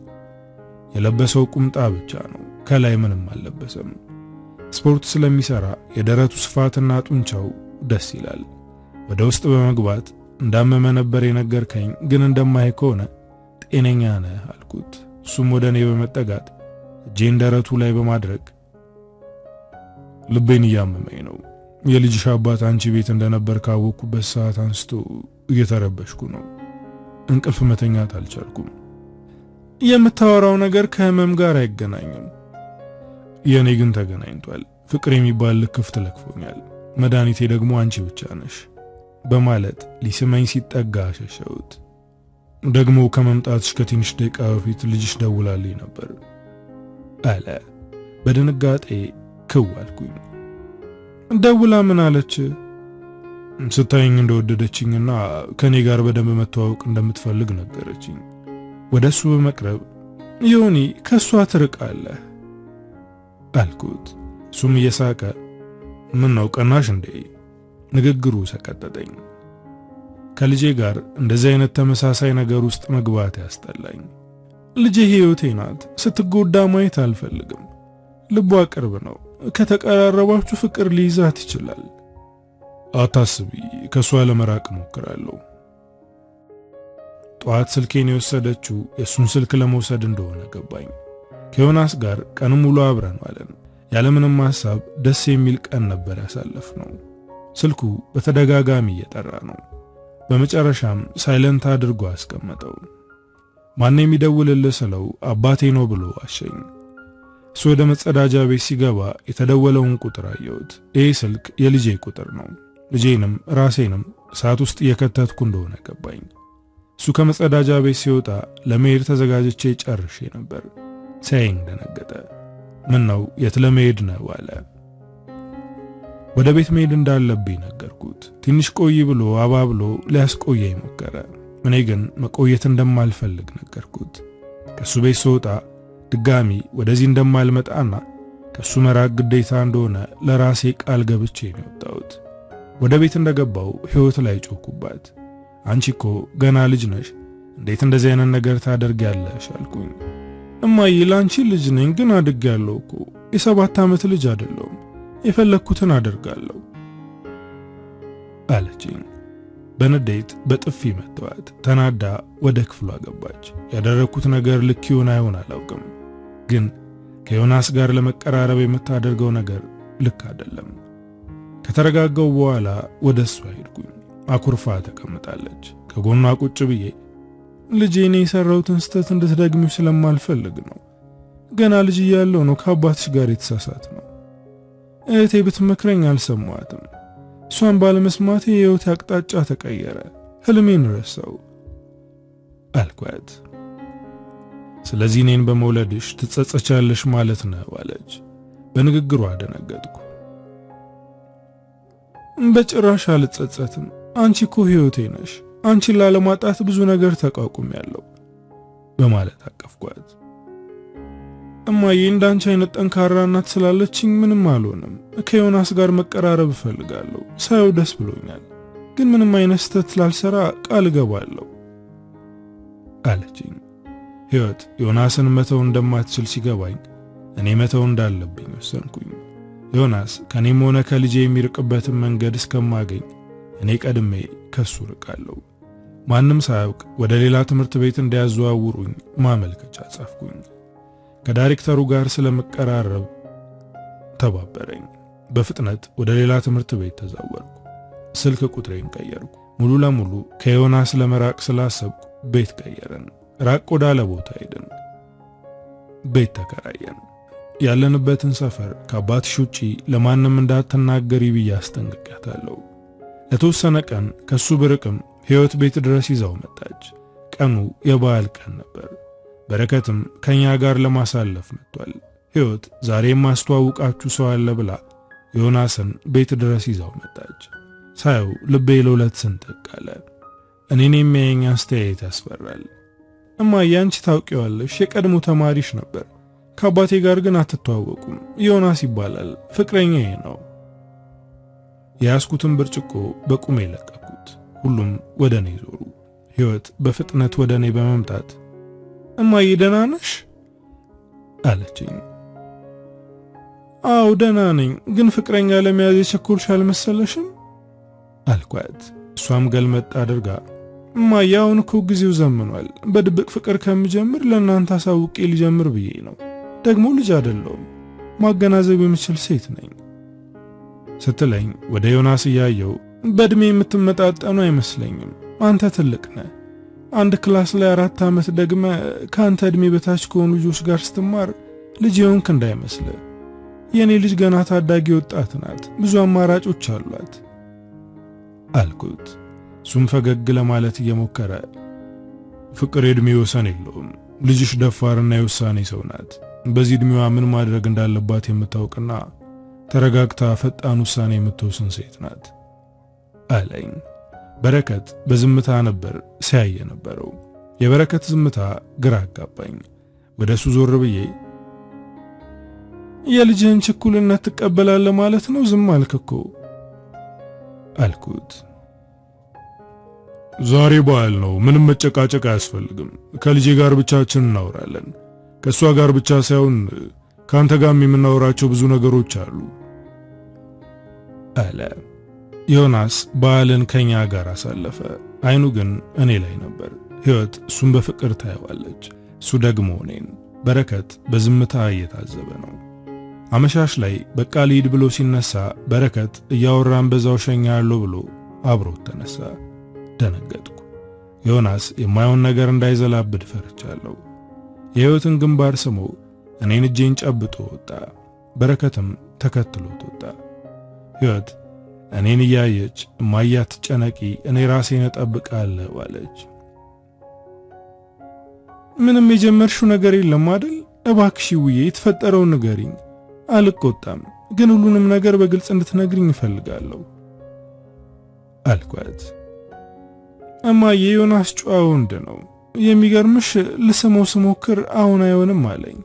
የለበሰው ቁምጣ ብቻ ነው፣ ከላይ ምንም አልለበሰም። ስፖርት ስለሚሰራ የደረቱ ስፋትና ጡንቻው ደስ ይላል። ወደ ውስጥ በመግባት እንዳመመ ነበር የነገርከኝ፣ ግን እንደማይ ከሆነ ጤነኛ ነህ አልኩት። እሱም ወደ እኔ በመጠጋት እጄን ደረቱ ላይ በማድረግ ልቤን እያመመኝ ነው። የልጅሽ አባት አንቺ ቤት እንደነበር ካወቅኩበት ሰዓት አንስቶ እየተረበሽኩ ነው። እንቅልፍ መተኛት አልቻልኩም። የምታወራው ነገር ከህመም ጋር አይገናኝም። የኔ ግን ተገናኝቷል። ፍቅር የሚባል ልክፍት ለክፎኛል። መድኃኒቴ ደግሞ አንቺ ብቻ ነሽ። በማለት ሊስመኝ ሲጠጋ ሸሸሁት። ደግሞ ከመምጣትሽ ከትንሽ ደቂቃ በፊት ልጅሽ ደውላልኝ ነበር አለ። በድንጋጤ ክው አልኩኝ። ደውላ ምን አለች? ስታየኝ እንደወደደችኝና ከኔ ጋር በደንብ መተዋወቅ እንደምትፈልግ ነገረችኝ። ወደሱ በመቅረብ ዮኒ ከሷ ትርቃለህ አልኩት። እሱም እየሳቀ ምን ነው ቀናሽ እንዴ? ንግግሩ ሰቀጠጠኝ። ከልጄ ጋር እንደዚህ አይነት ተመሳሳይ ነገር ውስጥ መግባት ያስጠላኝ። ልጄ ህይወቴ ናት። ስትጎዳ ማየት አልፈልግም። ልቧ ቅርብ ነው። ከተቀራረባችሁ ፍቅር ሊይዛት ይችላል። አታስቢ፣ ከሷ ለመራቅ ሞክራለሁ። ጧት ስልኬን የወሰደችው የሱን ስልክ ለመውሰድ እንደሆነ ገባኝ። ከዮናስ ጋር ቀን ሙሉ አብረን ዋለን። ያለምንም ሐሳብ ደስ የሚል ቀን ነበር ያሳለፍነው። ስልኩ በተደጋጋሚ እየጠራ ነው። በመጨረሻም ሳይለንት አድርጎ አስቀመጠው። ማን የሚደውልልህ ስለው አባቴ ነው ብሎ አሸኝ። እሱ ወደ መጸዳጃ ቤት ሲገባ የተደወለውን ቁጥር አየሁት። ይህ ስልክ የልጄ ቁጥር ነው። ልጄንም ራሴንም እሳት ውስጥ እየከተትኩ እንደሆነ ገባኝ። እሱ ከመጸዳጃ ቤት ሲወጣ ለመሄድ ተዘጋጅቼ ጨርሼ ነበር። ሳይኝ ደነገጠ። ምን ነው የት ለመሄድ ነው አለ። ወደ ቤት መሄድ እንዳለብኝ ነገርኩት። ትንሽ ቆይ ብሎ አባብሎ ሊያስቆየኝ ሞከረ። እኔ ግን መቆየት እንደማልፈልግ ነገርኩት። ከሱ ቤት ስወጣ ድጋሚ ወደዚህ እንደማልመጣና ከሱ መራቅ ግዴታ እንደሆነ ለራሴ ቃል ገብቼ ነው የወጣሁት። ወደ ቤት እንደገባው ህይወት ላይ ጮኩባት። አንቺ እኮ ገና ልጅ ነሽ፣ እንዴት እንደዚህ አይነት ነገር ታደርጊያለሽ አልኩኝ። እማዬ ላንቺ ልጅ ነኝ፣ ግን አድጌያለሁ እኮ። የ7 ዓመት ልጅ አይደለሁም። የፈለኩትን አደርጋለሁ አለችኝ። በንዴት በጥፊ መተዋት። ተናዳ ወደ ክፍሏ ገባች። ያደረኩት ነገር ልክ ይሁን አይሆን አላውቅም፣ ግን ከዮናስ ጋር ለመቀራረብ የምታደርገው ነገር ልክ አይደለም። ከተረጋጋው በኋላ ወደ እሷ ሄድኩኝ። አኩርፋ ተቀምጣለች። ከጎኗ ቁጭ ብዬ ልጄ እኔ የሰራሁትን ስህተት እንድትደግሚው ስለማልፈልግ ነው። ገና ልጅ እያለሁ ነው ከአባትሽ ጋር የተሳሳት ነው። እህቴ ብትመክረኝ አልሰማዋትም። እሷን ባለመስማቴ የህይወቴ አቅጣጫ ተቀየረ። ህልሜን ረሳው አልኳት። ስለዚህ እኔን በመውለድሽ ትጸጸቻለሽ ማለት ነው አለች። በንግግሯ አደነገጥኩ። በጭራሽ አልጸጸትም። አንቺ እኮ ህይወቴ ነሽ። አንቺን ላለማጣት ብዙ ነገር ተቋቁሜያለሁ በማለት አቀፍኳት። እማዬ እንዳንቺ አይነት ጠንካራ እናት ስላለችኝ ምንም አልሆንም። ከዮናስ ጋር መቀራረብ እፈልጋለሁ። ሳይው ደስ ብሎኛል፣ ግን ምንም አይነት ስህተት ላልሰራ ቃል እገባለሁ አለችኝ። ህይወት ዮናስን መተው እንደማትችል ሲገባኝ እኔ መተው እንዳለብኝ ወሰንኩኝ። ዮናስ ከኔም ሆነ ከልጄ የሚርቅበትን መንገድ እስከማገኝ እኔ ቀድሜ ከሱ ርቃለሁ። ማንም ሳያውቅ ወደ ሌላ ትምህርት ቤት እንዲያዘዋውሩኝ ማመልከቻ ጻፍኩኝ። ከዳይሬክተሩ ጋር ስለመቀራረብ ተባበረኝ። በፍጥነት ወደ ሌላ ትምህርት ቤት ተዛወርኩ። ስልክ ቁጥሬን ቀየርኩ። ሙሉ ለሙሉ ከዮናስ ለመራቅ ስላሰብኩ ቤት ቀየረን። ራቅ ወዳለ ቦታ ሄድን። ቤት ተከራየን። ያለንበትን ሰፈር ከአባትሽ ውጪ ለማንም እንዳትናገሪ ብዬ አስጠንቅቄያታለሁ። ለተወሰነ ቀን ከሱ ብርቅም ህይወት ቤት ድረስ ይዛው መጣች። ቀኑ የበዓል ቀን ነበር። በረከትም ከኛ ጋር ለማሳለፍ መጥቷል። ህይወት ዛሬ ማስተዋወቃችሁ ሰው አለ ብላ ዮናስን ቤት ድረስ ይዛው መጣች። ሳየው ልቤ ለሁለት ስንጥቅ አለ። እኔን የሚያየኝ አስተያየት ያስፈራል። እማዬ አንቺ ታውቂዋለሽ፣ የቀድሞ ተማሪሽ ነበር። ከአባቴ ጋር ግን አትተዋወቁም። ዮናስ ይባላል፣ ፍቅረኛዬ ነው። የያዝኩትን ብርጭቆ በቁሜ ለቀኩት። ሁሉም ወደ እኔ ዞሩ። ህይወት በፍጥነት ወደ እኔ በመምጣት እማዬ ደህና ነሽ አለችኝ። አዎ ደህና ነኝ፣ ግን ፍቅረኛ ለመያዝ የቸኮልሽ አልመሰለሽም አልኳት። እሷም ገልመጥ አድርጋ እማዬ አሁን እኮ ጊዜው ዘምኗል። በድብቅ ፍቅር ከምጀምር ለእናንተ አሳውቄ ልጀምር ብዬ ነው። ደግሞ ልጅ አይደለሁም፣ ማገናዘብ የምችል ሴት ነኝ ስትለኝ ወደ ዮናስ እያየው በእድሜ የምትመጣጠኑ አይመስለኝም። አንተ ትልቅ ነህ። አንድ ክላስ ላይ 4 ዓመት ደግመ ከአንተ እድሜ በታች ከሆኑ ልጆች ጋር ስትማር ልጅ የሆንክ እንዳይመስል። የኔ ልጅ ገና ታዳጊ ወጣት ናት። ብዙ አማራጮች አሏት አልኩት። እሱም ፈገግ ለማለት እየሞከረ ፍቅር የእድሜ ወሰን የለውም። ልጅሽ ደፋርና የውሳኔ ሰው ናት። በዚህ እድሜዋ ምን ማድረግ እንዳለባት የምታውቅና ተረጋግታ ፈጣን ውሳኔ የምትወስን ሴት ናት አለኝ። በረከት በዝምታ ነበር ሲያየ ነበረው። የበረከት ዝምታ ግራ አጋባኝ። ወደሱ ዞር ብዬ የልጅህን ችኩልነት ትቀበላለህ ማለት ነው? ዝም አልክ እኮ አልኩት። ዛሬ በዓል ነው፣ ምንም መጨቃጨቅ አያስፈልግም። ከልጄ ጋር ብቻችን እናወራለን። ከሷ ጋር ብቻ ሳይሆን ካንተ ጋርም የምናወራቸው ብዙ ነገሮች አሉ አለ። ዮናስ በዓልን ከኛ ጋር አሳለፈ። አይኑ ግን እኔ ላይ ነበር። ሕይወት እሱን በፍቅር ታየዋለች፣ እሱ ደግሞ እኔን። በረከት በዝምታ እየታዘበ ነው። አመሻሽ ላይ በቃ ልሂድ ብሎ ሲነሳ በረከት እያወራን በዛው ሸኛለሁ ብሎ አብሮት ተነሳ። ደነገጥኩ። ዮናስ የማይሆን ነገር እንዳይዘላብድ ፈርቻለሁ። የሕይወትን ግንባር ስሞ እኔን እጄን ጨብጦ ወጣ። በረከትም ተከትሎት ወጣ። ሕይወት እኔን እያየች እማዬ አትጨነቂ፣ እኔ ራሴን እጠብቃለሁ አለች። ምንም የጀመርሽው ነገር የለም አይደል? እባክሽ ውዬ የተፈጠረውን ንገሪኝ። አልቆጣም፣ ግን ሁሉንም ነገር በግልጽ እንድትነግሪኝ እፈልጋለሁ አልኳት። እማዬ ዮናስ ጨዋ ወንድ ነው። የሚገርምሽ ልስመው ስሞክር አሁን አይሆንም አለኝ።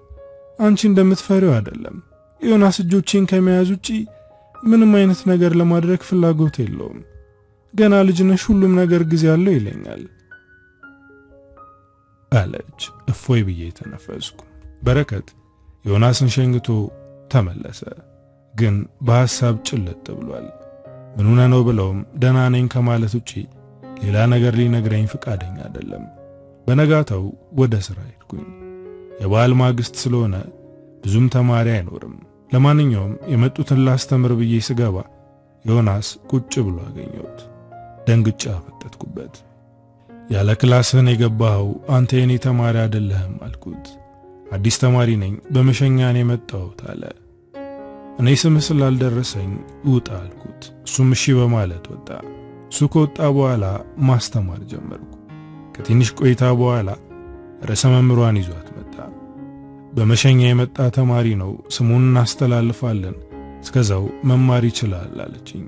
አንቺ እንደምትፈሪው አይደለም። ዮናስ እጆቼን ከመያዝ ውጪ ምንም አይነት ነገር ለማድረግ ፍላጎት የለውም። ገና ልጅ ነሽ፣ ሁሉም ነገር ጊዜ አለው ይለኛል አለች። እፎይ ብዬ ተነፈስኩ። በረከት ዮናስን ሸኝቶ ተመለሰ። ግን በሐሳብ ጭልጥ ብሏል። ምን ሆነ ነው ብለውም ደህና ነኝ ከማለት ውጪ ሌላ ነገር ሊነግረኝ ፍቃደኛ አይደለም። በነጋታው ወደ ሥራ ሄድኩኝ። የበዓል ማግስት ስለሆነ ብዙም ተማሪ አይኖርም። ለማንኛውም የመጡትን ላስተምር ብዬ ስገባ ዮናስ ቁጭ ብሎ አገኘሁት። ደንግጬ አፈጠጥኩበት። ያለ ክላስህን የገባኸው አንተ የኔ ተማሪ አይደለህም አልኩት። አዲስ ተማሪ ነኝ፣ በመሸኛን የመጣሁት አለ። እኔ ስምህ ስላልደረሰኝ ውጣ አልኩት። እሱም እሺ በማለት ወጣ። እሱ ከወጣ በኋላ ማስተማር ጀመርኩ። ከትንሽ ቆይታ በኋላ ርዕሰ መምህሯን ይዟት መጣ። በመሸኛ የመጣ ተማሪ ነው፣ ስሙን እናስተላልፋለን፣ እስከዛው መማር ይችላል አለችኝ።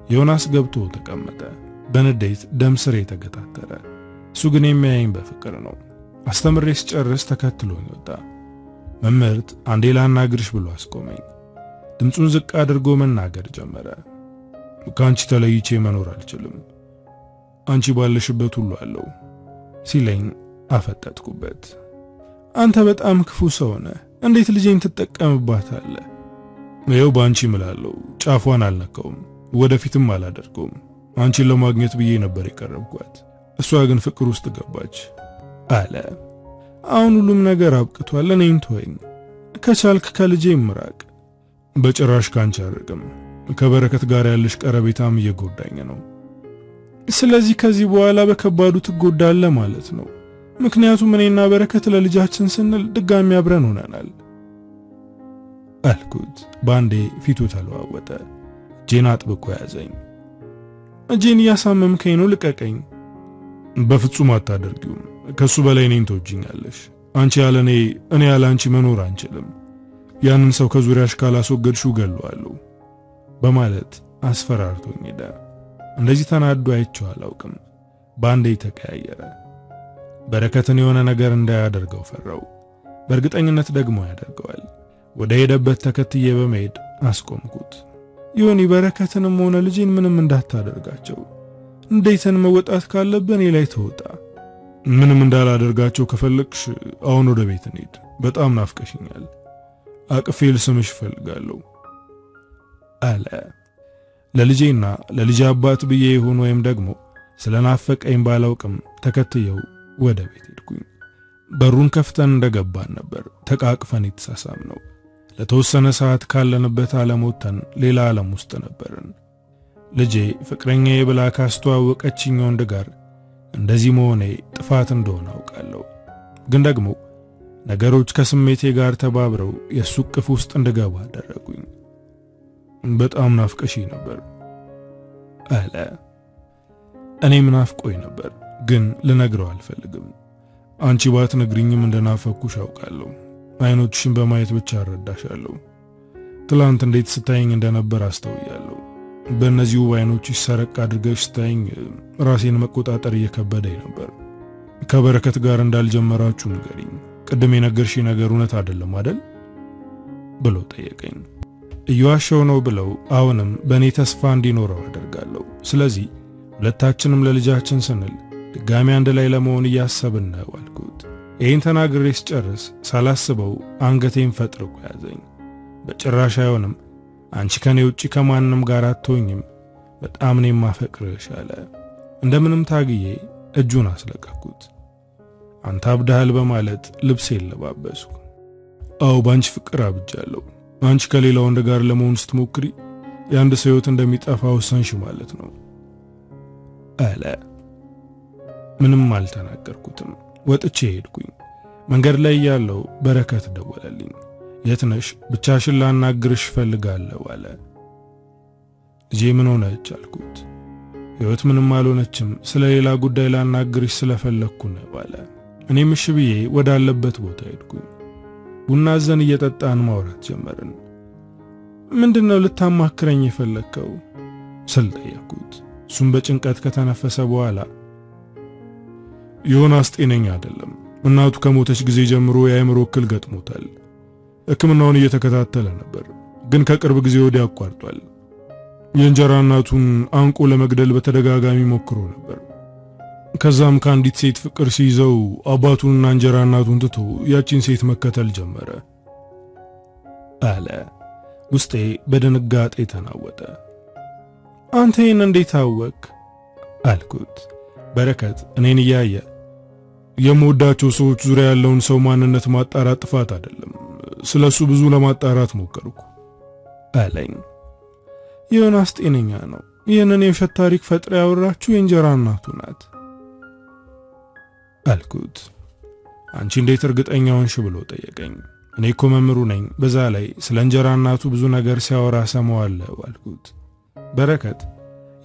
ዮናስ ገብቶ ተቀመጠ። በንዴት ደም ስሬ ተገታተረ። እሱ ግን የሚያየኝ በፍቅር ነው። አስተምሬ ስጨርስ ተከትሎኝ ወጣ። መምህርት አንዴ ላናግርሽ ብሎ አስቆመኝ። ድምፁን ዝቅ አድርጎ መናገር ጀመረ። ከአንቺ ተለይቼ መኖር አልችልም፣ አንቺ ባለሽበት ሁሉ አለው ሲለኝ አፈጠጥኩበት። አንተ በጣም ክፉ ሰው ነህ፣ እንዴት ልጄን ትጠቀምባታለህ? ይኸው ባንቺ እምላለሁ፣ ጫፏን አልነካውም፣ ወደፊትም አላደርገውም። አንቺን ለማግኘት ብዬ ነበር የቀረብኳት፣ እሷ ግን ፍቅር ውስጥ ገባች አለ። አሁን ሁሉም ነገር አብቅቷል፣ እኔን ተወኝ፣ ከቻልክ ከልጄ ምራቅ። በጭራሽ ካንቺ አርቅም፣ ከበረከት ጋር ያለሽ ቀረቤታም እየጎዳኝ ነው። ስለዚህ ከዚህ በኋላ በከባዱ ትጎዳለህ ማለት ነው። ምክንያቱም እኔና በረከት ለልጃችን ስንል ድጋሚ አብረን ሆነናል አልኩት። ባንዴ ፊቱ ተለዋወጠ። እጄን አጥብቆ ያዘኝ። እጄን እያሳመምከኝ ነው፣ ልቀቀኝ። በፍጹም አታደርጊውም፣ ከሱ በላይ እኔን ትወጂኛለሽ። አንቺ ያለ እኔ ያለ አንቺ መኖር አንችልም። ያንን ሰው ከዙሪያሽ ካላስወገድሽው ገለዋለሁ በማለት አስፈራርቶኝ ሄደ። እንደዚህ ተናዶ አይቼው አላውቅም። ባንዴ ተቀያየረ። በረከትን የሆነ ነገር እንዳያደርገው ፈራው። በእርግጠኝነት ደግሞ ያደርገዋል። ወደ ሄደበት ተከትዬ በመሄድ አስቆምኩት። ዮኒ በረከትንም ሆነ ልጄን ምንም እንዳታደርጋቸው፣ እንዴትን መወጣት ካለብን እኔ ላይ ተወጣ። ምንም እንዳላደርጋቸው ከፈለግሽ አሁን ወደ ቤት እንሂድ፣ በጣም ናፍቀሽኛል፣ አቅፌ ልስምሽ እፈልጋለሁ አለ። ለልጄና ለልጄ አባት ብዬ ይሁን ወይም ደግሞ ስለናፈቀኝ ባላውቅም ተከትየው ወደ ቤት ሄድኩኝ። በሩን ከፍተን እንደገባን ነበር ተቃቅፈን የተሳሳም ነው። ለተወሰነ ሰዓት ካለንበት ዓለም ወጥተን ሌላ ዓለም ውስጥ ነበርን። ልጄ ፍቅረኛዬ ብላ ካስተዋወቀችኝ ወንድ ጋር እንደዚህ መሆኔ ጥፋት እንደሆነ አውቃለሁ። ግን ደግሞ ነገሮች ከስሜቴ ጋር ተባብረው የሱ ቅፍ ውስጥ እንድገባ አደረጉኝ። በጣም ናፍቀሽ ነበር አለ። እኔ ምናፍቆኝ ነበር፣ ግን ልነግረው አልፈልግም። አንቺ ባትነግሪኝም እንደናፈኩሽ አውቃለሁ። አይኖችሽን በማየት ብቻ እረዳሻለሁ። ትላንት እንዴት ስታይኝ እንደነበር አስተውያለሁ። በእነዚህ ውብ አይኖችሽ ሰረቅ አድርገሽ ስታይኝ ራሴን መቆጣጠር እየከበደኝ ነበር። ከበረከት ጋር እንዳልጀመራችሁ ንገሪኝ። ቅድም የነገርሽ ነገር እውነት አይደለም አይደል? ብሎ ጠየቀኝ። እየዋሸው ነው ብለው አሁንም በእኔ ተስፋ እንዲኖረው አደርጋለሁ። ስለዚህ ሁለታችንም ለልጃችን ስንል ድጋሚ አንድ ላይ ለመሆን እያሰብን ነው አልኩት። ይህን ተናግሬ ስጨርስ ሳላስበው አንገቴን ፈጥርቆ ያዘኝ። በጭራሽ አይሆንም፣ አንቺ ከኔ ውጪ ከማንም ጋር አትሆኝም፣ በጣም ነው የማፈቅርሽ አለ። እንደምንም ታግዬ እጁን አስለቀኩት። አንተ አብደሃል በማለት ልብሴን ለባበስኩ። አዎ ባንቺ ፍቅር አብጃለሁ። አንቺ ከሌላ ወንድ ጋር ለመሆን ስትሞክሪ የአንድ ሰው ሕይወት እንደሚጠፋ ወሰንሽ ማለት ነው አለ። ምንም አልተናገርኩትም። ወጥቼ ሄድኩኝ። መንገድ ላይ ያለው በረከት ደወለልኝ። የት ነሽ? ብቻሽን ላናግርሽ ፈልጋለሁ አለ። ልጄ ምን ሆነች አልኩት። ሕይወት ምንም አልሆነችም፣ ስለሌላ ጉዳይ ላናግርሽ ስለፈለኩ ነው አለ። እኔም እሺ ብዬ ወዳለበት ቦታ ሄድኩኝ። ቡና አዘን እየጠጣን ማውራት ጀመርን። ምንድነው ልታማክረኝ የፈለከው ስል ጠየቅኩት። እሱም በጭንቀት ከተነፈሰ በኋላ ዮናስ ጤነኛ አይደለም፣ እናቱ ከሞተች ጊዜ ጀምሮ የአእምሮ እክል ገጥሞታል። ሕክምናውን እየተከታተለ ነበር፣ ግን ከቅርብ ጊዜ ወዲያ አቋርጧል። የእንጀራ እናቱን አንቆ ለመግደል በተደጋጋሚ ሞክሮ ነበር። ከዛም ከአንዲት ሴት ፍቅር ሲይዘው አባቱንና እንጀራ እናቱን ትቶ ያቺን ሴት መከተል ጀመረ አለ። ውስጤ በድንጋጤ ተናወጠ። አንተ ይህን እንዴት አወቅ አልኩት። በረከት እኔን እያየ የምወዳቸው ሰዎች ዙሪያ ያለውን ሰው ማንነት ማጣራት ጥፋት አይደለም፣ ስለሱ ብዙ ለማጣራት ሞከርኩ አለኝ። ዮናስ ጤነኛ ነው። ይህንን የውሸት ታሪክ ፈጥራ ያወራችሁ የእንጀራ እናቱ ናት አልኩት። አንቺ እንዴት እርግጠኛ ሆንሽ ብሎ ጠየቀኝ። እኔ እኮ መምህሩ ነኝ፣ በዛ ላይ ስለ እንጀራ እናቱ ብዙ ነገር ሲያወራ ሰማዋለሁ አልኩት። በረከት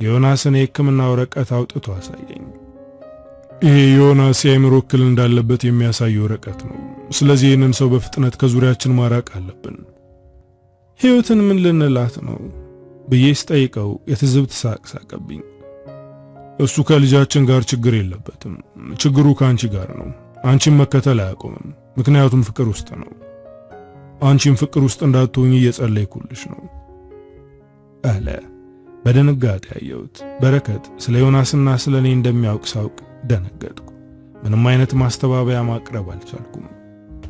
የዮናስን የሕክምና ወረቀት አውጥቶ አሳየኝ። ይሄ ዮናስ የአእምሮ እክል እንዳለበት የሚያሳይ ወረቀት ነው። ስለዚህ ይህንን ሰው በፍጥነት ከዙሪያችን ማራቅ አለብን። ሕይወትን ምን ልንላት ነው ብዬ ስጠይቀው የትዝብት ሳቅ ሳቀብኝ። እሱ ከልጃችን ጋር ችግር የለበትም፣ ችግሩ ከአንቺ ጋር ነው። አንቺን መከተል አያቆምም፣ ምክንያቱም ፍቅር ውስጥ ነው። አንቺን ፍቅር ውስጥ እንዳትሆኚ እየጸለይኩልሽ ነው አለ። በድንጋጤ ያየሁት። በረከት ስለ ዮናስና ስለ እኔ እንደሚያውቅ ሳውቅ ደነገጥኩ። ምንም አይነት ማስተባበያ ማቅረብ አልቻልኩም።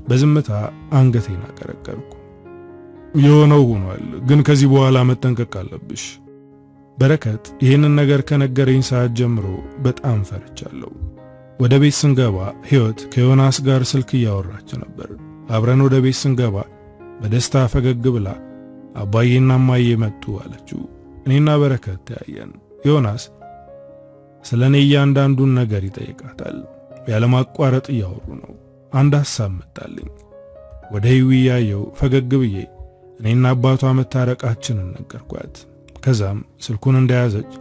በዝምታ አንገቴን አቀረቀርኩ። የሆነው ሆኗል፣ ግን ከዚህ በኋላ መጠንቀቅ አለብሽ። በረከት ይህንን ነገር ከነገረኝ ሰዓት ጀምሮ በጣም ፈርቻለሁ። ወደ ቤት ስንገባ ሕይወት ከዮናስ ጋር ስልክ እያወራች ነበር። አብረን ወደ ቤት ስንገባ በደስታ ፈገግ ብላ አባዬና እማዬ መጡ አለችው። እኔና በረከት ተያየን። ዮናስ ስለኔ እያንዳንዱን ነገር ይጠይቃታል። ያለማቋረጥ እያወሩ ነው። አንድ ሐሳብ መጣልኝ። ወደ ህይወት ያየው ፈገግ ብዬ እኔና አባቷ መታረቃችንን ነገርኳት። ከዛም ስልኩን እንደያዘች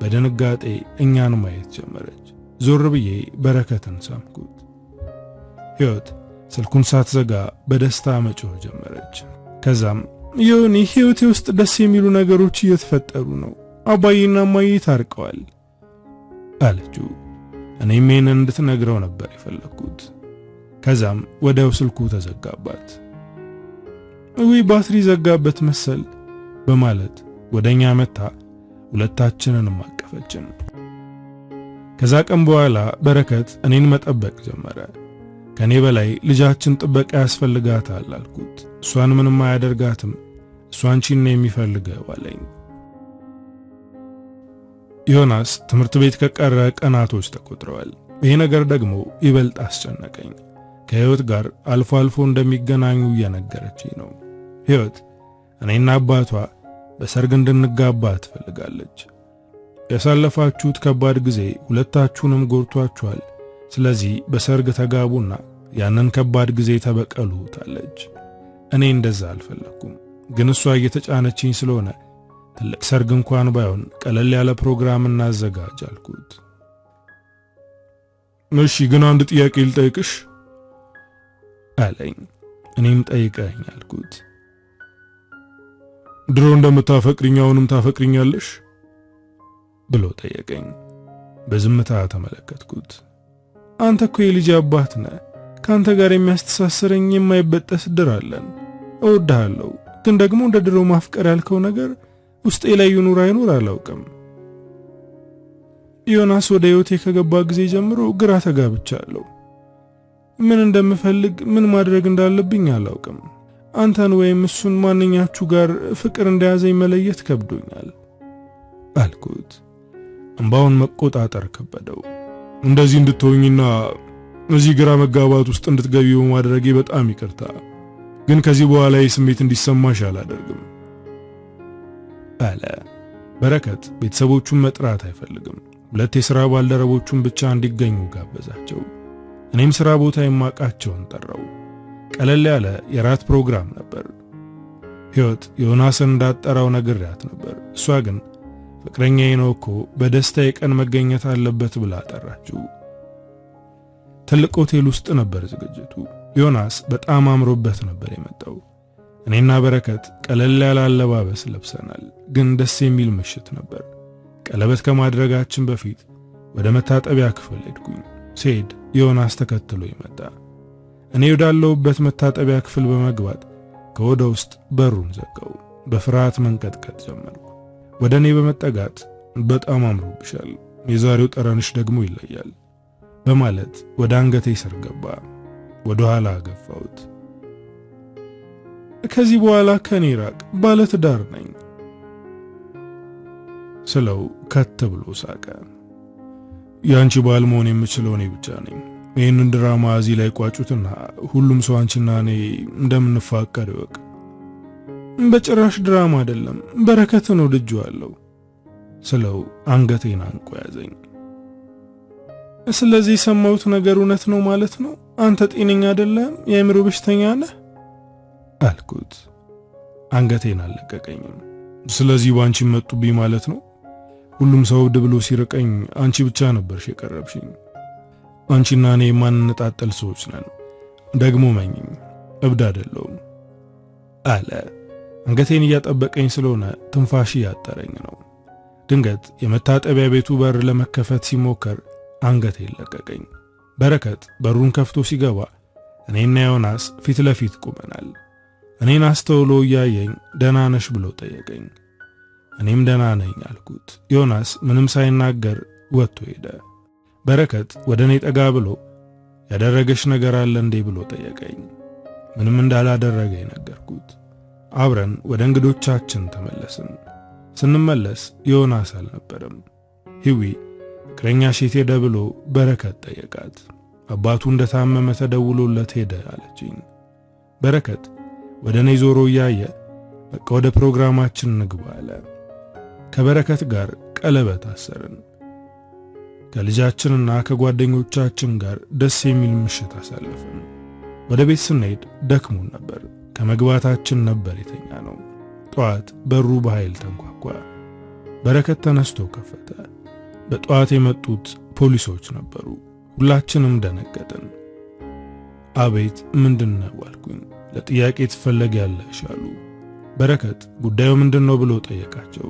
በድንጋጤ እኛን ማየት ጀመረች። ዞር ብዬ በረከትን ሳምኩት። ሕይወት ስልኩን ሳትዘጋ በደስታ መጮህ ጀመረች። ከዛም ዮኒ ሕይወቴ ውስጥ ደስ የሚሉ ነገሮች እየተፈጠሩ ነው፣ አባዬና እማዬ ታርቀዋል አለችው። እኔም ይህንን እንድትነግረው ነበር የፈለኩት። ከዛም ወዲያው ስልኩ ተዘጋባት። ወይ ባትሪ ዘጋበት መሰል በማለት ወደኛ መታ ሁለታችንንም አቀፈችን። ከዛ ቀን በኋላ በረከት እኔን መጠበቅ ጀመረ። ከኔ በላይ ልጃችን ጥበቃ ያስፈልጋታል አልኩት። እሷን ምንም አያደርጋትም፣ እሷ አንቺን ነው የሚፈልገው አለኝ። ዮናስ ትምህርት ቤት ከቀረ ቀናቶች ተቆጥረዋል። ይሄ ነገር ደግሞ ይበልጥ አስጨነቀኝ። ከሕይወት ጋር አልፎ አልፎ እንደሚገናኙ እየነገረችኝ ነው። ሕይወት እኔና አባቷ በሰርግ እንድንጋባ ትፈልጋለች። ያሳለፋችሁት ከባድ ጊዜ ሁለታችሁንም ጎርቷችኋል። ስለዚህ በሰርግ ተጋቡና ያንን ከባድ ጊዜ ተበቀሉታለች። እኔ እንደዛ አልፈለኩም፣ ግን እሷ እየተጫነችኝ ስለሆነ ትልቅ ሰርግ እንኳን ባይሆን ቀለል ያለ ፕሮግራም እናዘጋጅ አልኩት። እሺ ግን አንድ ጥያቄ ልጠይቅሽ አለኝ። እኔም ጠይቀኝ አልኩት። ድሮ እንደምታፈቅሪኝ አሁንም ታፈቅሪኛለሽ ብሎ ጠየቀኝ። በዝምታ ተመለከትኩት። አንተ እኮ የልጅ አባት ነህ። ካንተ ጋር የሚያስተሳስረኝ የማይበጠስ ድር አለን። እወድሃለሁ፣ ግን ደግሞ እንደ ድሮ ማፍቀር ያልከው ነገር ውስጤ ላይ ይኑር አይኑር አላውቅም። ዮናስ ወደ ህይወቴ ከገባ ጊዜ ጀምሮ ግራ ተጋብቻለሁ። ምን እንደምፈልግ ምን ማድረግ እንዳለብኝ አላውቅም። አንተን ወይም እሱን ማንኛችሁ ጋር ፍቅር እንደያዘኝ መለየት ከብዶኛል አልኩት። እንባውን መቆጣጠር ከበደው። እንደዚህ እንድትሆኝና እዚህ ግራ መጋባት ውስጥ እንድትገቢ በማድረጌ በጣም ይቅርታ፣ ግን ከዚህ በኋላ ስሜት እንዲሰማሽ አላደርግም አለ። በረከት ቤተሰቦቹን መጥራት አይፈልግም። 2 የሥራ ባልደረቦቹን ብቻ እንዲገኙ ጋበዛቸው። እኔም ሥራ ቦታ የማቃቸውን ጠራው። ቀለል ያለ የራት ፕሮግራም ነበር። ሕይወት ዮናስን እንዳጠራው ነግሬያት ነበር። እሷ ግን ፍቅረኛዬ ነው እኮ በደስታ የቀን መገኘት አለበት ብላ ጠራችው። ትልቅ ሆቴል ውስጥ ነበር ዝግጅቱ። ዮናስ በጣም አምሮበት ነበር የመጣው። እኔና በረከት ቀለል ያለ አለባበስ ለብሰናል፣ ግን ደስ የሚል ምሽት ነበር። ቀለበት ከማድረጋችን በፊት ወደ መታጠቢያ ክፍል ሄድኩኝ። ስሄድ ዮናስ ተከትሎ ይመጣ። እኔ ወዳለሁበት መታጠቢያ ክፍል በመግባት ከወደ ውስጥ በሩን ዘጋው። በፍርሃት መንቀጥቀጥ ጀመርኩ። ወደ እኔ በመጠጋት በጣም አምሮብሻል፣ የዛሬው ጠረንሽ ደግሞ ይለያል በማለት ወደ አንገቴ ስር ገባ። ወደ ኋላ ገፋሁት። ከዚህ በኋላ ከኔ ራቅ፣ ባለ ትዳር ነኝ ስለው ከት ብሎ ሳቀ። ያንቺ ባል መሆን የምችለው እኔ ብቻ ነኝ። ይህንን ድራማ እዚህ ላይ ቋጩትና ሁሉም ሰው አንቺና እኔ እንደምንፋቀር ይወቅ። በጭራሽ ድራማ አይደለም፣ በረከትን ወድጄዋለሁ ስለው አንገቴን አንቆ ያዘኝ። ስለዚህ የሰማሁት ነገር እውነት ነው ማለት ነው? አንተ ጤነኛ አይደለም፣ የአእምሮ በሽተኛ ነህ አልኩት። አንገቴን አልለቀቀኝም። ስለዚህ ባንቺ መጡብኝ ማለት ነው? ሁሉም ሰው እብድ ብሎ ሲርቀኝ አንቺ ብቻ ነበርሽ የቀረብሽኝ። አንቺና እኔ የማንነጣጠል ሰዎች ነን። ደግሞ መኝኝ፣ እብድ አይደለሁም አለ። አንገቴን እያጠበቀኝ ስለሆነ ትንፋሽ ያጠረኝ ነው። ድንገት የመታጠቢያ ቤቱ በር ለመከፈት ሲሞከር አንገቴን ለቀቀኝ። በረከት በሩን ከፍቶ ሲገባ እኔና ዮናስ ፊት ለፊት ቆመናል። እኔን አስተውሎ እያየኝ ደህና ነሽ ብሎ ጠየቀኝ። እኔም ደህና ነኝ አልኩት። ዮናስ ምንም ሳይናገር ወጥቶ ሄደ። በረከት ወደ እኔ ጠጋ ብሎ ያደረገሽ ነገር አለ እንዴ ብሎ ጠየቀኝ። ምንም እንዳላደረገ ነገርኩት። አብረን ወደ እንግዶቻችን ተመለስን። ስንመለስ ዮናስ አልነበረም። ሂዊ ፍቅረኛሽ የት ሄደ ብሎ በረከት ጠየቃት። አባቱ እንደታመመ ተደውሎለት ሄደ አለችኝ። በረከት ወደ እኔ ዞሮ እያየ በቃ ወደ ፕሮግራማችን ንግባ አለ። ከበረከት ጋር ቀለበት አሰርን። ከልጃችንና ከጓደኞቻችን ጋር ደስ የሚል ምሽት አሳለፍን። ወደ ቤት ስንሄድ ደክሞን ነበር። ከመግባታችን ነበር የተኛ ነው። ጧት በሩ በኃይል ተንኳኳ። በረከት ተነስቶ ከፈተ። በጧት የመጡት ፖሊሶች ነበሩ። ሁላችንም ደነገጥን። አቤት ምንድነው አልኩኝ። ለጥያቄ ትፈለጊያለሽ አሉ። በረከት ጉዳዩ ምንድነው ብሎ ጠየቃቸው።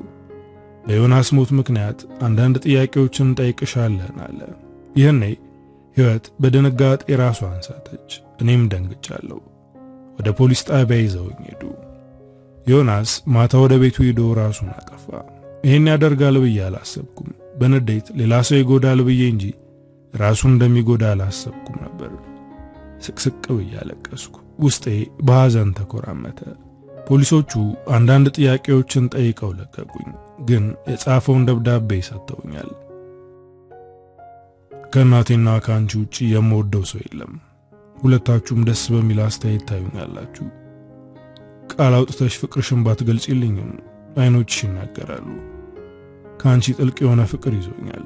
በዮናስ ሞት ምክንያት አንዳንድ ጥያቄዎችን ጠይቅሻለን አለ። ይህኔ ሕይወት በድንጋጤ ራሷን ሳተች። እኔም ደንግጫለሁ። ወደ ፖሊስ ጣቢያ ይዘውኝ ሄዱ። ዮናስ ማታ ወደ ቤቱ ሄዶ ራሱን አጠፋ። ይሄን ያደርጋል ብዬ አላሰብኩም። በንዴት ሌላ ሰው ይጎዳል ብዬ እንጂ ራሱን እንደሚጎዳ አላሰብኩም ነበር። ስቅስቅ ብዬ አለቀስኩ። ውስጤ በሐዘን ተኮራመተ። ፖሊሶቹ አንዳንድ ጥያቄዎችን ጠይቀው ለቀቁኝ፣ ግን የጻፈውን ደብዳቤ ሰጥተውኛል። ከእናቴና ከአንቺ ውጪ የምወደው ሰው የለም። ሁለታችሁም ደስ በሚል አስተያየት ታዩኛላችሁ። ቃል አውጥተሽ ፍቅርሽን ባትገልጪልኝም አይኖችሽ ይናገራሉ። ከአንቺ ጥልቅ የሆነ ፍቅር ይዞኛል።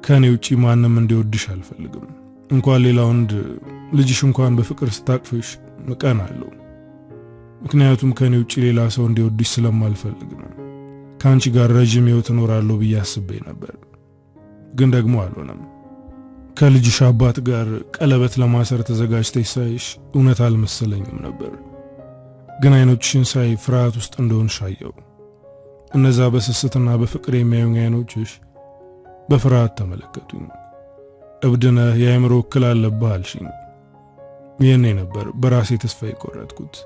ከኔ ውጪ ማንም እንዲወድሽ አልፈልግም። እንኳን ሌላ ወንድ ልጅሽ እንኳን በፍቅር ስታቅፍሽ እቀናለሁ። ምክንያቱም ከኔ ውጪ ሌላ ሰው እንዲወድሽ ስለማልፈልግ ነው። ከአንቺ ጋር ረጅም ሕይወት እኖራለሁ ብዬ አስቤ ነበር፣ ግን ደግሞ አልሆነም። ከልጅሽ አባት ጋር ቀለበት ለማሰር ተዘጋጅተሽ ሳይሽ እውነት አልመሰለኝም ነበር። ግን አይኖችሽን ሳይ ፍርሃት ውስጥ እንደሆንሽ አየሁ። እነዛ በስስትና በፍቅር የሚያዩኝ አይኖችሽ በፍርሃት ተመለከቱኝ። እብድነህ የአእምሮ እክል አለብህ አልሽኝ። ይህኔ ነበር በራሴ ተስፋ የቆረጥኩት።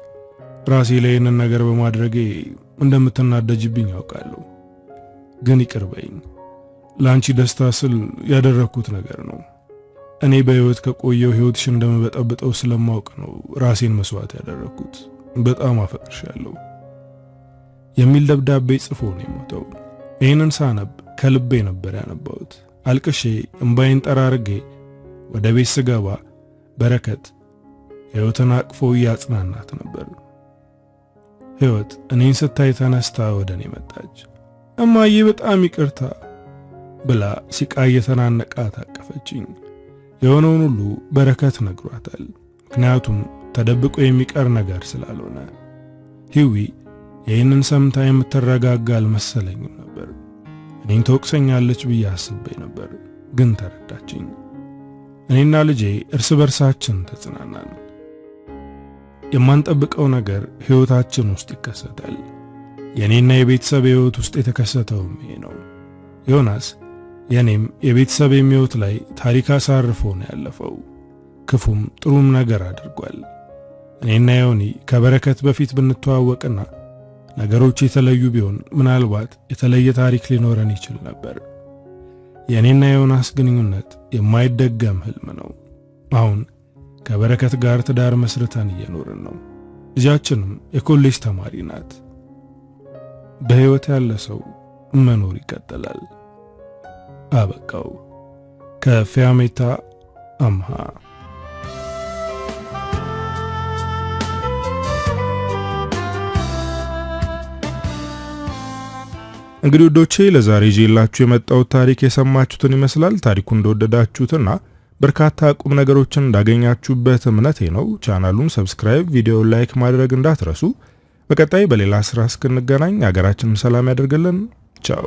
ራሴ ላይ ይህንን ነገር በማድረጌ እንደምትናደጅብኝ ያውቃለሁ። ግን ይቅር በይኝ። ለአንቺ ደስታ ስል ያደረግኩት ነገር ነው። እኔ በህይወት ከቆየው ህይወትሽን እንደምበጠብጠው ስለማውቅ ነው ራሴን መስዋዕት ያደረግኩት። በጣም አፈቅርሻለሁ የሚል ደብዳቤ ጽፎ ነው የሞተው። ይህንን ሳነብ ከልቤ ነበር ያነባሁት። አልቅሼ እምባዬን ጠራርጌ ወደ ቤት ስገባ በረከት ህይወትን አቅፎ እያጽናናት ነበር። ህይወት እኔን ስታይ ተነስታ ወደ እኔ መጣች። እማዬ በጣም ይቅርታ ብላ ሲቃ እየተናነቃት አቀፈችኝ። የሆነውን ሁሉ በረከት ነግሯታል። ምክንያቱም ተደብቆ የሚቀር ነገር ስላልሆነ። ሂዊ ይህንን ሰምታ የምትረጋጋ አልመሰለኝም ነበር። እኔን ተወቅሰኛለች ብዬ አስቤ ነበር፣ ግን ተረዳችኝ። እኔና ልጄ እርስ በርሳችን ተጽናናን። የማንጠብቀው ነገር ህይወታችን ውስጥ ይከሰታል። የኔና የቤተሰብ ህይወት ውስጥ የተከሰተውም ይሄ ነው። ዮናስ የኔም የቤተሰብ ህይወት ላይ ታሪክ አሳርፎ ነው ያለፈው። ክፉም ጥሩም ነገር አድርጓል። እኔና ዮኒ ከበረከት በፊት ብንተዋወቅና ነገሮች የተለዩ ቢሆን ምናልባት የተለየ ታሪክ ሊኖረን ይችል ነበር። የኔና የዮናስ ግንኙነት የማይደገም ህልም ነው። አሁን ከበረከት ጋር ትዳር መስርተን እየኖርን ነው። ልጃችንም የኮሌጅ ተማሪ ናት። በህይወት ያለ ሰው መኖር ይቀጥላል። አበቃው። ከፊያሜታ አምሃ። እንግዲህ ወዶቼ ለዛሬ ይዤላችሁ የመጣሁት ታሪክ የሰማችሁትን ይመስላል። ታሪኩን እንደወደዳችሁትና በርካታ ቁም ነገሮችን እንዳገኛችሁበት እምነቴ ነው። ቻናሉን ሰብስክራይብ፣ ቪዲዮውን ላይክ ማድረግ እንዳትረሱ። በቀጣይ በሌላ ስራ እስክንገናኝ ሀገራችንን ሰላም ያደርግልን። ቻው።